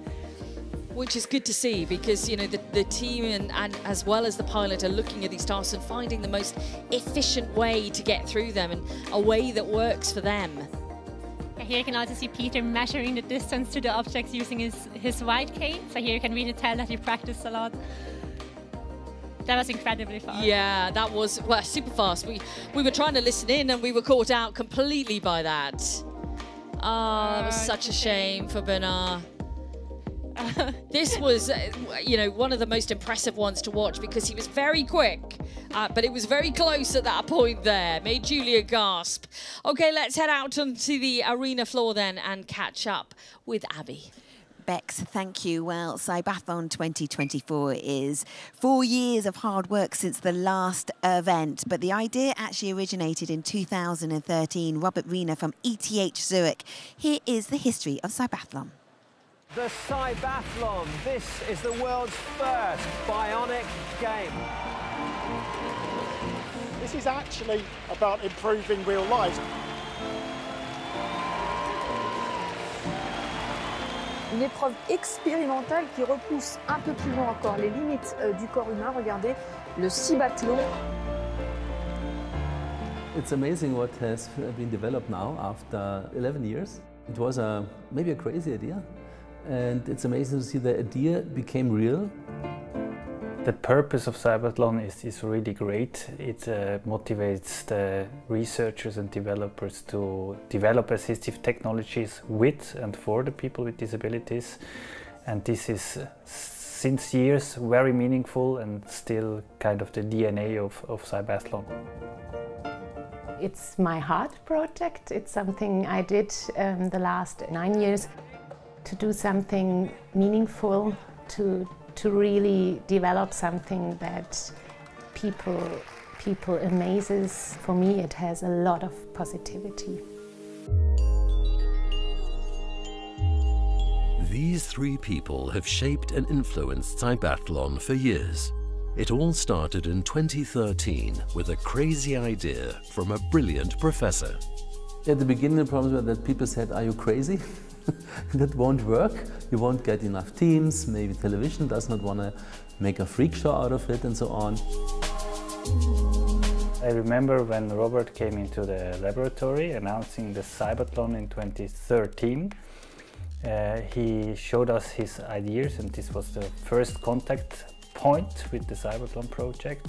Which is good to see, because you know the team and as well as the pilot are looking at these tasks and finding the most efficient way to get through them, and a way that works for them. Here you can also see Peter measuring the distance to the objects using his wide cane. So here you can really tell that he practiced a lot. That was incredibly fast. Yeah, that was super fast. We were trying to listen in and we were caught out completely by that. Oh, that was such a shame for Bernard. This was, you know, one of the most impressive ones to watch, because he was very quick, but it was very close at that point there. Made Julia gasp. Okay, let's head out onto the arena floor then and catch up with Abby. Bex, thank you. Well, CYBATHLON 2024 is 4 years of hard work since the last event, but the idea actually originated in 2013. Robert Riener from ETH Zurich. Here is the history of CYBATHLON. The CYBATHLON. This is the world's first bionic game. This is actually about improving real life. Une épreuve expérimentale qui repousse un peu plus loin encore les limites du corps humain. Regardez le CYBATHLON. It's amazing what has been developed now after 11 years. It was maybe a crazy idea. And it's amazing to see the idea became real. The purpose of CYBATHLON is really great. It motivates the researchers and developers to develop assistive technologies with and for the people with disabilities. And this is, since years, very meaningful and still kind of the DNA of CYBATHLON. It's my heart project. It's something I did the last 9 years. To do something meaningful, to really develop something that people amazes. For me, it has a lot of positivity. These three people have shaped and influenced CYBATHLON for years. It all started in 2013 with a crazy idea from a brilliant professor. At the beginning, the problem was that people said, "Are you crazy? That won't work. You won't get enough teams. Maybe television does not want to make a freak show out of it," and so on. I remember when Robert came into the laboratory announcing the CYBATHLON in 2013. He showed us his ideas, and this was the first contact point with the CYBATHLON project.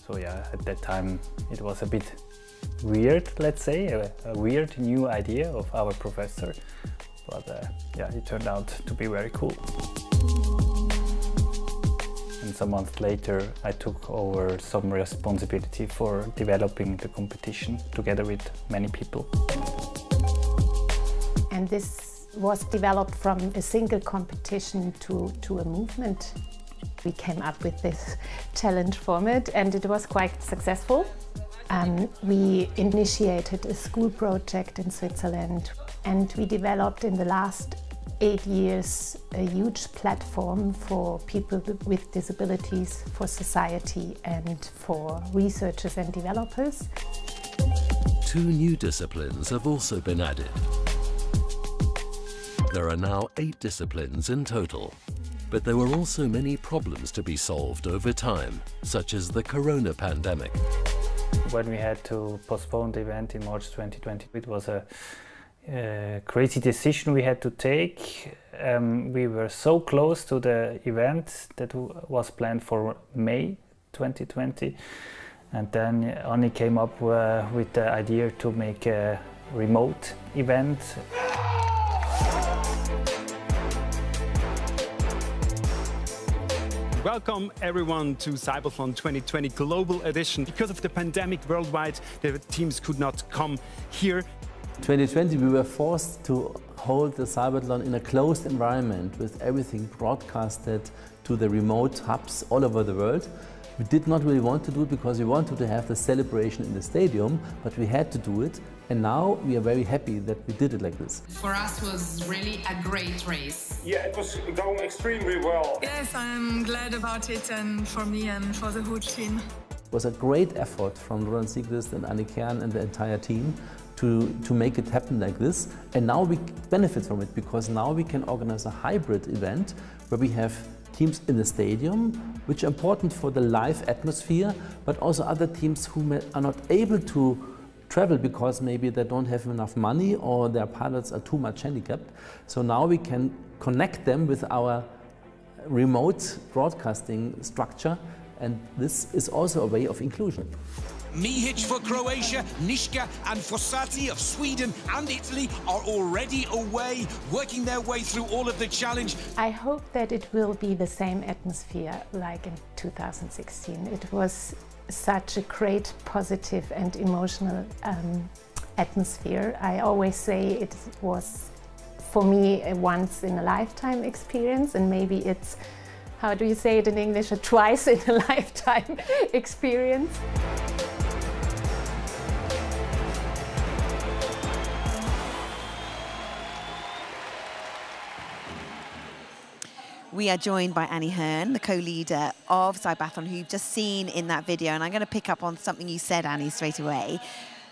So yeah, at that time it was a bit weird, let's say, a weird new idea of our professor. But yeah, it turned out to be very cool. And some months later, I took over some responsibility for developing the competition together with many people. And this was developed from a single competition to a movement. We came up with this challenge format, and it was quite successful. We initiated a school project in Switzerland, and we developed in the last 8 years a huge platform for people with disabilities, for society, and for researchers and developers. 2 new disciplines have also been added. There are now 8 disciplines in total, but there were also many problems to be solved over time, such as the corona pandemic. When we had to postpone the event in March 2020, it was a crazy decision we had to take. We were so close to the event that was planned for May 2020, and then Annie came up with the idea to make a remote event. Welcome everyone to CYBATHLON 2020 Global Edition. Because of the pandemic worldwide, the teams could not come here. 2020 we were forced to hold the CYBATHLON in a closed environment with everything broadcasted to the remote hubs all over the world. We did not really want to do it because we wanted to have the celebration in the stadium, but we had to do it. And now we are very happy that we did it like this. For us was really a great race. Yeah, it was going extremely well. Yes, I'm glad about it, and for me and for the whole team. It was a great effort from Roland Siegrist and Annie Kern and the entire team to make it happen like this. And now we benefit from it because now we can organize a hybrid event where we have teams in the stadium, which are important for the live atmosphere, but also other teams who are not able to travel because maybe they don't have enough money or their pilots are too much handicapped. So now we can connect them with our remote broadcasting structure, and this is also a way of inclusion. Mihic for Croatia, Nishka and Fossati of Sweden and Italy are already away, working their way through all of the challenge. I hope that it will be the same atmosphere like in 2016. It was such a great, positive and emotional atmosphere. I always say it was, for me, a once-in-a-lifetime experience, and maybe it's, how do you say it in English, a twice-in-a-lifetime experience. We are joined by Annie Hearn, the co-leader of CYBATHLON, who you've just seen in that video. And I'm going to pick up on something you said, Annie, straight away,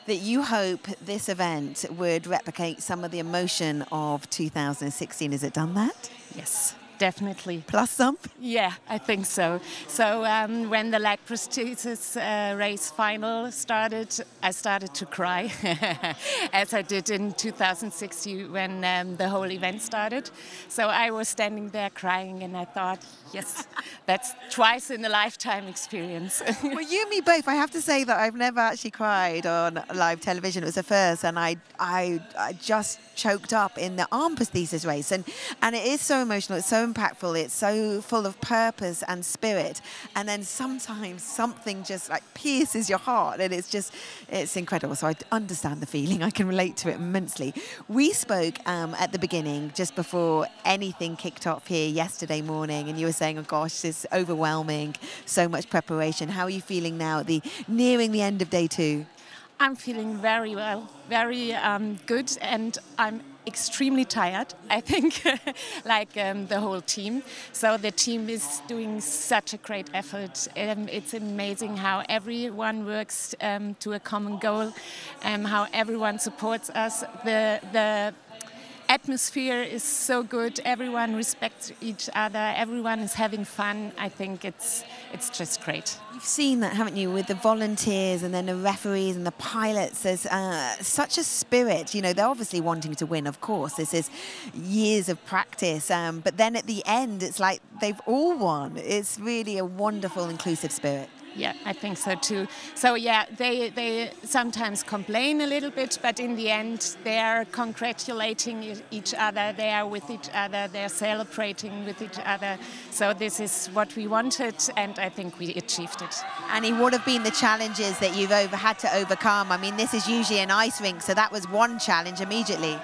that you hope this event would replicate some of the emotion of 2016. Has it done that? Yes. Definitely. Plus some? Yeah, I think so. So when the leg prosthesis race final started, I started to cry, as I did in 2016 when the whole event started. So I was standing there crying and I thought, yes, that's twice in a lifetime experience. Well, you and me both. I have to say that I've never actually cried on live television. It was the first, and I just choked up in the arm prosthesis race. And it is so emotional. It's so impactful. It's so full of purpose and spirit. And then sometimes something just like pierces your heart, and it's incredible. So I understand the feeling. I can relate to it immensely. We spoke at the beginning, just before anything kicked off here yesterday morning, and you were saying, oh gosh, this is overwhelming, so much preparation. How are you feeling now, nearing the end of day 2? I'm feeling very well, very good, and I'm extremely tired, I think, like the whole team. So the team is doing such a great effort. It's amazing how everyone works to a common goal, how everyone supports us. The atmosphere is so good. Everyone respects each other. Everyone is having fun. I think it's just great. You've seen that, haven't you, with the volunteers and then the referees and the pilots. There's such a spirit. You know, they're obviously wanting to win, of course. This is years of practice. But then at the end, it's like they've all won. It's really a wonderful, inclusive spirit. Yeah, I think so too. So yeah, they sometimes complain a little bit, but in the end, they're congratulating each other. They are with each other. They're celebrating with each other. So this is what we wanted, and I think we achieved it. Annie, what have been the challenges that you've had to overcome? I mean, this is usually an ice rink, so that was one challenge immediately.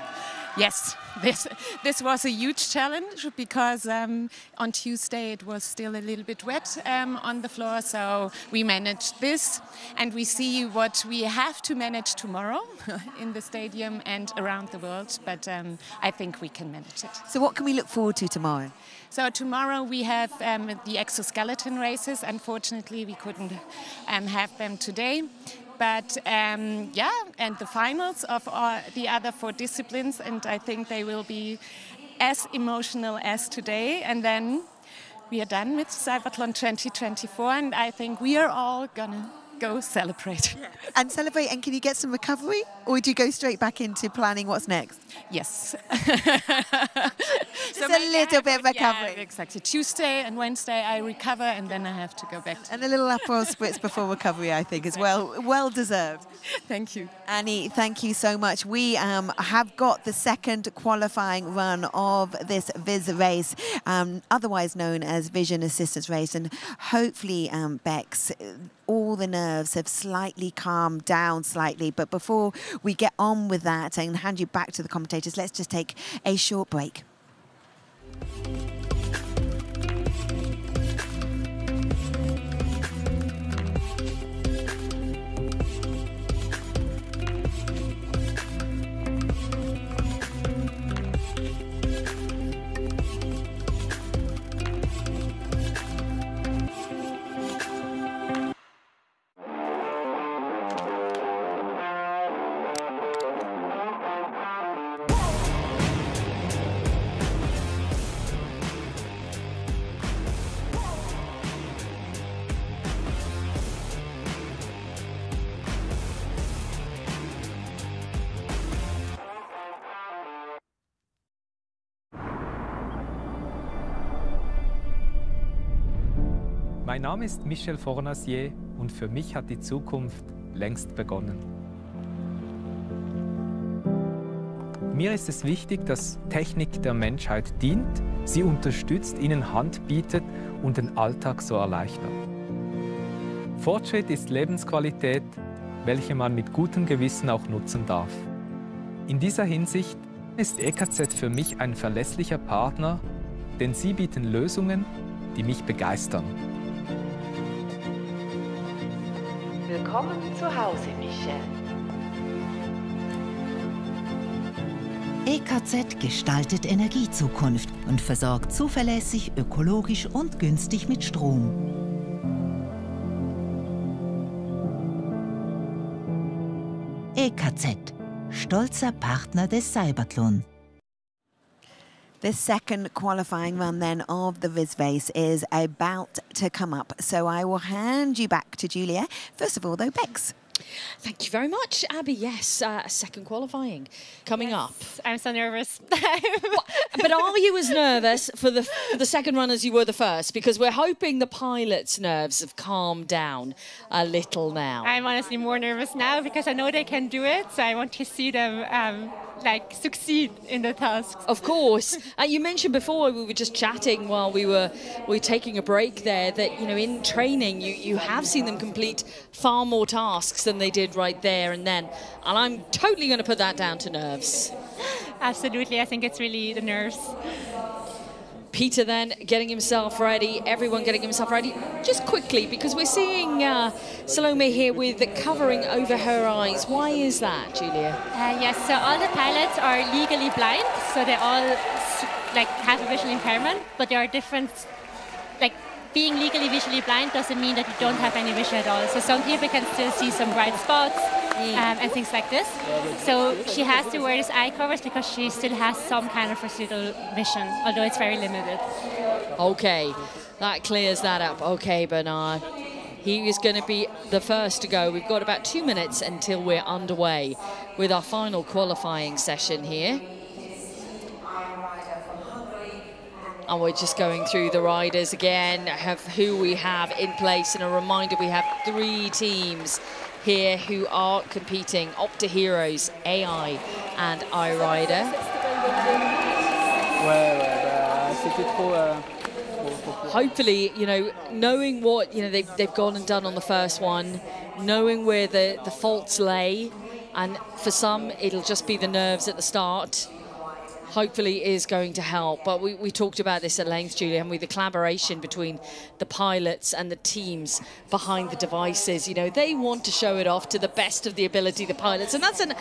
Yes, this was a huge challenge because on Tuesday it was still a little bit wet on the floor, so we managed this, and we see what we have to manage tomorrow in the stadium and around the world, but I think we can manage it. So what can we look forward to tomorrow? So tomorrow we have the Exoskeleton races. Unfortunately, we couldn't have them today. But yeah, and the finals of the other 4 disciplines, and I think they will be as emotional as today. And then we are done with CYBATHLON 2024, and I think we are all gonna go celebrate. Yeah. And celebrate, and can you get some recovery? Or do you go straight back into planning what's next? Yes. Just a little bit of recovery. Yeah, exactly. Tuesday and Wednesday I recover, and then I have to go back. And a little Aperol spritz before recovery, I think, as well. Well deserved. Thank you. Annie, thank you so much. We have got the second qualifying run of this VIS race, otherwise known as Vision Assistance Race. And hopefully, Bex, all the nerves have slightly calmed down slightly. But before we get on with that and hand you back to the commentators, let's just take a short break. Mein Name ist Michel Fornasier und für mich hat die Zukunft längst begonnen. Mir ist es wichtig, dass Technik der Menschheit dient, sie unterstützt, ihnen Hand bietet und den Alltag so erleichtert. Fortschritt ist Lebensqualität, welche man mit gutem Gewissen auch nutzen darf. In dieser Hinsicht ist EKZ für mich ein verlässlicher Partner, denn sie bieten Lösungen, die mich begeistern. Willkommen zu Hause, Michel. EKZ gestaltet Energiezukunft und versorgt zuverlässig, ökologisch und günstig mit Strom. EKZ, stolzer Partner des CYBATHLON. The second qualifying run then of the Viz race is about to come up. So I will hand you back to Julia. First of all, though, Bex. Thank you very much, Abby. Yes, second qualifying coming up. I'm so nervous. But are you as nervous for the second run as you were the first? Because we're hoping the pilots' nerves have calmed down a little now. I'm honestly more nervous now because I know they can do it. So I want to see them succeed in the tasks. Of course. You mentioned before, we were just chatting while we were taking a break there, that in training you have seen them complete far more tasks than they did right there and then. And I'm totally going to put that down to nerves. Absolutely. I think it's really the nerves. Peter then getting himself ready, everyone getting himself ready. Just quickly, because we're seeing Salome here with the covering over her eyes. Why is that, Julia? Yes, so all the pilots are legally blind, so they all have a visual impairment, but there are different, being legally visually blind doesn't mean that you don't have any vision at all. So some people can still see some bright spots and things like this. So she has to wear these eye covers because she still has some kind of residual vision, although it's very limited. Okay, that clears that up. Okay, Bernard. He is going to be the first to go. We've got about 2 minutes until we're underway with our final qualifying session here. And we're just going through the riders again, who we have in place. And a reminder, we have 3 teams here who are competing: Opta Heroes, AI and iRider. Hopefully, knowing what they've gone and done on the first one, knowing where the faults lay, and for some it'll just be the nerves at the start, hopefully is going to help. But we talked about this at length, Julia, haven't we? The collaboration between the pilots and the teams behind the devices. They want to show it off to the best of the ability, the pilots, and that's an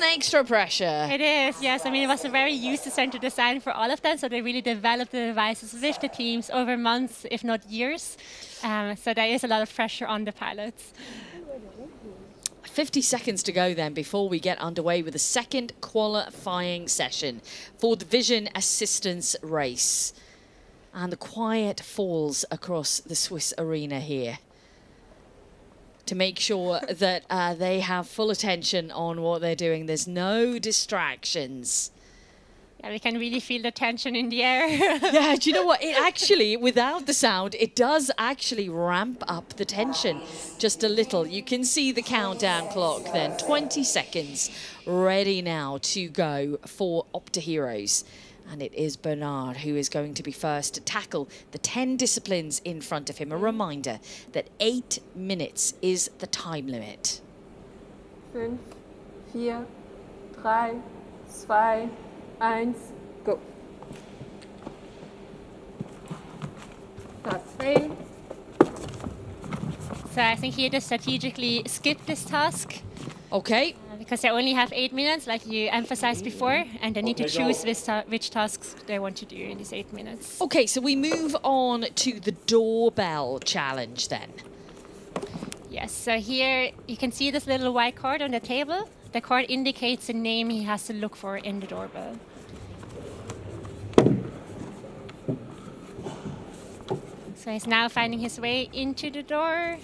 extra pressure. It is, yes. I mean, it was a very user-centered design for all of them, so they really developed the devices with the teams over months, if not years. So there is a lot of pressure on the pilots. 50 seconds to go then before we get underway with the second qualifying session for the Vision Assistance race. And the quiet falls across the Swiss arena here to make sure that they have full attention on what they're doing. There's no distractions. Yeah, we can really feel the tension in the air. Yeah, do you know what? It actually, without the sound, it does actually ramp up the tension just a little. You can see the countdown clock then. 20 seconds ready now to go for Opta Heroes. And it is Bernard who is going to be first to tackle the 10 disciplines in front of him. A reminder that 8 minutes is the time limit. 5, 4, 3, 2, 1, go. That's fail. So I think here they strategically skip this task. Okay. Because they only have 8 minutes, like you emphasized before, and they need to choose which tasks they want to do in these 8 minutes. Okay, so we move on to the doorbell challenge then. Yes, so here you can see this little white card on the table. The card indicates the name he has to look for in the doorbell. So he's now finding his way into the door.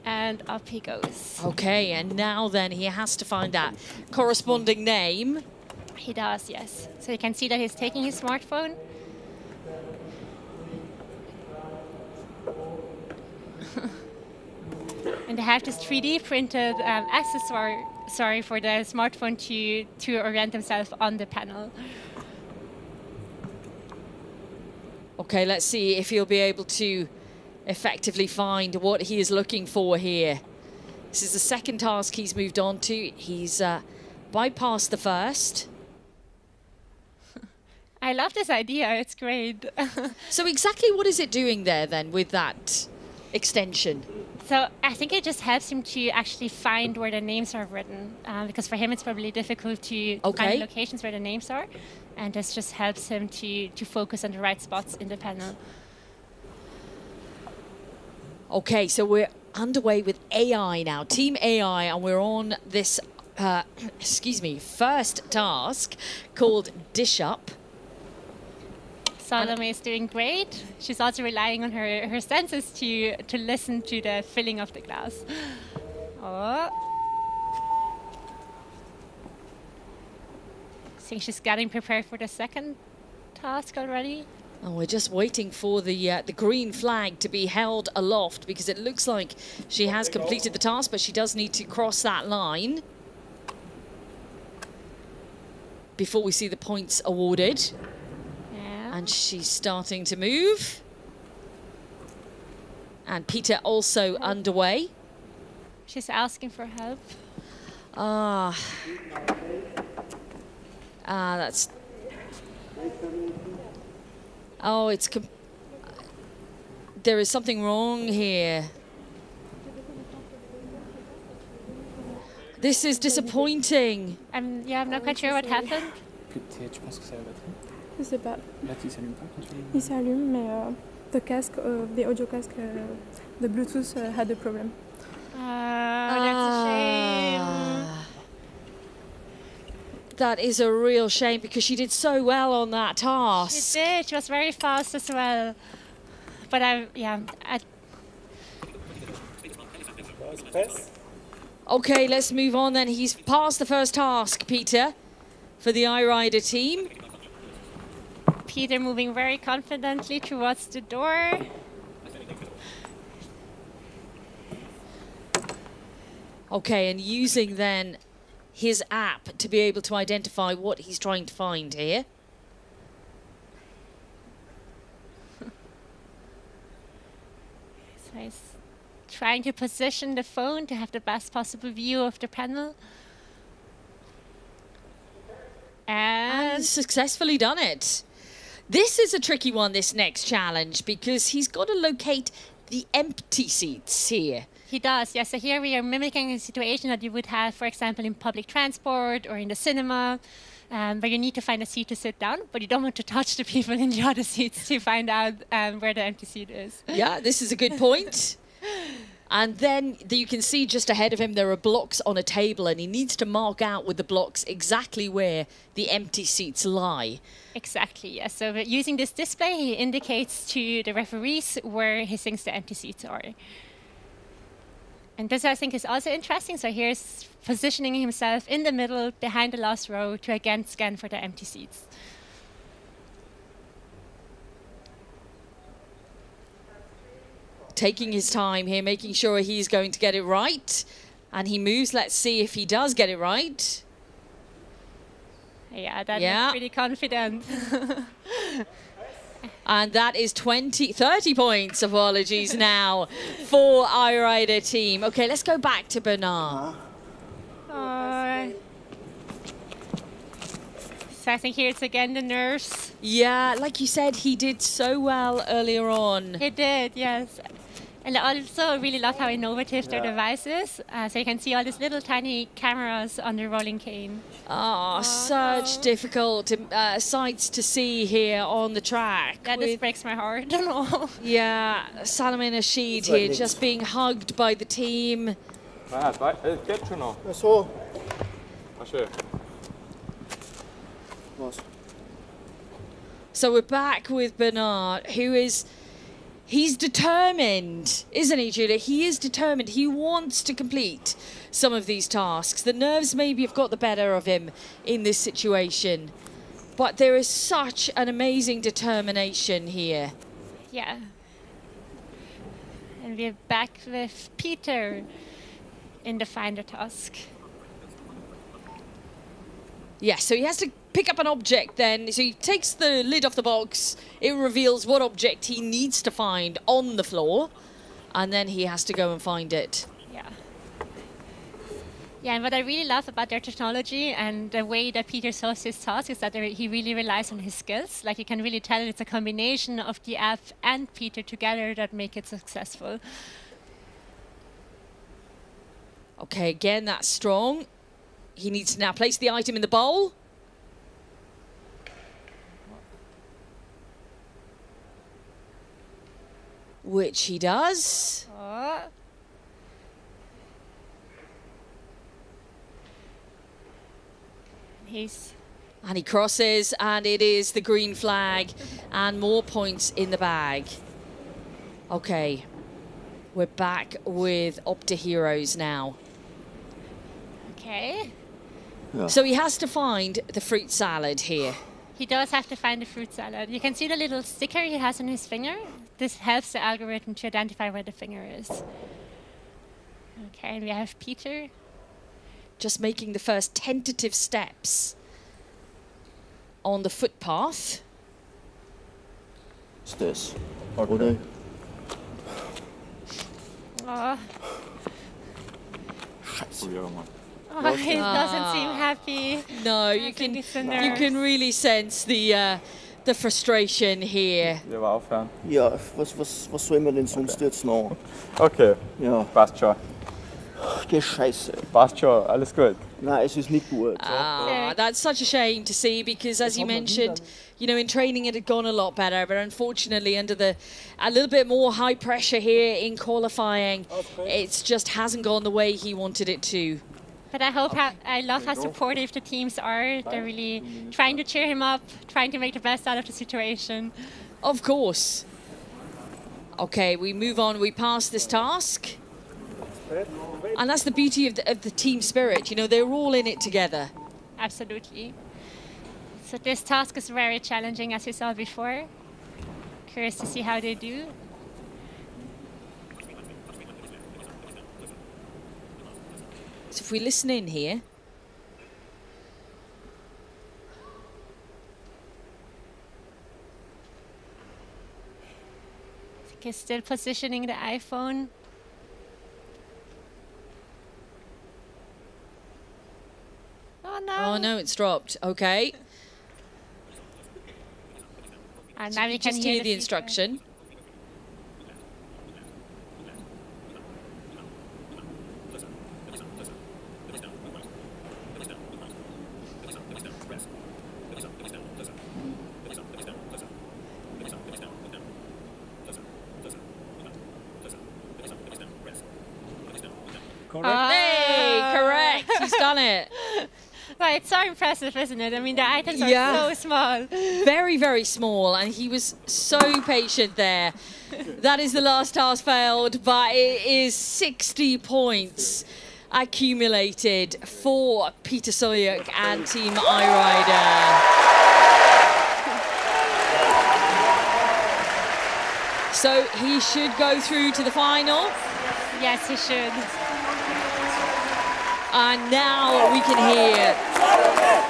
And up he goes. Okay, and now then he has to find that corresponding name. He does, yes. So you can see that he's taking his smartphone. And they have this 3D printed accessory for the smartphone to orient themselves on the panel. Okay, let's see if he'll be able to effectively find what he is looking for here. This is the second task he's moved on to. He's bypassed the first. I love this idea, it's great. So exactly what is it doing there then with that extension? So I think it just helps him to actually find where the names are written, because for him it's probably difficult to find locations where the names are, and this just helps him to focus on the right spots in the panel. Okay, so we're underway with AI now, Team AI, and we're on this, first task called Dish Up. Salome is doing great. She's also relying on her senses to listen to the filling of the glass. Oh. I think she's getting prepared for the second task already. And we're just waiting for the green flag to be held aloft because it looks like she has completed the task, but she does need to cross that line before we see the points awarded. And she's starting to move. And Peter also underway. She's asking for help. That's... Oh, it's... There is something wrong here. This is disappointing. I'm not quite sure what happened. Je sais pas. Il s'allume, mais the casque, the audio casque, the Bluetooth had a problem. Oh, that's a shame. That is a real shame because she did so well on that task. She did. She was very fast as well. But Okay, let's move on then. He's passed the first task, Peter, for the iRider team. Peter moving very confidently towards the door. Okay, and using then his app to be able to identify what he's trying to find here. So he's trying to position the phone to have the best possible view of the panel. And successfully done it. This is a tricky one, this next challenge, because he's got to locate the empty seats here. He does, yes. So here we are mimicking a situation that you would have, for example, in public transport or in the cinema, where you need to find a seat to sit down, but you don't want to touch the people in the other seats to find out where the empty seat is. Yeah, this is a good point. And then you can see just ahead of him there are blocks on a table, and he needs to mark out with the blocks exactly where the empty seats lie. Exactly, yes. So using this display, he indicates to the referees where he thinks the empty seats are. And this, I think, is also interesting. So here's positioning himself in the middle, behind the last row, to again scan for the empty seats. Taking his time here, making sure he's going to get it right. And he moves. Let's see if he does get it right. Yeah, that's pretty confident. And that is 30 points, apologies, now for iRider team. Okay, let's go back to Bernard. So I think here it's again the nerves. Yeah, like you said, he did so well earlier on. He did, yes. And I also really love how innovative their device is. So you can see all these little tiny cameras on the rolling cane. Oh, such difficult sights to see here on the track. Yeah, this breaks my heart. I don't know. Yeah, Salome and Rashid here just being hugged by the team. So we're back with Bernard, who is He's determined, isn't he, Julia? He is determined. He wants to complete some of these tasks. The nerves maybe have got the better of him in this situation, but there is such an amazing determination here. Yeah. And we're back with Peter in the finder task. Yeah, so he has to pick up an object then. So he takes the lid off the box. It reveals what object he needs to find on the floor. And then he has to go and find it. Yeah. Yeah, and what I really love about their technology and the way that Peter solves his task is that he really relies on his skills. Like, you can really tell it's a combination of the app and Peter together that make it successful. Okay, again, that's strong. He needs to now place the item in the bowl. Which he does. Oh. And he crosses, and it is the green flag, and more points in the bag. Okay, we're back with Opta Heroes now. Okay. Yeah. So he has to find the fruit salad here. He does have to find the fruit salad. You can see the little sticker he has on his finger. This helps the algorithm to identify where the finger is. Okay, and we have Peter. Just making the first tentative steps on the footpath. What's this? Oh. Oh, he doesn't seem happy. No, you can really sense the frustration here. Det var aufhören. Ja, was soll man denn sonst jetzt noch? Okay. Ja. Passt schon. Das Scheiße. Passt schon, alles gut. Nein, es ist nicht gut. That's such a shame to see, because as you mentioned, you know, in training it had gone a lot better, but unfortunately under a little bit more high pressure here in qualifying, it just hasn't gone the way he wanted it to. But I love how supportive the teams are. They're really trying to cheer him up, trying to make the best out of the situation. Of course. Okay, we move on. We pass this task. And that's the beauty of the team spirit. You know, they're all in it together. Absolutely. So this task is very challenging, as you saw before. Curious to see how they do. So if we listen in here. I think he's still positioning the iPhone. Oh no. Oh no, it's dropped. Okay. And now we can just hear the instruction. Correct. Hey, correct. He's done it. Right, it's so impressive, isn't it? I mean, the items are so small. Very, very small, and he was so patient there. That is the last task failed, but it is 60 points accumulated for Peter Soyuk and Team iRider. So he should go through to the final. Yes, he should. And now we can hear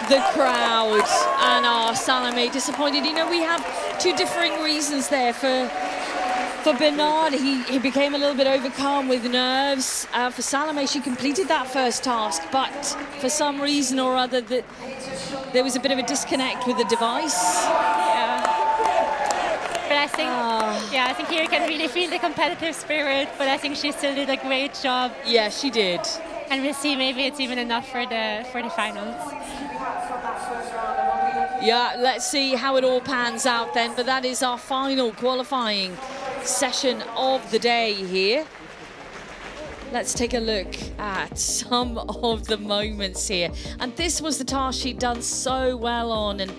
the crowd and our Salome disappointed. You know, we have two differing reasons there. For Bernard, he became a little bit overcome with nerves. For Salome, she completed that first task, but for some reason or other, there was a bit of a disconnect with the device. Yeah. But I think, I think here you can really feel the competitive spirit, but I think she still did a great job. Yeah, she did. And we'll see, maybe it's even enough for the finals. Yeah, let's see how it all pans out then. But that is our final qualifying session of the day here. Let's take a look at some of the moments here. And this was the task she'd done so well on. And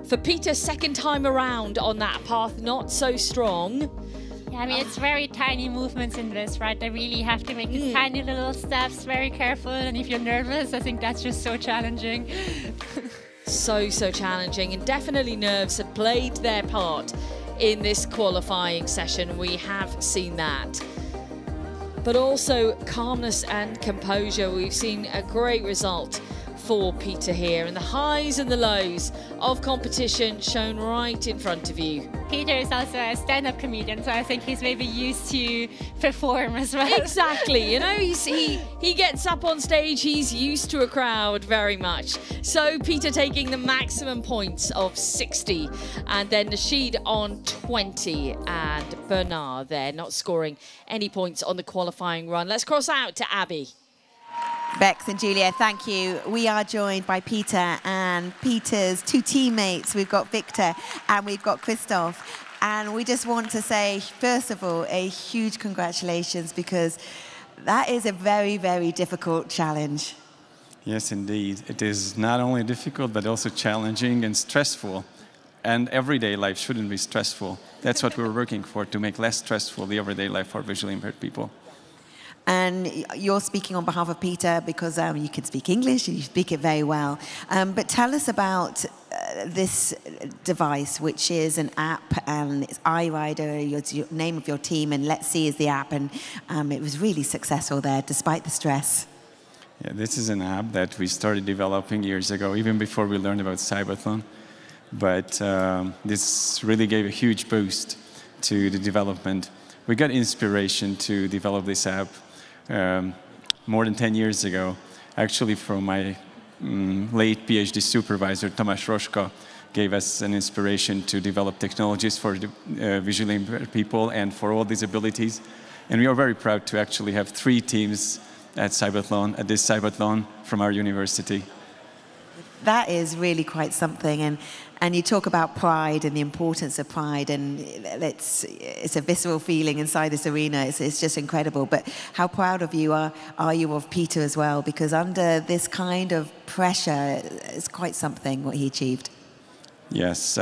for Peter, second time around on that path, not so strong. Yeah, I mean, it's very tiny movements in this, right? They really have to make these tiny little steps, very careful. And if you're nervous, I think that's just so challenging. So challenging, and definitely nerves have played their part in this qualifying session. We have seen that. But also calmness and composure. We've seen a great result for Peter here, and the highs and the lows of competition shown right in front of you. Peter is also a stand-up comedian, so I think he's maybe used to perform as well. Exactly, you know, he gets up on stage, he's used to a crowd very much. So Peter taking the maximum points of 60, and then Nasheed on 20, and Bernard there not scoring any points on the qualifying run. Let's cross out to Abby. Bex and Julia, thank you. We are joined by Peter and Peter's two teammates. We've got Victor and we've got Christoph. And we just want to say, first of all, a huge congratulations, because that is a very, very difficult challenge. Yes, indeed. It is not only difficult, but also challenging and stressful. And everyday life shouldn't be stressful. That's what we're working for, to make less stressful the everyday life for visually impaired people. And you're speaking on behalf of Peter because you can speak English and you speak it very well. But tell us about this device, which is an app, and it's iRider, it's your name of your team, and Let's See is the app. And it was really successful there, despite the stress. Yeah, this is an app that we started developing years ago, even before we learned about CYBATHLON. But this really gave a huge boost to the development. We got inspiration to develop this app more than 10 years ago, actually from my late PhD supervisor, Tomáš Roška, gave us an inspiration to develop technologies for the, visually impaired people and for all disabilities. And we are very proud to actually have 3 teams at CYBATHLON, at this CYBATHLON from our university. That is really quite something, and you talk about pride and the importance of pride, and it's a visceral feeling inside this arena. It's just incredible. But how proud of you are you of Peter as well? Because under this kind of pressure, it's quite something what he achieved. Yes,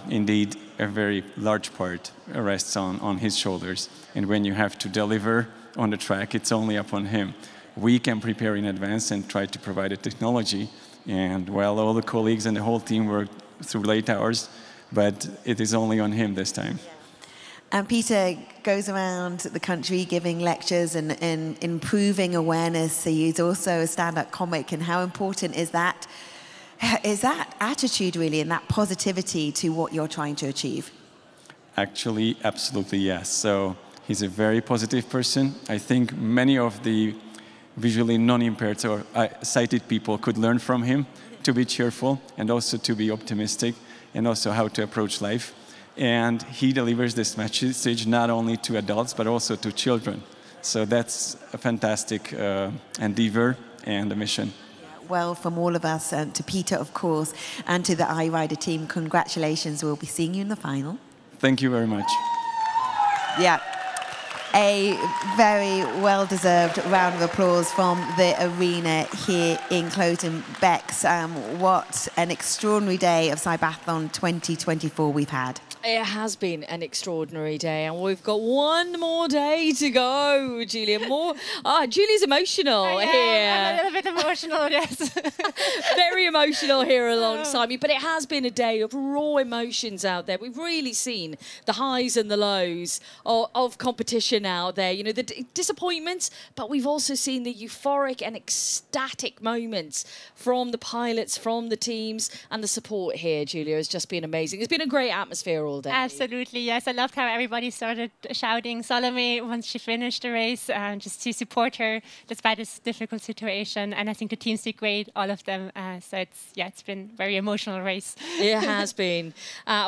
indeed, a very large part rests on his shoulders. And when you have to deliver on the track, it's only upon him. We can prepare in advance and try to provide a technology. And well, all the colleagues and the whole team worked through late hours, but it is only on him this time. And Peter goes around the country giving lectures and improving awareness. He's also a stand-up comic. And how important is that attitude, really, and that positivity to what you're trying to achieve? Actually, absolutely yes. So he's a very positive person. I think many of the visually non-impaired or sighted people could learn from him to be cheerful and also to be optimistic and also how to approach life. And he delivers this message not only to adults but also to children. So that's a fantastic endeavor and a mission. Well, from all of us, and to Peter, of course, and to the iRider team, congratulations. We'll be seeing you in the final. Thank you very much. Yeah. A very well-deserved round of applause from the arena here in Cloten. Bex, what an extraordinary day of CYBATHLON 2024 we've had. It has been an extraordinary day, and we've got one more day to go, Julia. Julia's emotional here. I'm a little bit emotional, yes. Very emotional here alongside me, but it has been a day of raw emotions out there. We've really seen the highs and the lows of competition out there, you know, the disappointments, but we've also seen the euphoric and ecstatic moments from the pilots, from the teams, and the support here, Julia, has just been amazing. It's been a great atmosphere all day. Absolutely, yes. I loved how everybody started shouting Salome once she finished the race, just to support her despite this difficult situation. And I think the teams did great, all of them. So it's been a very emotional race. It has been.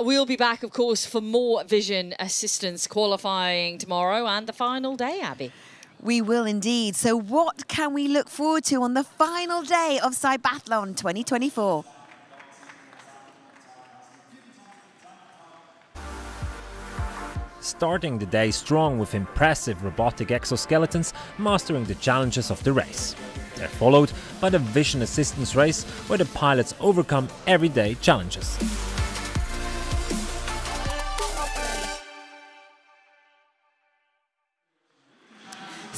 We'll be back, of course, for more vision assistance qualifying tomorrow and the final day, Abby. We will indeed. So what can we look forward to on the final day of CYBATHLON 2024? Starting the day strong with impressive robotic exoskeletons mastering the challenges of the race. They're followed by the vision assistance race, where the pilots overcome everyday challenges.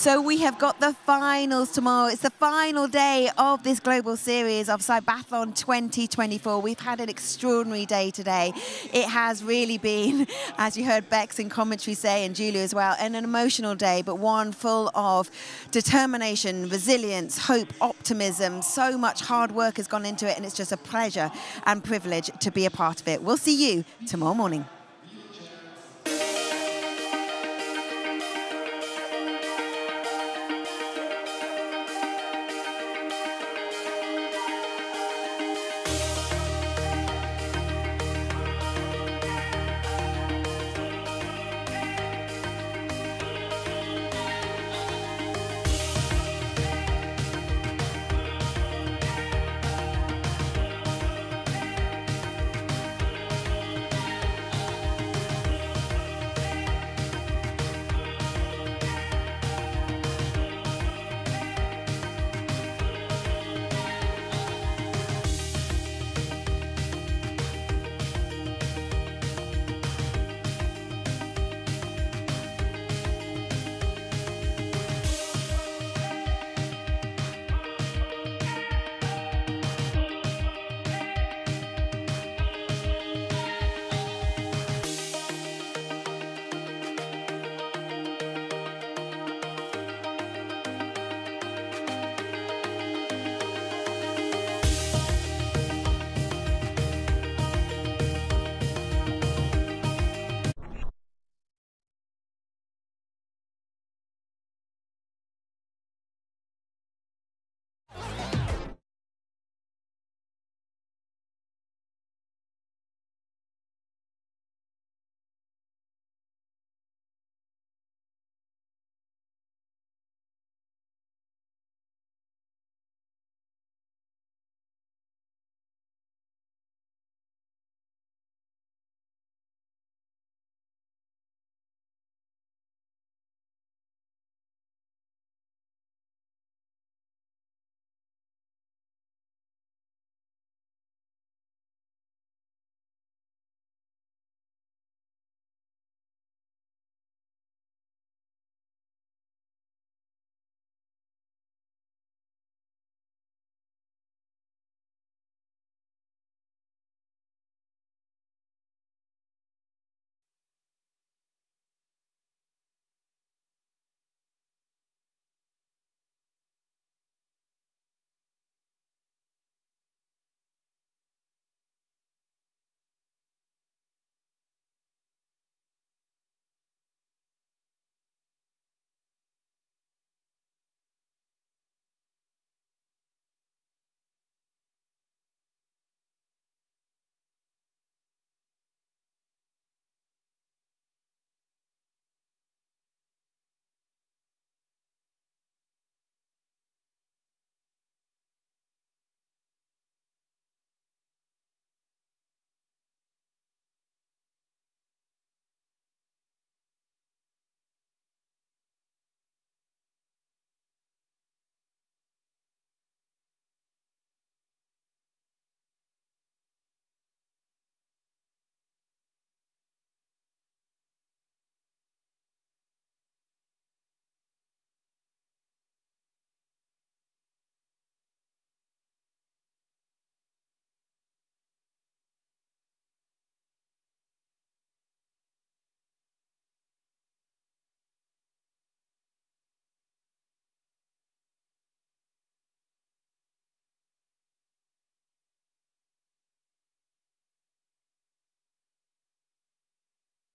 So we have got the finals tomorrow. It's the final day of this global series of CYBATHLON 2024. We've had an extraordinary day today. It has really been, as you heard Bex in commentary say, and Julia as well, an emotional day, but one full of determination, resilience, hope, optimism. So much hard work has gone into it, and it's just a pleasure and privilege to be a part of it. We'll see you tomorrow morning.